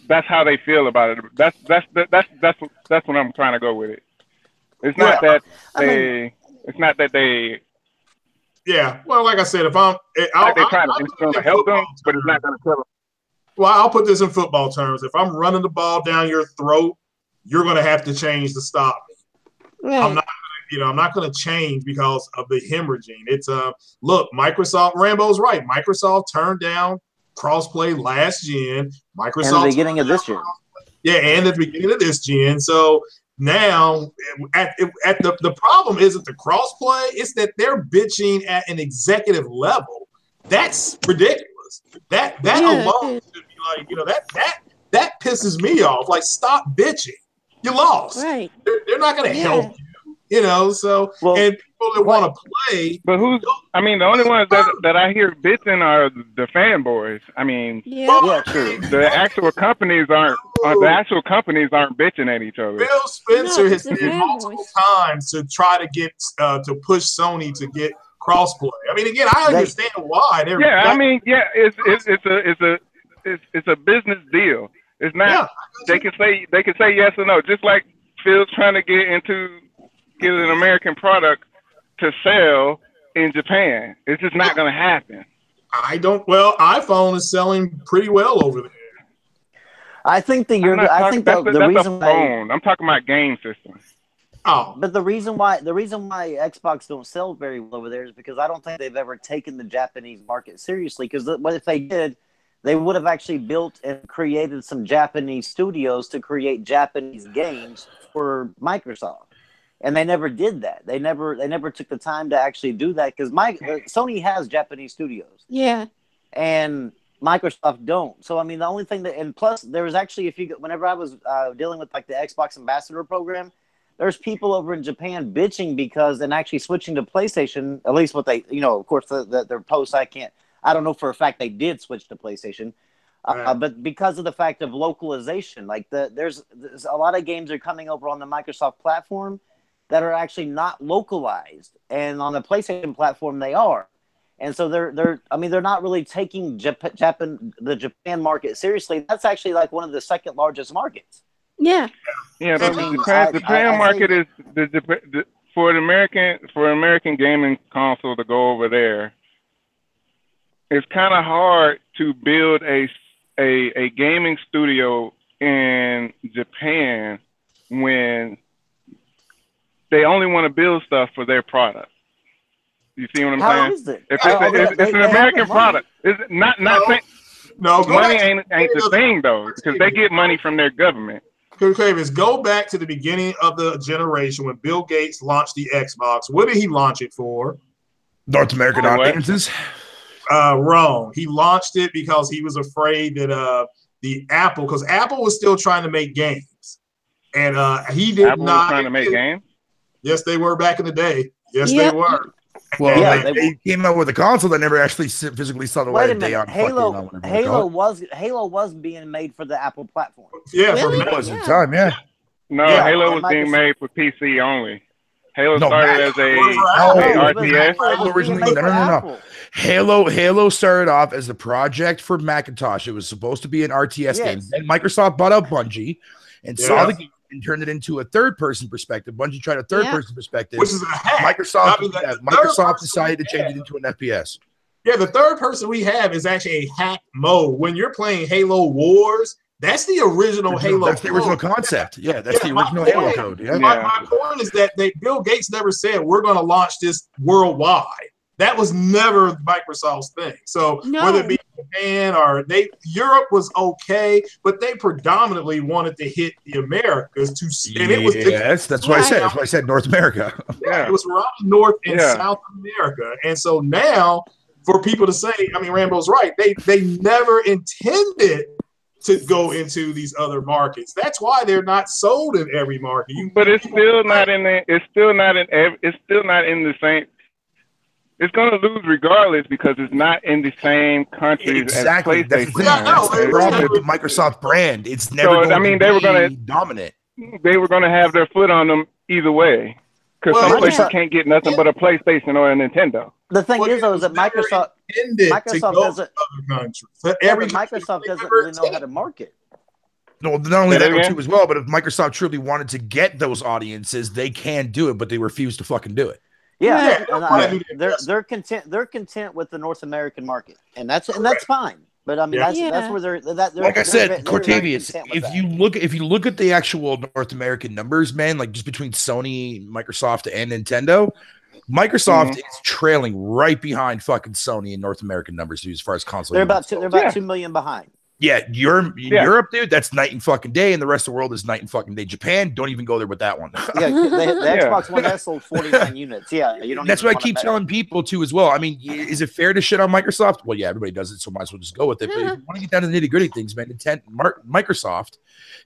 [SPEAKER 7] That's how they feel about it. That's what I'm trying to go with it. It's not that they. It's not that they.
[SPEAKER 4] Yeah. Well, like I said, if
[SPEAKER 7] they're trying to help them, but it's not going to kill them.
[SPEAKER 4] Well, I'll put this in football terms. If I'm running the ball down your throat, you're going to have to change to stop me.
[SPEAKER 3] Right.
[SPEAKER 4] I'm not going to change because of the hemorrhaging. It's look, Microsoft. Rambo's right. Microsoft turned down crossplay last gen. Microsoft
[SPEAKER 8] in the beginning of this gen.
[SPEAKER 4] Yeah, and at the beginning of this gen. So now, at the problem isn't the crossplay; it's that they're bitching at an executive level. That's ridiculous. That alone should be like, that pisses me off. Like, stop bitching. You lost.
[SPEAKER 3] Right.
[SPEAKER 4] They're not going to help you. So and people that want to play.
[SPEAKER 7] But the only ones that I hear bitching are the fanboys. I mean,
[SPEAKER 8] true.
[SPEAKER 7] The actual companies aren't bitching at each other.
[SPEAKER 4] Phil Spencer has said multiple times to try to get to push Sony to get crossplay. I mean, again, I understand why. It's
[SPEAKER 7] a business deal. It's not. They can say yes or no. Just like Phil's trying to get an American product to sell in Japan. It's just not going to happen.
[SPEAKER 4] iPhone is selling pretty well over there.
[SPEAKER 8] I think the reason
[SPEAKER 7] phone. I'm talking about game systems.
[SPEAKER 4] Oh,
[SPEAKER 8] but the reason why Xbox don't sell very well over there is because I don't think they've ever taken the Japanese market seriously. Because if they did, they would have actually built and created some Japanese studios to create Japanese games for Microsoft. And they never did that. They never took the time to actually do that because Sony has Japanese studios.
[SPEAKER 3] Yeah.
[SPEAKER 8] And Microsoft don't. So I mean, the only thing and plus there was actually whenever I was dealing with like the Xbox Ambassador program, there's people over in Japan bitching because and actually switching to PlayStation. At least what they, of course, their posts I don't know for a fact they did switch to PlayStation. But because of the fact of localization, like there's a lot of games that are coming over on the Microsoft platform that are actually not localized, and on the PlayStation platform they are, and so they're not really taking the Japan market seriously. That's actually like one of the second largest markets.
[SPEAKER 3] Yeah.
[SPEAKER 7] Yeah, but the Japan market is for an American gaming console to go over there. It's kind of hard to build a gaming studio in Japan when they only want to build stuff for their product. You see what I'm saying?
[SPEAKER 8] How is it?
[SPEAKER 7] It's an American product. It's not saying money ain't the thing though, because they get money from their government.
[SPEAKER 4] Kravis, go back to the beginning of the generation when Bill Gates launched the Xbox. What did he launch it for?
[SPEAKER 1] North American audiences.
[SPEAKER 4] Wrong. He launched it because he was afraid that because Apple was still trying to make games, and he did
[SPEAKER 7] Apple
[SPEAKER 4] not
[SPEAKER 7] was trying to make games.
[SPEAKER 4] Yes, they were back in the day. Yes, they were.
[SPEAKER 1] Well, they came out with a console that never actually physically saw the light of day on
[SPEAKER 8] Halo was being made for the Apple platform.
[SPEAKER 4] Yeah,
[SPEAKER 3] really?
[SPEAKER 1] It was at the time, yeah.
[SPEAKER 7] No, Halo was being made for PC only. Halo started as a RTS.
[SPEAKER 1] Originally, no. Halo started off as a project for Macintosh. It was supposed to be an RTS game. Then Microsoft bought out Bungie and saw the game and turned it into a third-person perspective. Bungie tried a third-person perspective,
[SPEAKER 4] which is a hack.
[SPEAKER 1] Microsoft decided to change it into an FPS.
[SPEAKER 4] Yeah, the third person we have is actually a hack mode. When you're playing Halo Wars, That's the original Halo.
[SPEAKER 1] That's the original concept. Yeah, that's the original Halo code. Yeah.
[SPEAKER 4] My point is that Bill Gates never said we're going to launch this worldwide. That was never Microsoft's thing. So whether it be Japan or Europe was okay, but they predominantly wanted to hit the Americas and it was
[SPEAKER 1] that's what I said. That's why I said North America.
[SPEAKER 4] Yeah, it was around North and South America. And so now for people to say, I mean, Rambo's right. They never intended to go into these other markets. That's why they're not sold in every market.
[SPEAKER 7] But it's still not in the. It's still not in the same. It's going to lose regardless because it's not in the same countries as PlayStation.
[SPEAKER 1] That's the problem with the Microsoft brand. It's never going to be dominant.
[SPEAKER 7] They were going to have their foot on them either way because some places can't get nothing but a PlayStation or a Nintendo.
[SPEAKER 8] The thing is, though, is that Microsoft doesn't. Microsoft doesn't really know how to market.
[SPEAKER 1] No, not only that too as well, but if Microsoft truly wanted to get those audiences, they can do it, but they refuse to fucking do it.
[SPEAKER 8] Yeah, they're content. They're content with the North American market, and that's fine. But I mean, that's where they're.
[SPEAKER 1] Like I said, Cortavius, if you look at the actual North American numbers, man, like just between Sony, Microsoft, and Nintendo, Microsoft is trailing right behind fucking Sony in North American numbers as far as console.
[SPEAKER 8] They're about 2 million behind.
[SPEAKER 1] Yeah, Europe, dude, that's night and fucking day, and the rest of the world is night and fucking day. Japan, don't even go there with that one.
[SPEAKER 8] The Xbox One S sold 49 units. Yeah, you don't.
[SPEAKER 1] That's what I keep telling people too, as well. I mean, is it fair to shit on Microsoft? Well, yeah, everybody does it, so might as well just go with it. But if you want to get down to the nitty gritty things, man, Microsoft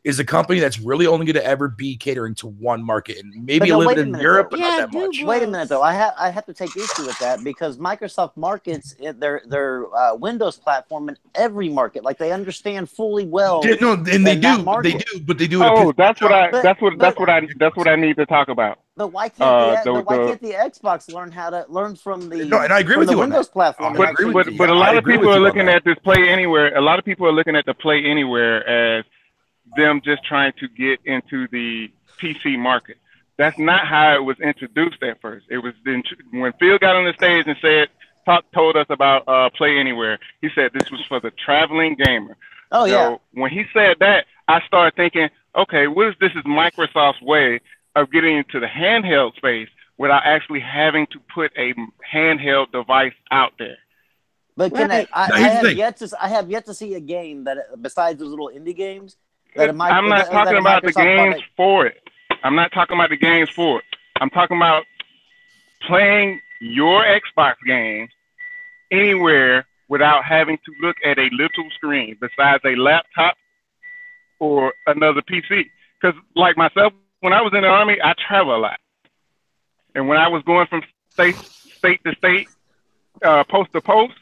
[SPEAKER 1] is a company that's really only going to ever be catering to one market, and maybe a little bit in Europe, but not that much.
[SPEAKER 8] Wait a minute, though. I have to take issue with that because Microsoft markets their Windows platform in every market. Like they understand fully well.
[SPEAKER 1] Yeah, no, and they do, but they do it.
[SPEAKER 7] Oh, that's what I need to talk about.
[SPEAKER 8] But why can't the Xbox learn from the
[SPEAKER 1] and I agree with you
[SPEAKER 8] Windows platform?
[SPEAKER 7] But a lot of people are looking at this Play Anywhere. A lot of people are looking at the Play Anywhere as them just trying to get into the PC market. That's not how it was introduced at first. It was when Phil got on the stage and told us about Play Anywhere. He said this was for the traveling gamer.
[SPEAKER 8] Oh,
[SPEAKER 7] so when he said that, I started thinking, okay, this is Microsoft's way of getting into the handheld space without actually having to put a handheld device out there.
[SPEAKER 8] But I have yet to see a game that, besides those little indie games,
[SPEAKER 7] I'm not talking about the games for it. I'm not talking about the games for it. I'm talking about playing your Xbox games anywhere without having to look at a little screen besides a laptop or another PC. Because like myself, when I was in the Army, I travel a lot. And when I was going from state to state, post to post,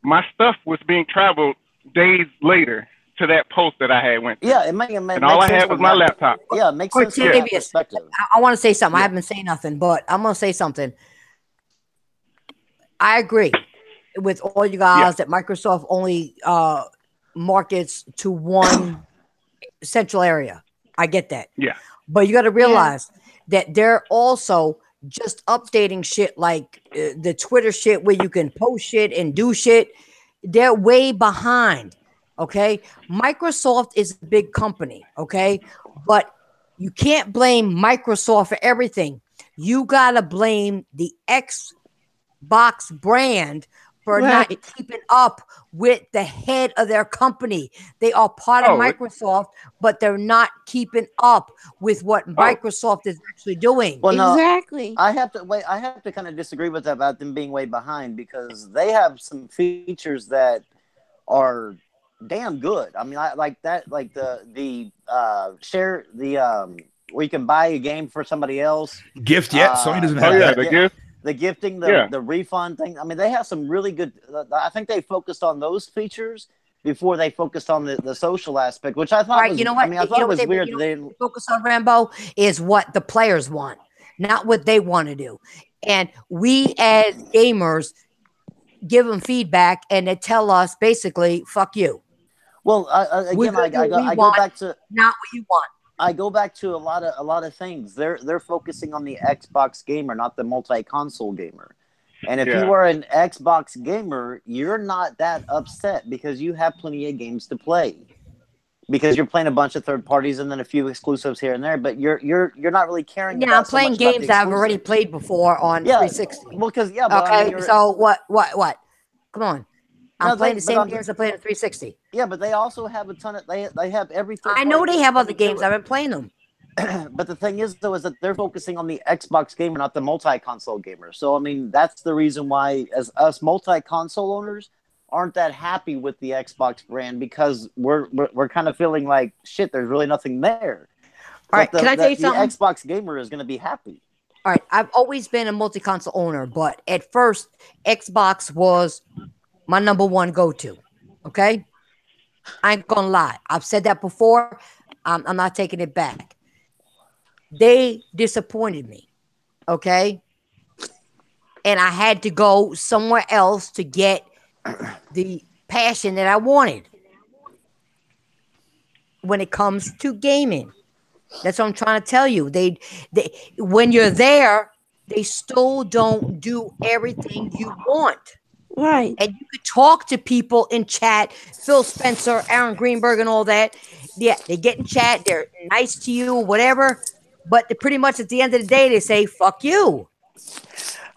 [SPEAKER 7] my stuff was being traveled days later to that post that I had went to.
[SPEAKER 8] Yeah,
[SPEAKER 7] and all I had was my laptop.
[SPEAKER 8] Yeah, it makes sense from that perspective.
[SPEAKER 2] I want to say something. I haven't been saying nothing, but I'm going to say something. I agree with all you guys that Microsoft only markets to one central area. I get that.
[SPEAKER 7] Yeah.
[SPEAKER 2] But you got to realize that they're also just updating shit like the Twitter shit where you can post shit and do shit. They're way behind. Okay. Microsoft is a big company. Okay. But you can't blame Microsoft for everything. You got to blame the Xbox brand for not keeping up with the head of their company. They are part of Microsoft, but they're not keeping up with what Microsoft is actually doing.
[SPEAKER 8] Well, no,
[SPEAKER 3] exactly.
[SPEAKER 8] I have to kind of disagree with that about them being way behind because they have some features that are damn good. I mean, I like that, like the share the where you can buy a game for somebody else.
[SPEAKER 1] Gift, Sony doesn't have that.
[SPEAKER 7] The gift.
[SPEAKER 8] The gifting, the refund thing. I mean, they have some really good. I think they focused on those features before they focused on the social aspect, which I thought. Was,
[SPEAKER 2] you know what?
[SPEAKER 8] I mean, I thought it was weird.
[SPEAKER 2] They focus on Rambo is what the players want, not what they want to do. And we as gamers give them feedback, and they tell us basically, "Fuck you."
[SPEAKER 8] Well, again, I go back to
[SPEAKER 2] not what you want.
[SPEAKER 8] I go back to a lot of things. They're focusing on the Xbox gamer, not the multi-console gamer. And if you are an Xbox gamer, you're not that upset because you have plenty of games to play. because you're playing a bunch of third parties and then a few exclusives here and there, but you're not really caring.
[SPEAKER 2] Yeah, I'm playing games that I've already played before on 360.
[SPEAKER 8] Well, because
[SPEAKER 2] but okay. I mean, so what? Come on. I'm playing the same games I played on 360.
[SPEAKER 8] Yeah, but they also have a ton of they have everything.
[SPEAKER 2] I know they have other games. I've been playing them.
[SPEAKER 8] But the thing is, though, is that they're focusing on the Xbox gamer, not the multi-console gamer. So, I mean, that's the reason why, as us multi-console owners, aren't that happy with the Xbox brand, because we're kind of feeling like shit. There's really nothing there.
[SPEAKER 2] All right, can I tell you something?
[SPEAKER 8] The Xbox gamer is going to be happy.
[SPEAKER 2] All right, I've always been a multi-console owner, but at first, Xbox was my number one go-to. Okay, I ain't gonna lie. I've said that before. I'm not taking it back. They disappointed me, okay? And I had to go somewhere else to get the passion that I wanted when it comes to gaming. That's what I'm trying to tell you. They when you're there, they still don't do everything you want.
[SPEAKER 3] Right.
[SPEAKER 2] And you could talk to people in chat, Phil Spencer, Aaron Greenberg, and all that. Yeah, they get in chat, they're nice to you, whatever. But pretty much at the end of the day, they say, fuck you.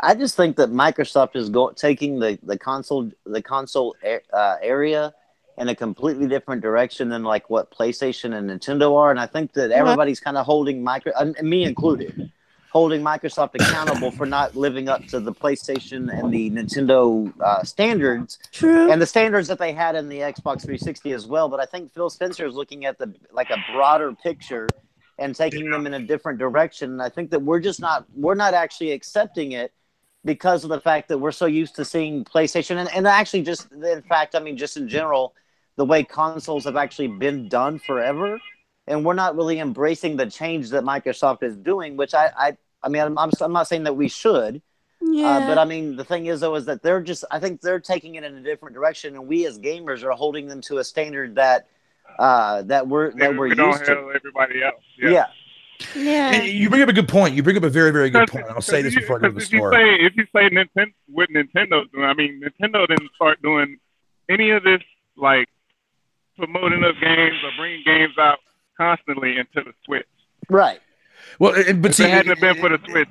[SPEAKER 8] I just think that Microsoft is taking the console area in a completely different direction than like what PlayStation and Nintendo are. And I think that everybody's kind of holding me included, holding Microsoft accountable for not living up to the PlayStation and the Nintendo standards.
[SPEAKER 3] True.
[SPEAKER 8] And the standards that they had in the Xbox 360 as well. But I think Phil Spencer is looking at a broader picture and taking them in a different direction. And I think that we're not actually accepting it because of the fact that we're so used to seeing PlayStation and actually just in general, the way consoles have actually been done forever. And we're not really embracing the change that Microsoft is doing, which I'm not saying that we should.
[SPEAKER 3] Yeah.
[SPEAKER 8] But I mean, the thing is, though, is that I think they're taking it in a different direction. And we as gamers are holding them to a standard that we're used to.
[SPEAKER 7] Everybody else.
[SPEAKER 3] Yeah.
[SPEAKER 1] And you bring up a good point. You bring up a very, very good point. I'll say this before I go to the store.
[SPEAKER 7] If you say Nintendo, what Nintendo's doing, I mean, Nintendo didn't start doing any of this, like promoting of games or bringing games out constantly into the Switch.
[SPEAKER 8] Right.
[SPEAKER 1] Well, but
[SPEAKER 7] if it hadn't been for the Switch,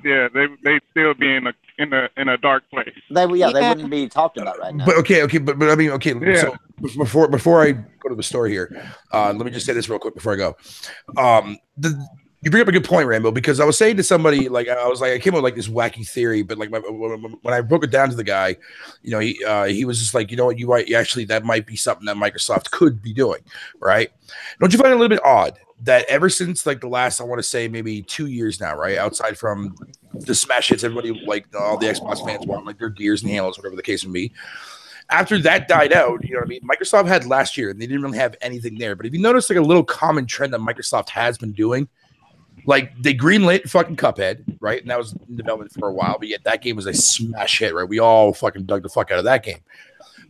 [SPEAKER 7] they'd still be in a dark place.
[SPEAKER 8] They wouldn't be talked about right now.
[SPEAKER 1] But I mean, so before I go to the store here, let me just say this real quick before I go. You bring up a good point, Rambo, because I was saying to somebody, I came up with this wacky theory, but when I broke it down to the guy, he was just like, you know what, that might be something that Microsoft could be doing, right? Don't you find it a little bit odd that ever since the last, I want to say maybe 2 years now, right? Outside from the smash hits, everybody all the Xbox fans want their Gears and Halos, whatever the case may be. After that died out, you know what I mean? Microsoft had last year, and they didn't really have anything there. But if you notice a little common trend that Microsoft has been doing, they greenlit fucking Cuphead, right? And that was in development for a while, but yet that game was a smash hit, right? We all fucking dug the fuck out of that game.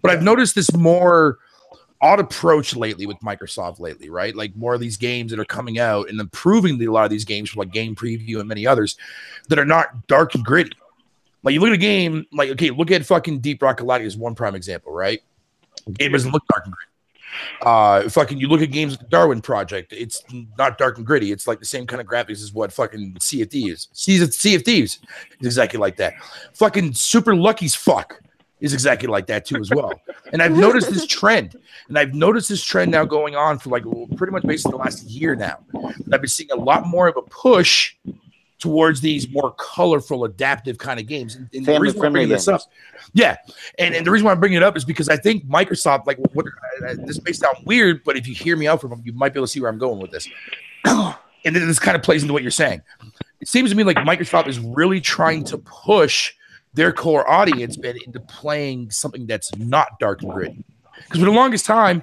[SPEAKER 1] But I've noticed this more odd approach lately with Microsoft lately, right? More of these games that are coming out and improving a lot of these games from Game Preview and many others that are not dark and gritty. You look at a game, look at fucking Deep Rock Galactic as one prime example, right? The game doesn't look dark and gritty. You look at games like the Darwin Project, it's not dark and gritty. It's the same kind of graphics as what fucking Sea of Thieves. Sea of Thieves is exactly like that. Fucking Super Lucky's Fuck is exactly like that too as well. And I've noticed this trend. And I've noticed this trend now going on for pretty much basically the last year now. And I've been seeing a lot more of a push towards these more colorful, adaptive kind of games. And the reason why I'm bringing this up, and the reason why I'm bringing it up is because I think Microsoft, this may sound weird, but if you hear me out from them, you might be able to see where I'm going with this. And then this kind of plays into what you're saying. It seems to me like Microsoft is really trying to push their core audience into playing something that's not dark and gritty. Because for the longest time,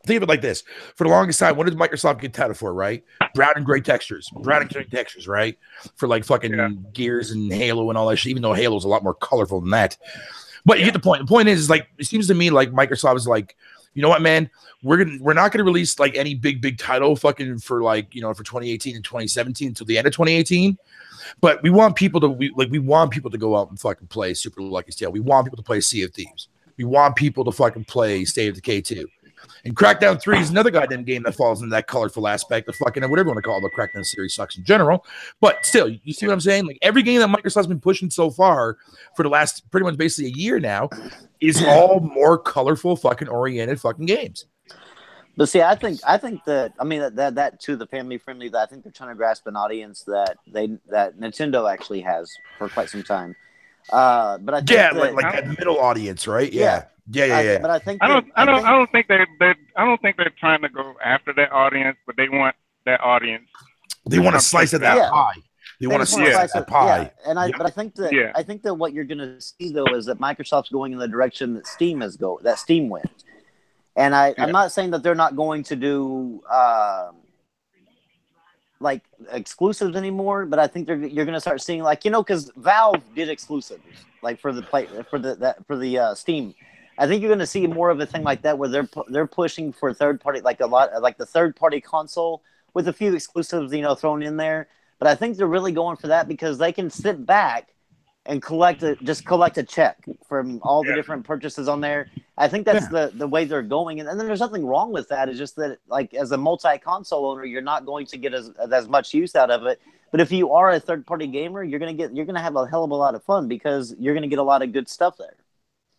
[SPEAKER 1] think of it like this. For the longest time, what did Microsoft get touted for, right? Brown and gray textures. Brown and gray textures, right? For fucking Gears and Halo and all that shit, even though Halo's a lot more colorful than that. But you get the point. The point is it seems to me like Microsoft is you know what, man? We're not gonna release any big title fucking for for 2018 and 2017 until the end of 2018. But we want people to go out and fucking play Super Lucky's Tale. We want people to play Sea of Thieves. We want people to fucking play State of Decay 2. And Crackdown 3 is another goddamn game that falls into that colorful aspect of fucking whatever you want to call it. The Crackdown series sucks in general. But still, you see what I'm saying? Like every game that Microsoft's been pushing so far for the last pretty much basically a year now is all more colorful fucking oriented fucking games.
[SPEAKER 8] But see, I think that that too, the family friendly, that I think they're trying to grasp an audience that Nintendo actually has for quite some time. But I think
[SPEAKER 1] like that middle audience, right? Yeah.
[SPEAKER 8] But I think
[SPEAKER 7] I don't think they're trying to go after that audience, but they want that audience.
[SPEAKER 1] They want a slice of that pie. They want to slice that pie.
[SPEAKER 8] Yeah. But I think that what you're going to see though is that Microsoft's going in the direction that Steam went. And I'm not saying that they're not going to do like exclusives anymore, but I think you're going to start seeing like, because Valve did exclusives like for the Steam. I think you're going to see more of a thing like that where they're pushing for third party, like a lot like the third party console with a few exclusives thrown in there. But I think they're really going for that because they can sit back and collect a check from all the different purchases on there. I think that's the way they're going, and then there's nothing wrong with that. It's just that, like, as a multi-console owner, you're not going to get as much use out of it. But if you are a third-party gamer, you're gonna have a hell of a lot of fun because you're gonna get a lot of good stuff there.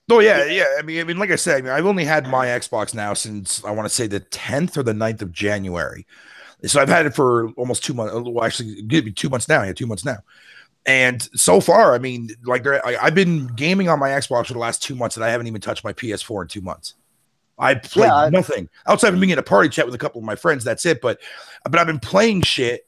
[SPEAKER 1] Oh yeah. I mean, like I said, I've only had my Xbox now since I want to say the 10th or the 9th of January. So I've had it for almost 2 months. Well, actually, it'd be 2 months now. Yeah, 2 months now. And so far, I mean, like I've been gaming on my Xbox for the last 2 months, and I haven't even touched my PS4 in 2 months. I played nothing outside of being in a party chat with a couple of my friends. That's it. But I've been playing shit.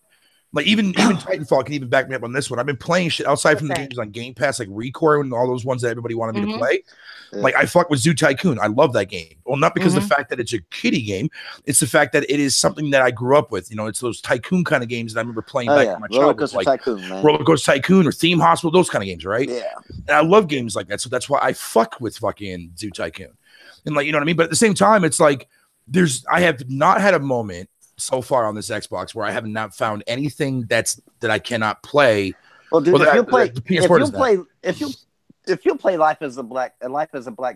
[SPEAKER 1] Like even Titanfall can even back me up on this one. I've been playing shit outside from the games on Game Pass, like Recore and all those ones that everybody wanted me to play. Like I fuck with Zoo Tycoon. I love that game. Well, not because of the fact that it's a kiddie game. It's the fact that it is something that I grew up with. It's those Tycoon kind of games that I remember playing back in my childhood, like Roller Coaster Tycoon or Theme Hospital, those kind of games, right? Yeah. And I love games like that. So that's why I fuck with fucking Zoo Tycoon. And like, you know what I mean? But at the same time, it's like I have not had a moment so far on this Xbox where I have not found anything that I cannot play.
[SPEAKER 8] Well, dude, if you play Life as a Black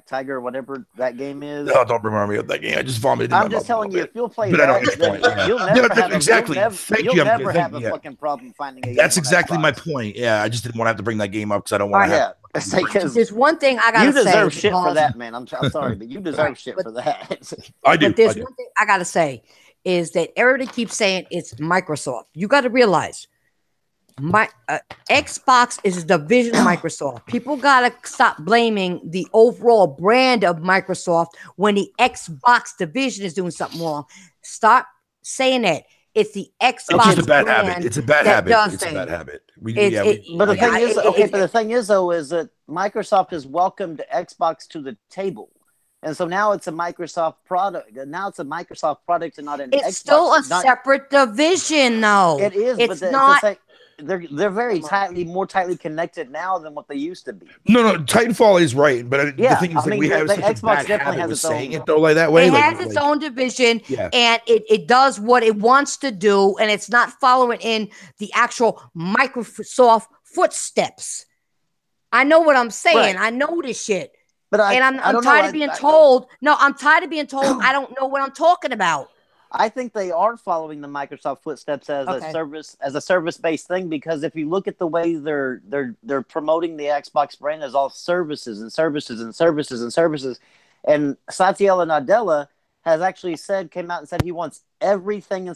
[SPEAKER 8] Tiger or whatever that game is.
[SPEAKER 1] Oh, don't remind me of that game. I just vomited.
[SPEAKER 8] I'm just telling you, if you'll play that, you'll never have a fucking problem finding a game.
[SPEAKER 1] That's exactly my point. Yeah, I just didn't want to have to bring that game up because I don't want to have.
[SPEAKER 2] There's one thing I gotta say.
[SPEAKER 8] You deserve shit for that, man. I'm sorry, but you deserve shit for that.
[SPEAKER 1] I do.
[SPEAKER 2] But there's one thing I gotta say is that everybody keeps saying it's Microsoft. You got to realize Xbox is a division of Microsoft. People got to stop blaming the overall brand of Microsoft when the Xbox division is doing something wrong. Stop saying that. It's the Xbox.
[SPEAKER 1] It's just a bad habit. It's a bad habit. It's a bad habit.
[SPEAKER 8] But the thing is, though, is that Microsoft has welcomed Xbox to the table. And so now it's a Microsoft product. Now it's a Microsoft product and not an Xbox.
[SPEAKER 2] It's still a separate division, though.
[SPEAKER 8] It is,
[SPEAKER 2] it's
[SPEAKER 8] but
[SPEAKER 2] not.
[SPEAKER 8] They're very more tightly connected now than what they used to be.
[SPEAKER 1] No, Titanfall is right, but the thing is, we have such
[SPEAKER 8] Xbox
[SPEAKER 1] a bad habit of
[SPEAKER 8] saying
[SPEAKER 1] it though, like that way.
[SPEAKER 2] It has its own division, and it does what it wants to do, and it's not following in the actual Microsoft footsteps. I know what I'm saying. Right. I know this shit.
[SPEAKER 8] But
[SPEAKER 2] I'm tired of being told. No, I'm tired of being told I don't know what I'm talking about.
[SPEAKER 8] I think they are following the Microsoft footsteps as a service-based thing, because if you look at the way they're promoting the Xbox brand as all services and services and services and services, and Satya Nadella has actually came out and said he wants everything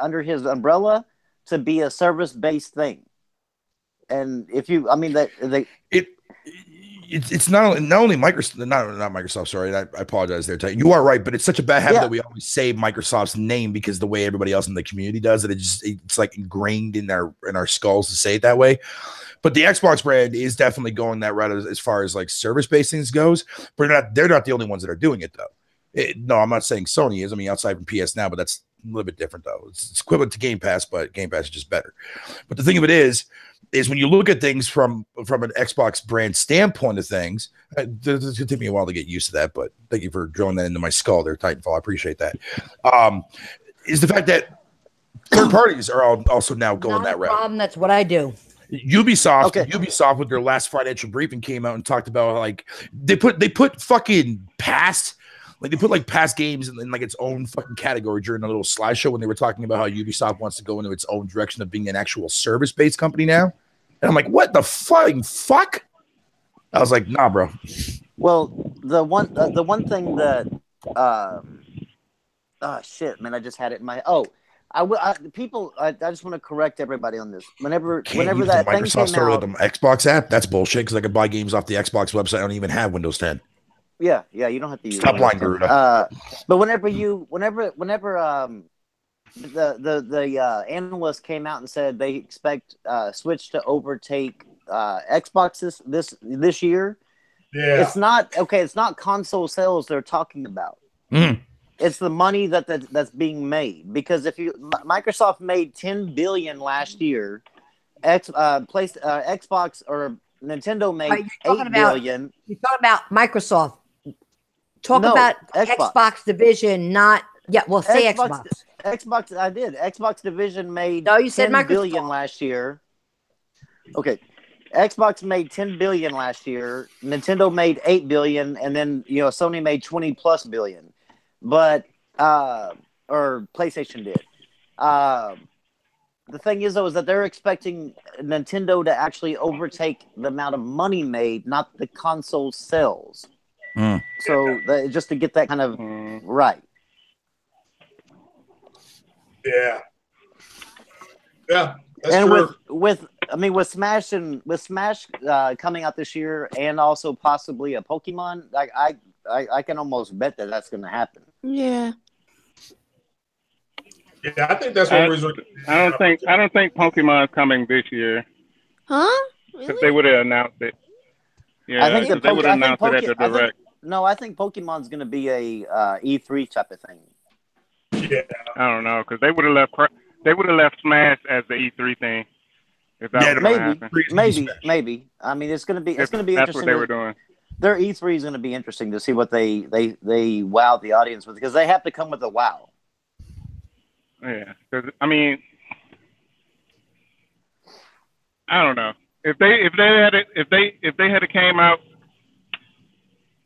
[SPEAKER 8] under his umbrella to be a service-based thing. And if you,
[SPEAKER 1] it's not only Microsoft, not Microsoft. Sorry, I apologize there. You are right, but it's such a bad habit that we always say Microsoft's name because the way everybody else in the community does it, it's like ingrained in our skulls to say it that way. But the Xbox brand is definitely going that route as far as like service-based things goes. But they're not the only ones that are doing it though. No, I'm not saying Sony is. I mean, outside from PS Now, but that's a little bit different though. It's equivalent to Game Pass, but Game Pass is just better. But the thing of it is when you look at things from an Xbox brand standpoint of things, it's going to take me a while to get used to that, but thank you for drilling that into my skull there, Titanfall. I appreciate that. Is the fact that third parties are also now going that route.
[SPEAKER 2] That's what I do.
[SPEAKER 1] Ubisoft with their last financial briefing came out and talked about like they put fucking past Like they put like past games in like its own fucking category during a little slideshow when they were talking about how Ubisoft wants to go into its own direction of being an actual service-based company now. And I'm like, what the fucking fuck? I was like, nah, bro.
[SPEAKER 8] Well, the one thing that shit, man, I just had it in my I just want to correct everybody on this. Whenever that thing
[SPEAKER 1] Microsoft started
[SPEAKER 8] out,
[SPEAKER 1] the Xbox app, that's bullshit because I could buy games off the Xbox website. I don't even have Windows 10.
[SPEAKER 8] Yeah, you don't have to use
[SPEAKER 1] Stop lying, Garuda.
[SPEAKER 8] But whenever the analyst came out and said they expect Switch to overtake Xbox this year, it's not console sales they're talking about. It's the money that's being made, because Microsoft made $10 billion last year, Xbox or Nintendo made $8 billion.
[SPEAKER 2] You're talking about Microsoft. Talk about Xbox division, not say Xbox.
[SPEAKER 8] Xbox, I did. Xbox division made
[SPEAKER 2] you said
[SPEAKER 8] $10 billion last year. Okay. Xbox made $10 billion last year. Nintendo made $8 billion, and then Sony made $20+ billion. But or PlayStation did. The thing is, though, is that they're expecting Nintendo to actually overtake the amount of money made, not the console sales. So just to get that kind of right.
[SPEAKER 4] Yeah. That's
[SPEAKER 8] and
[SPEAKER 4] true.
[SPEAKER 8] with Smash coming out this year, and also possibly a Pokemon, I can almost bet that's going to happen.
[SPEAKER 3] Yeah.
[SPEAKER 4] Yeah, I think that's what
[SPEAKER 7] I don't think Pokemon's coming this year.
[SPEAKER 3] Huh?
[SPEAKER 7] Because they would have announced it. Yeah,
[SPEAKER 8] I think
[SPEAKER 7] they would have announced it at the Direct.
[SPEAKER 8] I think Pokemon's going to be a E3 type of thing.
[SPEAKER 4] Yeah.
[SPEAKER 7] I don't know, because they would have left Smash as the E3 thing. If that
[SPEAKER 8] maybe. I mean, it's going to be interesting.
[SPEAKER 7] That's what they were doing.
[SPEAKER 8] Their E3 is going to be interesting to see what they wow the audience with, because they have to come with a wow.
[SPEAKER 7] Yeah, because I mean, I don't know if they had came out,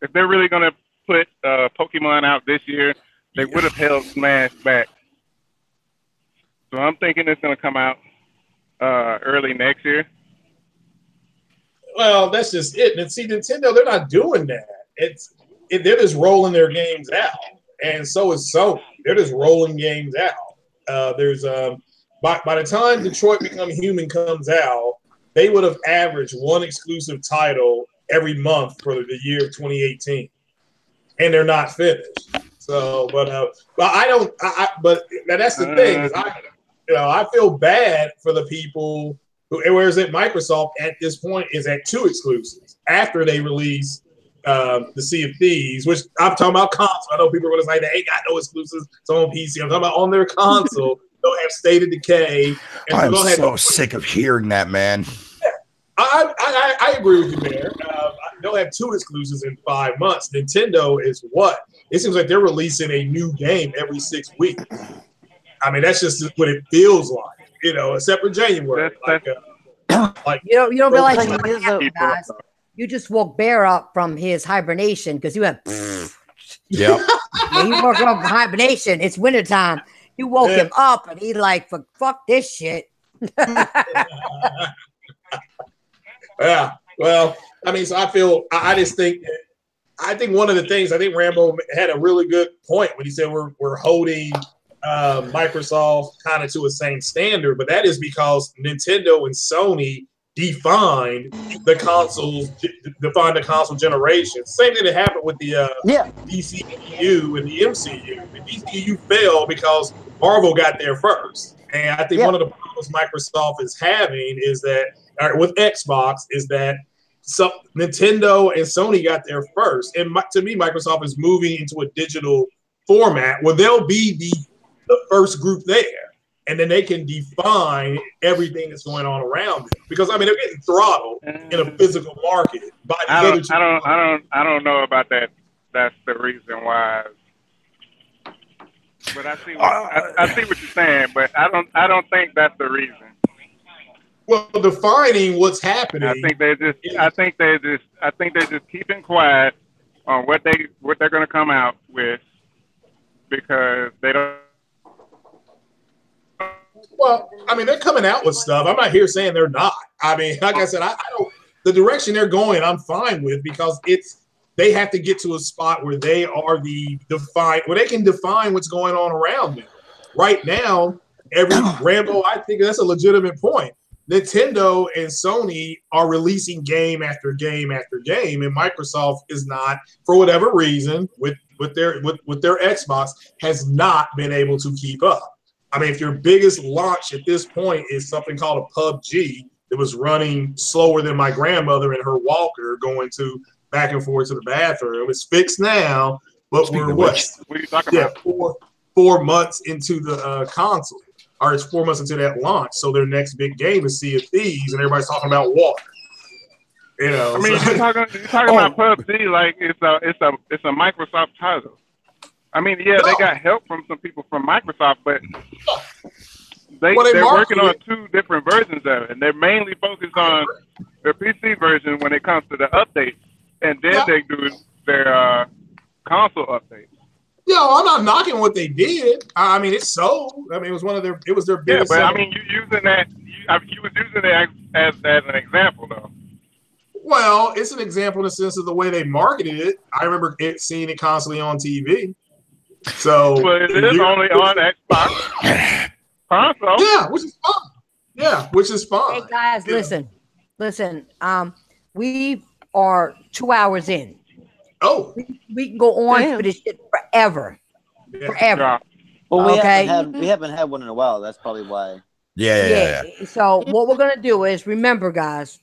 [SPEAKER 7] if they're really gonna put Pokemon out this year, they would have held Smash back. So I'm thinking it's gonna come out early next year.
[SPEAKER 4] Well, that's just it. And see, Nintendo, they're not doing that. They're just rolling their games out, and so is Sony. They're just rolling games out. There's by the time Detroit Become Human comes out, they would have averaged one exclusive title every month for the year of 2018, and they're not finished. So, but that's the thing. Is I feel bad for the people who, whereas at Microsoft at this point is at 2 exclusives after they release the Sea of Thieves, which I'm talking about console. I know people are going to say they ain't got no exclusives. It's on PC. I'm talking about on their console. They'll have State of Decay. And
[SPEAKER 1] I'm so sick of hearing that, man.
[SPEAKER 4] I agree with you there. They'll have 2 exclusives in 5 months. Nintendo is what? It seems like they're releasing a new game every 6 weeks. I mean, that's just what it feels like, except for January.
[SPEAKER 2] You don't realize what happened, guys. You just woke Bear up from his hibernation because he went.
[SPEAKER 1] Yeah.
[SPEAKER 2] He woke up from hibernation. It's wintertime. You woke him up, and he like, fuck this shit.
[SPEAKER 4] Yeah. Well, I mean, so I just think one of the things, I think Rambo had a really good point when he said we're holding Microsoft kind of to a same standard, but that is because Nintendo and Sony defined the console generation. Same thing that happened with the DCEU and the MCU. The DCEU failed because Marvel got there first, and I think one of the problems Microsoft is having is that with Xbox is that Nintendo and Sony got there first, and to me, Microsoft is moving into a digital format where they'll be the first group there, and then they can define everything that's going on around them. Because I mean, they're getting throttled in a physical market by the other two.
[SPEAKER 7] I don't know about that. That's the reason why. But I see what you're saying, but I don't think that's the reason.
[SPEAKER 4] Well, defining what's happening.
[SPEAKER 7] I think they're just keeping quiet on what they're going to come out with because they don't.
[SPEAKER 4] Well, I mean, they're coming out with stuff. I'm not here saying they're not. I mean, like I said, I don't. The direction they're going, I'm fine with because they have to get to a spot where they are where they can define what's going on around them. Right now, Rambo, I think that's a legitimate point. Nintendo and Sony are releasing game after game after game, and Microsoft is not, for whatever reason, with their Xbox, has not been able to keep up. I mean, if your biggest launch at this point is something called a PUBG that was running slower than my grandmother in her walker going to back and forth to the bathroom, it's fixed now, but we're what
[SPEAKER 7] are you talking about?
[SPEAKER 4] 4 months into the console, or it's 4 months into that launch. So their next big game is Sea of Thieves, and everybody's talking about water. You know,
[SPEAKER 7] I mean, you're talking about PUBG like it's a Microsoft title. I mean, yeah, they got help from some people from Microsoft, but they're working on 2 different versions of it, and they're mainly focused on their PC version when it comes to the updates, and then they do their console updates.
[SPEAKER 4] Yeah, I'm not knocking what they did. I mean, it's sold. I mean, it was their biggest.
[SPEAKER 7] Yeah, but I mean, you was using it as an example, though.
[SPEAKER 4] Well, it's an example in the sense of the way they marketed it. I remember seeing it constantly on TV. So,
[SPEAKER 7] but it is only on Xbox console.
[SPEAKER 4] Yeah, which is fun. Yeah, which is fun.
[SPEAKER 2] Hey guys, listen. We are 2 hours in.
[SPEAKER 4] Oh,
[SPEAKER 2] we can go on for this shit forever.
[SPEAKER 4] Yeah.
[SPEAKER 2] Forever.
[SPEAKER 7] Yeah.
[SPEAKER 8] Well, we haven't had one in a while. That's probably why.
[SPEAKER 1] Yeah.
[SPEAKER 2] So what we're gonna do is remember, guys,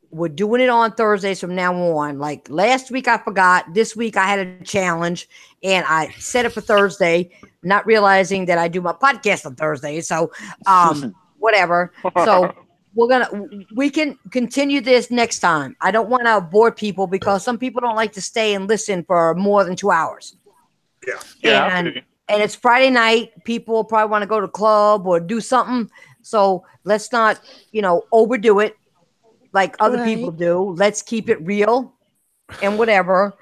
[SPEAKER 2] we're doing it on Thursdays from now on. Like last week, I forgot. This week, I had a challenge, and I set it for Thursday, not realizing that I do my podcast on Thursday. So, whatever. So we can continue this next time. I don't want to bore people because some people don't like to stay and listen for more than 2 hours.
[SPEAKER 7] Yeah.
[SPEAKER 2] And it's Friday night. People probably want to go to the club or do something. So let's not, overdo it like other people do. Let's keep it real and whatever.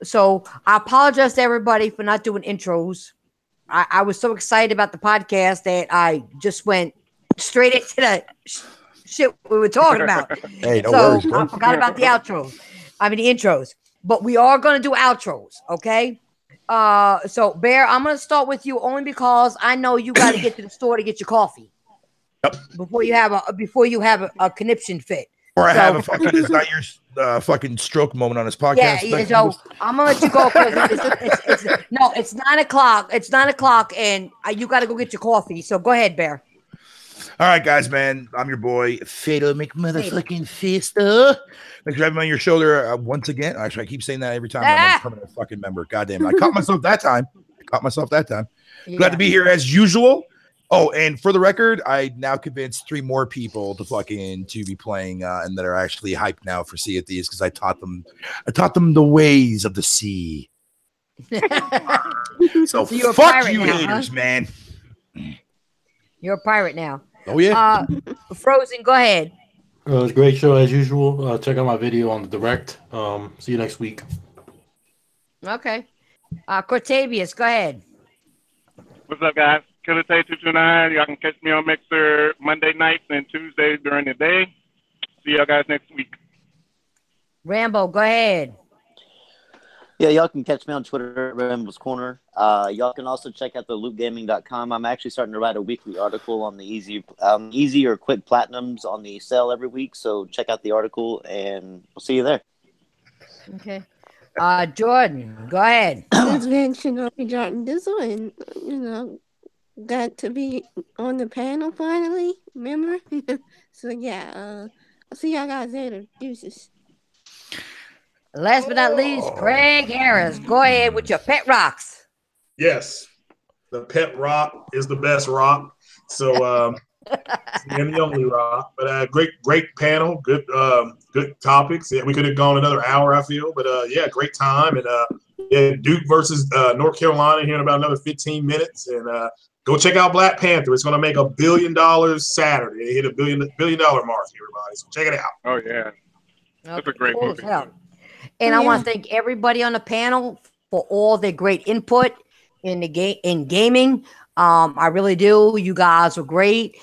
[SPEAKER 2] So I apologize to everybody for not doing intros. I was so excited about the podcast that I just went straight into the shit we were talking about.
[SPEAKER 1] Hey, no worries.
[SPEAKER 2] I forgot about the intros. But we are going to do outros, okay? So Bear, I'm going to start with you only because I know you got to get to the store to get your coffee.
[SPEAKER 1] Yep.
[SPEAKER 2] Before you have a conniption fit.
[SPEAKER 1] Or I have a fucking it's not your fucking stroke moment on this podcast.
[SPEAKER 2] Yeah. So I'm gonna let you go because it's 9 o'clock. It's 9 o'clock, and you got to go get your coffee. So go ahead, Bear.
[SPEAKER 1] All right, guys, man. I'm your boy, Fatal McMotherfucking Fister. Thanks for having me on your shoulder once again. Actually, I keep saying that every time I'm a permanent fucking member. Goddamn, I caught myself that time. Glad to be here as usual. Oh, and for the record, I now convinced 3 more people to be playing and that are actually hyped now for Sea of Thieves because I taught them the ways of the sea. So fuck you
[SPEAKER 2] now,
[SPEAKER 1] haters, man.
[SPEAKER 2] You're a pirate now.
[SPEAKER 1] Oh yeah.
[SPEAKER 2] Frozen, go ahead.
[SPEAKER 5] It was a great show as usual. Check out my video on the direct. See you next week.
[SPEAKER 2] Okay. Cortavius, go ahead.
[SPEAKER 7] What's up, guys? Killer Tay 229. Y'all can catch me on Mixer Monday nights and Tuesdays during the day. See y'all guys next week.
[SPEAKER 2] Rambo, go ahead.
[SPEAKER 8] Yeah, y'all can catch me on Twitter at Rambo's Corner. Y'all can also check out the loopgaming.com. I'm actually starting to write a weekly article on the easy or quick platinums on the sale every week. So check out the article, and we'll see you there.
[SPEAKER 2] Okay. Jordan, go ahead.
[SPEAKER 3] Just mention Jordan this one, got to be on the panel finally, remember? So yeah, I'll see y'all guys later. Deuces.
[SPEAKER 2] Last but not least, Craig Harris. Go ahead with your pet rocks.
[SPEAKER 4] Yes. The pet rock is the best rock. So and the only rock. But great panel, good topics. Yeah, we could have gone another hour, I feel. But great time. And Duke versus North Carolina here in about another 15 minutes. And go check out Black Panther. It's going to make $1 billion Saturday. They hit $1 billion mark, everybody. So check it out.
[SPEAKER 7] Oh, yeah. That's a great movie.
[SPEAKER 2] And I want to thank everybody on the panel for all their great input in the game in gaming. I really do. You guys were great.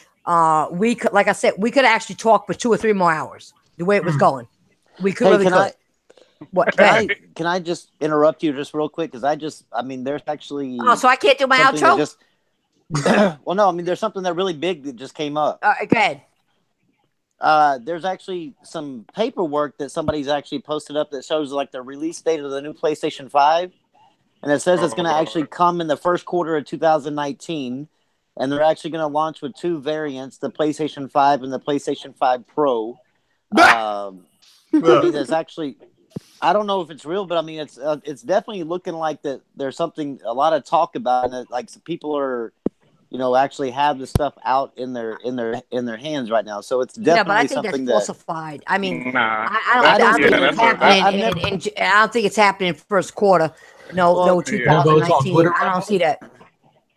[SPEAKER 2] We could, like I said, we could actually talk for 2 or 3 more hours the way it was going. We could really could. What?
[SPEAKER 8] Can I just interrupt you just real quick? Because there's actually.
[SPEAKER 2] Oh, so I can't do my outro?
[SPEAKER 8] Well, no, there's something that really big that just came up.
[SPEAKER 2] Go ahead.
[SPEAKER 8] There's actually some paperwork that somebody's actually posted up that shows like the release date of the new PlayStation 5. And it says it's going to actually come in the first quarter of 2019. And they're actually going to launch with 2 variants, the PlayStation 5 and the PlayStation 5 Pro. There's actually, I don't know if it's real, but it's definitely looking like that. There's a lot of talk about, and like some people are, actually have the stuff out in their hands right now. So it's definitely
[SPEAKER 2] but I think
[SPEAKER 8] something
[SPEAKER 2] that's falsified. I mean,
[SPEAKER 7] nah,
[SPEAKER 2] I don't think it's happening. I don't think it's happening in first quarter. No, 2019. I don't see that.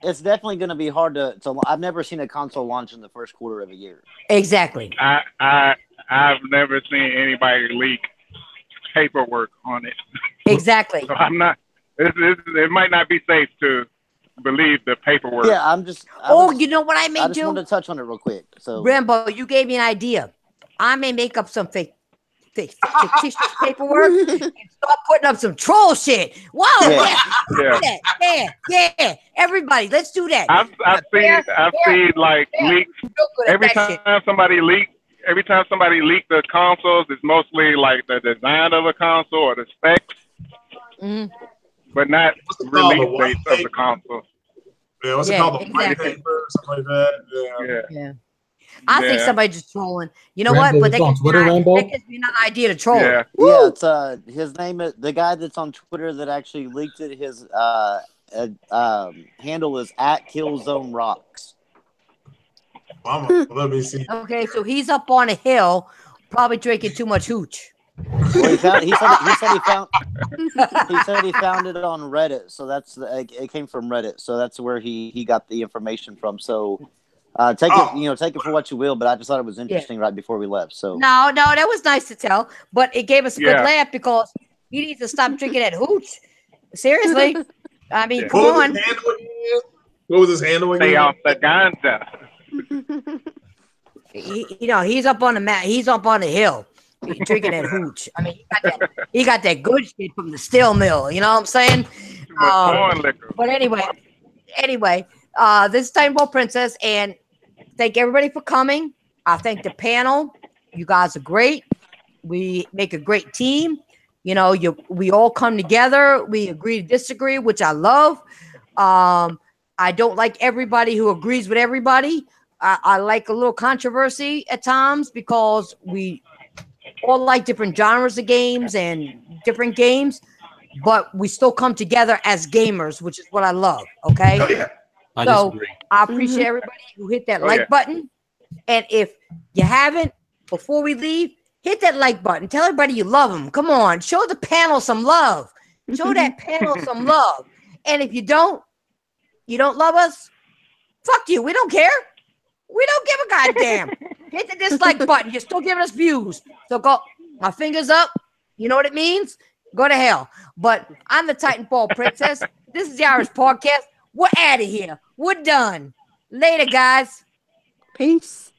[SPEAKER 8] It's definitely going to be hard to. I've never seen a console launch in the first quarter of a year.
[SPEAKER 2] Exactly.
[SPEAKER 7] I've never seen anybody leak paperwork on it.
[SPEAKER 2] Exactly.
[SPEAKER 7] So I'm not. It might not be safe to believe the paperwork.
[SPEAKER 8] Yeah,
[SPEAKER 2] you know what I may do?
[SPEAKER 8] I just wanted to touch on it real quick. So
[SPEAKER 2] Rambo, you gave me an idea. I may make up some fictitious paperwork and start putting up some troll shit. Wow, yeah. Everybody, let's do that.
[SPEAKER 7] I've seen like leaks. Every time somebody leaks the consoles, it's mostly like the design of a console or the specs, but not release dates of the console.
[SPEAKER 4] Yeah, what's it called? The white paper or something like that.
[SPEAKER 2] Yeah. I think somebody just trolling. You know what? But that gives me another idea to troll.
[SPEAKER 8] Yeah, it's his name is the guy that's on Twitter that actually leaked it. His handle is @KillzoneRocks.
[SPEAKER 4] Let me see.
[SPEAKER 2] Okay, so he's up on a hill, probably drinking too much hooch.
[SPEAKER 8] Well, he said he found it on Reddit, so it came from Reddit, so that's where he got the information from. So take it for what you will, but I just thought it was interesting right before we left. So
[SPEAKER 2] no, that was nice to tell, but it gave us a good laugh because he needs to stop drinking that hooch. Seriously, I mean, come on.
[SPEAKER 4] What was his handle again?
[SPEAKER 7] Stay off the ganja.
[SPEAKER 2] He's up on the mat. He's up on the hill. He's drinking that hooch. I mean, he got that good shit from the steel mill. You know what I'm saying? But anyway, this is Titanfall Princess, and thank everybody for coming. I thank the panel. You guys are great. We make a great team. We all come together. We agree to disagree, which I love. I don't like everybody who agrees with everybody. I like a little controversy at times because we all like different genres of games and different games, but we still come together as gamers, which is what I love. Okay.
[SPEAKER 4] Oh, yeah.
[SPEAKER 2] I appreciate everybody who hit that like button. And if you haven't, before we leave, hit that like button. Tell everybody you love them. Come on. Show the panel some love. Show that panel some love. And if you don't love us, fuck you. We don't care. We don't give a goddamn. Hit the dislike button. You're still giving us views. So go, my fingers up. You know what it means? Go to hell. But I'm the Titanfall Princess. This is the Irish Podcast. We're out of here. We're done. Later, guys.
[SPEAKER 3] Peace.